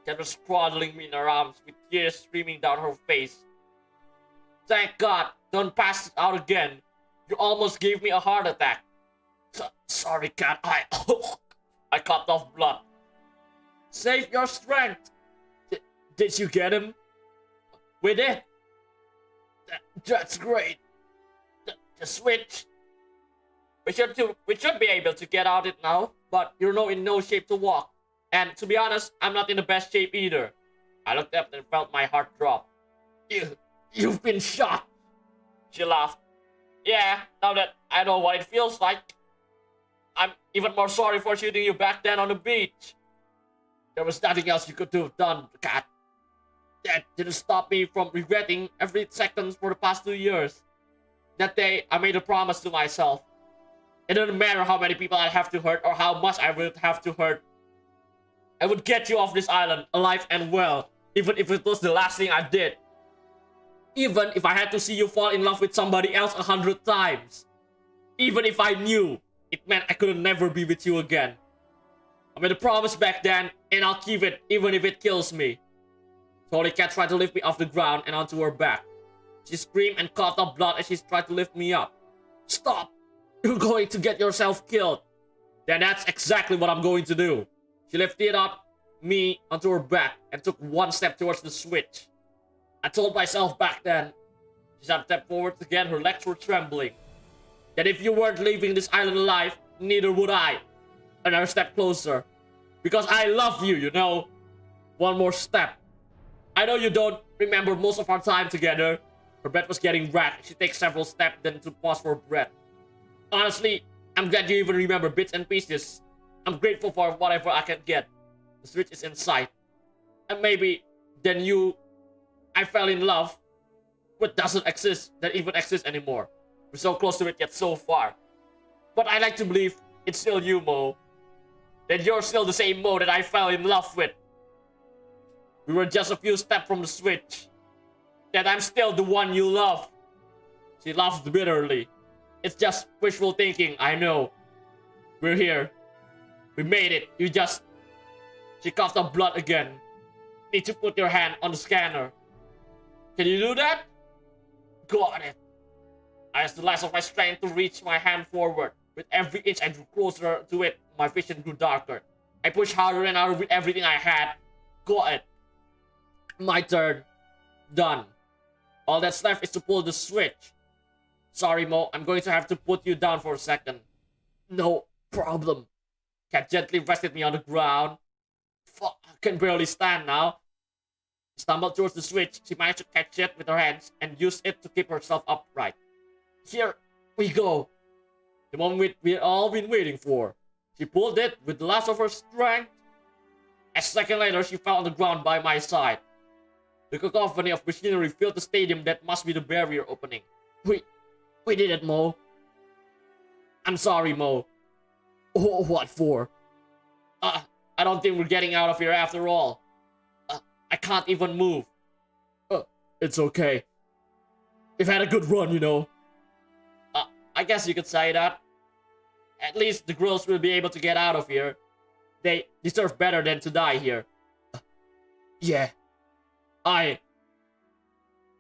Cat was cradling me in her arms with tears streaming down her face. Thank God! Don't pass it out again! You almost gave me a heart attack. Sorry, Cat. I coughed off blood. Save your strength. Did you get him? We did. That's great. The switch. We should be able to get out it now, but you're in no shape to walk. And to be honest, I'm not in the best shape either. I looked up and felt my heart drop. You've been shot. She laughed. Yeah, now that I know what it feels like. I'm even more sorry for shooting you back then on the beach. There was nothing else you could have done, Cat. That didn't stop me from regretting every second for the past 2 years. That day, I made a promise to myself. It didn't matter how many people I'd have to hurt or how much I would have to hurt. I would get you off this island, alive and well, even if it was the last thing I did. Even if I had to see you fall in love with somebody else 100 times. Even if I knew it meant I could never be with you again. I made a promise back then, and I'll keep it, even if it kills me. Slowly, Cat tried to lift me off the ground and onto her back. She screamed and coughed up blood as she tried to lift me up. Stop! You're going to get yourself killed. Then that's exactly what I'm going to do. She lifted up me onto her back and took one step towards the switch. I told myself back then, She stepped forward again, her legs were trembling. That if you weren't leaving this island alive, neither would I. Another step closer. Because I love you, you know. One more step. I know you don't remember most of our time together. Her breath was getting racked. She takes several steps, then to pause for breath. Honestly, I'm glad you even remember bits and pieces. I'm grateful for whatever I can get. The switch is in sight. And maybe then I fell in love with doesn't exist, that even exists anymore. We're so close to it yet so far. But I like to believe it's still you, Mo. That you're still the same Mo that I fell in love with. We were just a few steps from the switch. That I'm still the one you love. She laughed bitterly. It's just wishful thinking, I know. We're here. We made it. She coughed up blood again. Need to put your hand on the scanner. Can you do that? Got it. I used the last of my strength to reach my hand forward. With every inch I drew closer to it, my vision grew darker. I pushed harder and harder with everything I had. Got it. My turn. Done. All that's left is to pull the switch. Sorry, Mo. I'm going to have to put you down for a second. No problem. Cat gently rested me on the ground. Fuck, I can barely stand now. Stumbled towards the switch. She managed to catch it with her hands and used it to keep herself upright. Here we go. The moment we'd all been waiting for. She pulled it with the last of her strength. A second later, she fell on the ground by my side. The cacophony of machinery filled the stadium that must be the barrier opening. We did it, Mo. I'm sorry, Mo. Oh, what for? I don't think we're getting out of here after all. I can't even move. It's okay. We've had a good run, you know. I guess you could say that. At least the girls will be able to get out of here. They deserve better than to die here. Yeah. I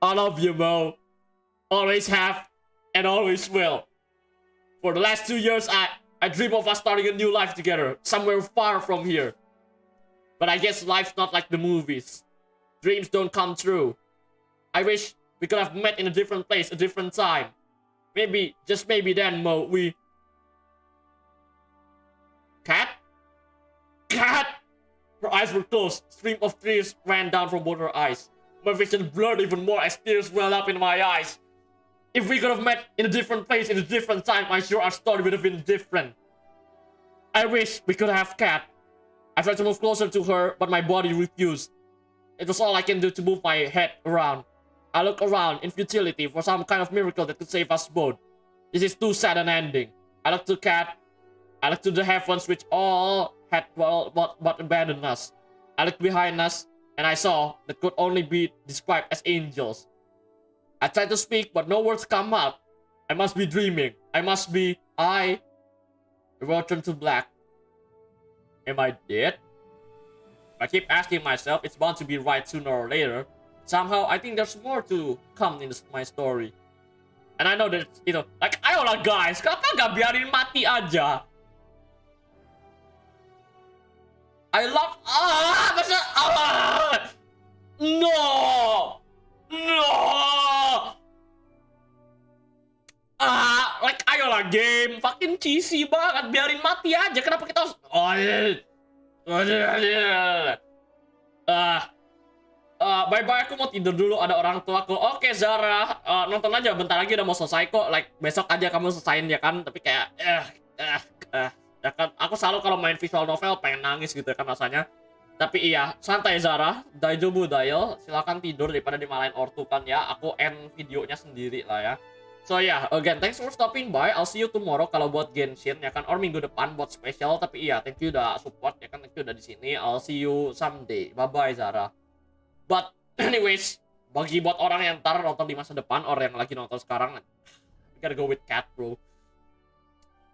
love you, Mo. Always have and always will. For the last 2 years, I dream of us starting a new life together, somewhere far from here. But I guess life's not like the movies. Dreams don't come true. I wish we could have met in a different place, a different time. Maybe, just maybe then, Mo, we... Cat? Cat! Her eyes were closed. A stream of tears ran down from both her eyes. My vision blurred even more as tears welled up in my eyes. If we could have met in a different place, in a different time, I'm sure our story would have been different. I wish we could have Cat. I tried to move closer to her, but my body refused. It was all I can do to move my head around. I looked around in futility for some kind of miracle that could save us both. This is too sad an ending. I looked to Cat. I looked to the heavens which all had but abandoned us. I looked behind us, and I saw that could only be described as angels. I tried to speak, but no words come out. I must be dreaming. The world turned to black. Am I dead? I keep asking myself, it's bound to be right sooner or later. Somehow, I think there's more to come in my story. And I know that, like, ayolah guys, kenapa gak biarin mati aja? I love... No! Like, ayolah game. Fucking cheesy banget. Biarin mati aja. Kenapa kita harus... Bye-bye, aku mau tidur dulu, ada orang tuaku. Oke, Zara, nonton aja, bentar lagi udah mau selesai kok. Like, besok aja kamu selesain ya kan. Tapi kayak, ya kan, aku selalu kalau main visual novel pengen nangis gitu kan rasanya. Tapi iya, santai Zara, daijoubu da yo. Silakan tidur daripada dimalain ortu kan ya. Aku end videonya sendiri lah ya. So yeah, again, thanks for stopping by. I'll see you tomorrow kalau buat Genshin ya kan, or minggu depan buat special. Tapi iya, thank you udah support ya kan, thank you udah di sini. I'll see you someday. Bye-bye Zara. But anyways, bagi buat orang yang ntar nonton di masa depan, orang yang lagi nonton sekarang, we gotta go with Cat, bro.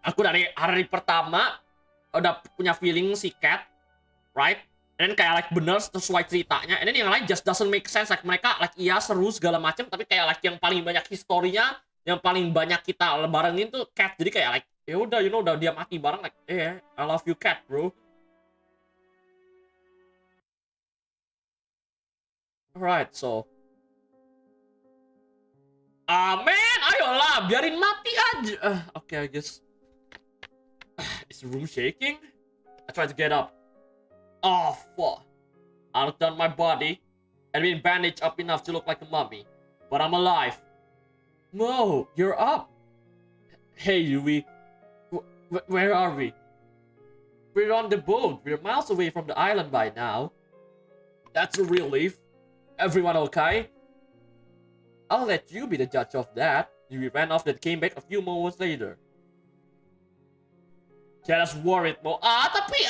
Aku dari hari pertama udah punya feeling si Cat, right? And then kayak like bener sesuai ceritanya. And then yang lain just doesn't make sense. Like mereka like iya seru segala macam, tapi kayak like yang paling banyak historinya, yang paling banyak kita barengin tuh Cat. Jadi kayak like ya udah, udah dia mati bareng like I love you Cat, bro. Alright, so Man, ayolah, biarin mati aja. Okay, I guess. Is the room shaking? I try to get up. Oh, fuck. I looked down my body and been bandaged up enough to look like a mummy. But I'm alive. Mo, you're up. Hey, Yui. Where are we? We're on the boat. We're miles away from the island by now. That's a relief. Everyone okay? I'll let you be the judge of that. Yui ran off and came back a few moments later. Just worried, Mo. Tapi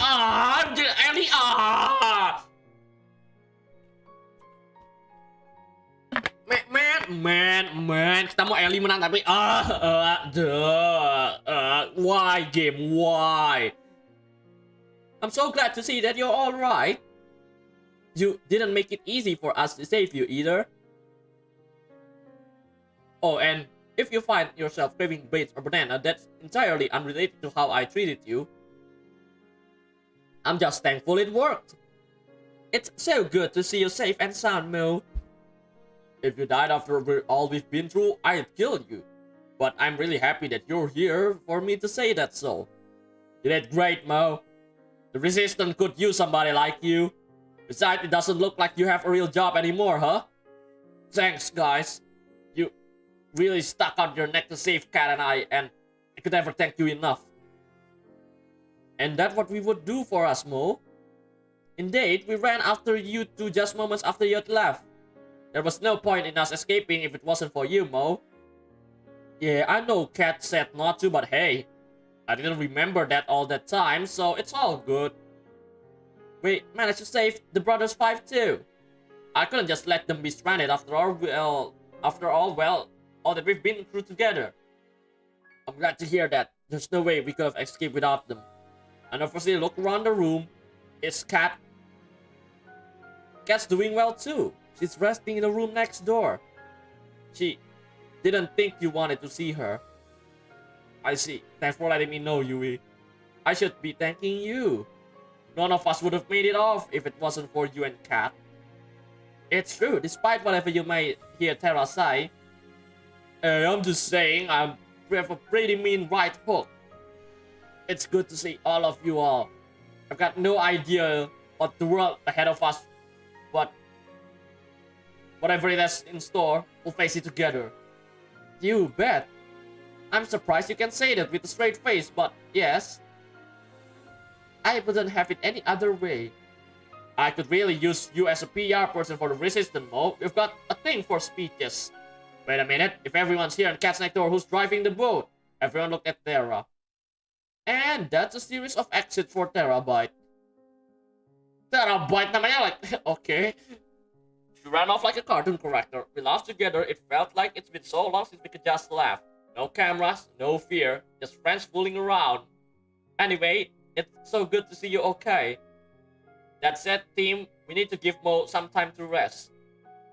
Ellie, Man, kita mau Ellie menang tapi why game, why? I'm so glad to see that you're all right. You didn't make it easy for us to save you either. Oh, and if you find yourself craving grapes or banana, that's entirely unrelated to how I treated you. I'm just thankful it worked. It's so good to see you safe and sound, Mo. If you died after all we've been through, I'd kill you. But I'm really happy that you're here for me to say that so. You did great, Mo. The Resistance could use somebody like you. Besides, it doesn't look like you have a real job anymore, huh? Thanks, guys. You really stuck out your neck to save Kat and I could never thank you enough. And that's what we would do for us, Mo. Indeed, we ran after you two just moments after you had left. There was no point in us escaping if it wasn't for you, Mo. Yeah, I know Kat said not to, but hey, I didn't remember that all that time, so it's all good. We managed to save the brothers 5 too. I couldn't just let them be stranded after all that we've been through together. I'm glad to hear that. There's no way we could have escaped without them. And obviously look around the room. It's Kat. Kat's doing well too. She's resting in the room next door. She didn't think you wanted to see her. I see. Thanks for letting me know, Yui. I should be thanking you. None of us would have made it off if it wasn't for you and Kat. It's true, despite whatever you may hear Terra say. I'm just saying, we have a pretty mean right hook. It's good to see all of you all. I've got no idea what the world ahead of us, but whatever it has in store, we'll face it together. You bet. I'm surprised you can say that with a straight face, but yes. I wouldn't have it any other way. I could really use you as a PR person for the Resistance, Mo. We've got a thing for speeches. Wait a minute, if everyone's here and Cat's next door, who's driving the boat? Everyone look at Terra. And that's a series of exits for Terabyte. Terabyte namanya, like, okay. She ran off like a cartoon character. We laughed together. It felt like it's been so long since we could just laugh. No cameras, no fear, just friends fooling around. Anyway, it's so good to see you okay. That said, team, we need to give Mo some time to rest.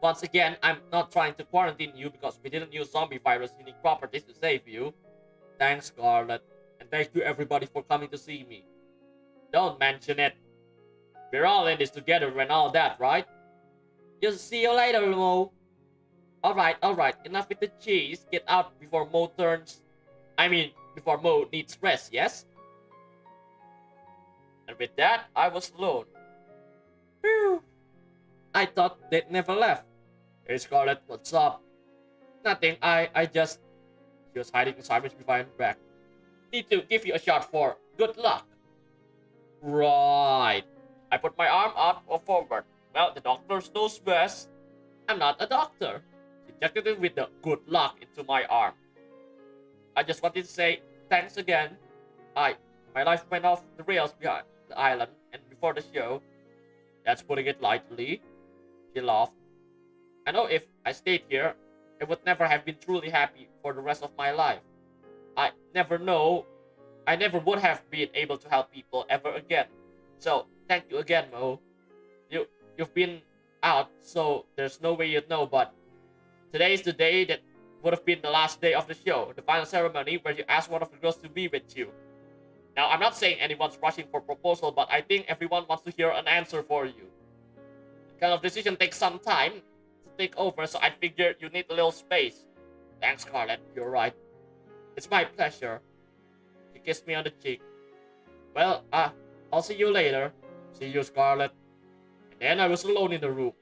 Once again, I'm not trying to quarantine you because we didn't use zombie virus unique properties to save you. Thanks, Scarlet. And thank you everybody for coming to see me. Don't mention it. We're all in this together and all that, right? Just see you later, Mo. Alright, enough with the cheese. Get out before Mo before Mo needs rest, yes? And with that, I was alone. Phew. I thought they'd never left. Hey Scarlet, what's up? Nothing, She was hiding in silence behind her back. Need to give you a shot for good luck. Right. I put my arm up or forward. Well, the doctor knows best. I'm not a doctor. She injected it with the good luck into my arm. I just wanted to say thanks again. My life went off the rails behind the island and before the show. That's putting it lightly. She laughed. I know if I stayed here, I would never have been truly happy for the rest of my life. I never would have been able to help people ever again. So, thank you again, Mo. You've been out, so there's no way you'd know, but today is the day that would have been the last day of the show, the final ceremony where you ask one of the girls to be with you. Now, I'm not saying anyone's rushing for proposal, but I think everyone wants to hear an answer for you. The kind of decision takes some time to take over, so I figured you need a little space. Thanks, Scarlett. You're right. It's my pleasure. She kissed me on the cheek. Well, I'll see you later. See you, Scarlett. And then I was alone in the room.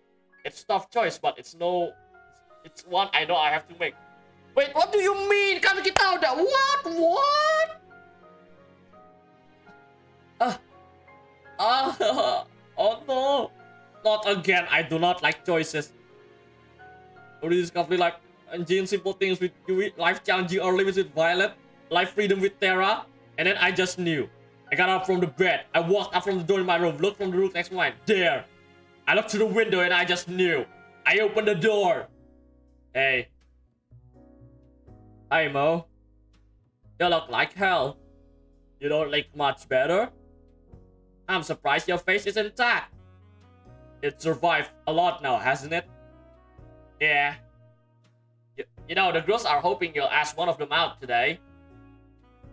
It's a tough choice, but it's one I know I have to make. Wait, what do you mean? Kan kita udah what? Oh no. Not again. I do not like choices. Already discovered life engine simple things with Yui, life challenging or limits with Violet, life freedom with Terra, and then I just knew. I got up from the bed. I walked up from the door in my room, looked from the room next to mine. There. I looked through the window and I just knew. I opened the door. Hey. Hi, Mo. You look like hell. You don't look much better. I'm surprised your face is intact. It survived a lot now, hasn't it? Yeah. You know, the girls are hoping you'll ask one of them out today.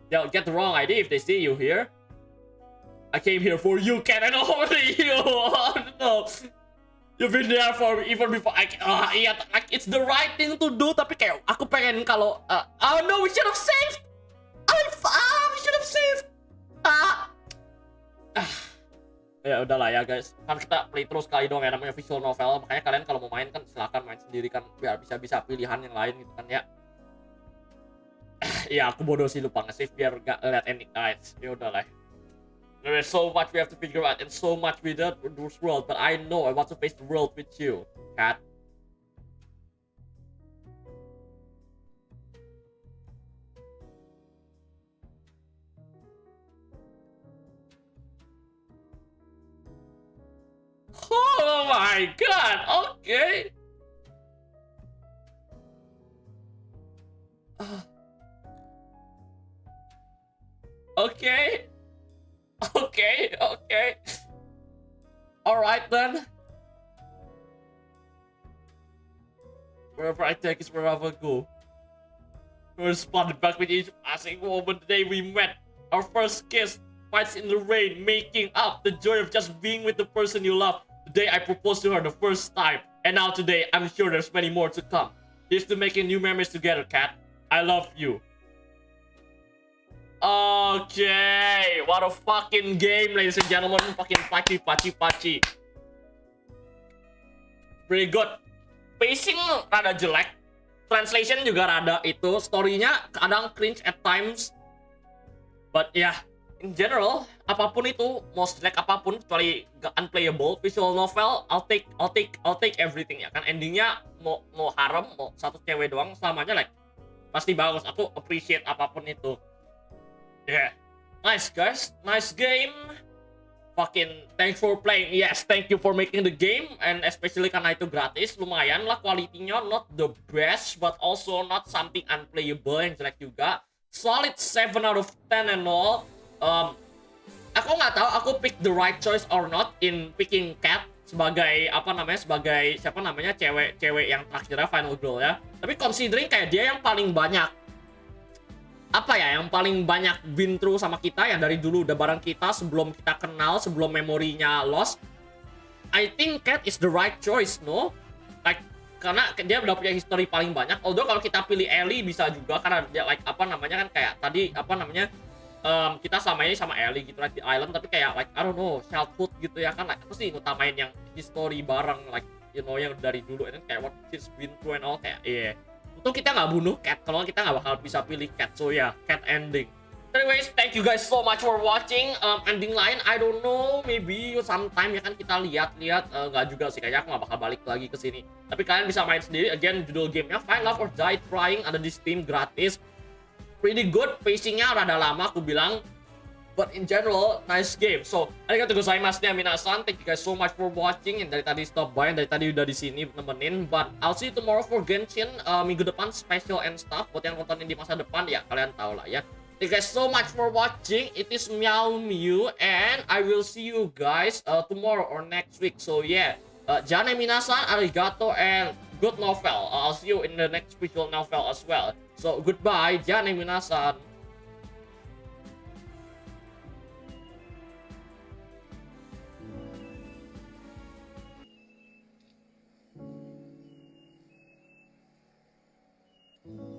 They'll get the wrong idea if they see you here. I came here for you, Ken, and only you. Oh, no. You've been there for even before iya, it's the right thing to do, tapi kayak aku pengen kalau oh no, we should have saved. We should have saved. Ya udahlah ya guys, kan kita play terus kali dong ya, namanya visual novel, makanya kalian kalau mau main kan silakan main sendiri kan, biar bisa pilihan yang lain gitu kan ya. Ya aku bodoh sih, lupa nge-save biar gak lihat ending guys. Ya udahlah. There is so much we have to figure out and so much we did with this world, but I know I want to face the world with you, Kat. Oh my god, okay. Okay. Okay. Alright then. Wherever I take is wherever I go. We're spotted back with each passing moment the day we met. Our first kiss, fights in the rain, making up, the joy of just being with the person you love. The day I proposed to her the first time. And now today, I'm sure there's many more to come. Here's to making new memories together, Kat. I love you. Okay, what a fucking game, ladies and gentlemen. Fucking paci. Pretty good. Pacing rada jelek. Translation juga rada itu. Story-nya kadang cringe at times. But yeah, in general, apapun itu, mau jelek apapun kecuali unplayable, visual novel, I'll take everything ya kan. Endingnya mau harem, mau satu cewek doang, selamanya like pasti bagus. Aku appreciate apapun itu. Yeah, nice guys, nice game. Fucking thanks for playing. Yes, thank you for making the game, and especially karena itu gratis, lumayan lah kualitinya, not the best, but also not something unplayable yang jelek juga. Solid 7 out of 10 and all. Aku nggak tahu aku pick the right choice or not in picking Kat sebagai sebagai cewek yang terakhirnya final girl ya. Tapi considering kayak dia yang paling banyak yang paling banyak been through sama kita ya, dari dulu udah bareng kita sebelum kita kenal, sebelum memorinya lost. I think Kat is the right choice, no? Like, karena dia udah punya history paling banyak. Although kalau kita pilih Ellie bisa juga, karena dia like kan kayak tadi kita sama ini sama Ellie gitu di island, tapi kayak like I don't know, childhood gitu ya kan, like aku sih ngutamain yang history bareng, like you know, yang dari dulu, and kayak what she's been through and all, kayak yeah. Untung kita nggak bunuh Kat, kalau kita nggak bakal bisa pilih Kat. So yeah, Kat ending. Anyways, thank you guys so much for watching. Ending lain, I don't know, maybe sometime ya kan kita lihat nggak juga sih, kayaknya aku nggak bakal balik lagi ke sini. Tapi kalian bisa main sendiri. Again, judul gamenya Find Love or Die Trying, ada di Steam gratis. Pretty good, pacingnya rada lama aku bilang. But in general, nice game. So, arigatou gozaimasu minasan. Thank you guys so much for watching. Yang dari tadi stop by, dari tadi udah di sini nemenin. But I'll see you tomorrow for Genshin. Minggu depan special and stuff. Buat yang nontonin di masa depan, ya kalian tahu lah ya. Thank you guys so much for watching. It is Miao Miu, and I will see you guys tomorrow or next week. So yeah, Jangan minasan, arigato, and good novel. I'll see you in the next visual novel as well. So goodbye, Jangan minasan. Mm-hmm.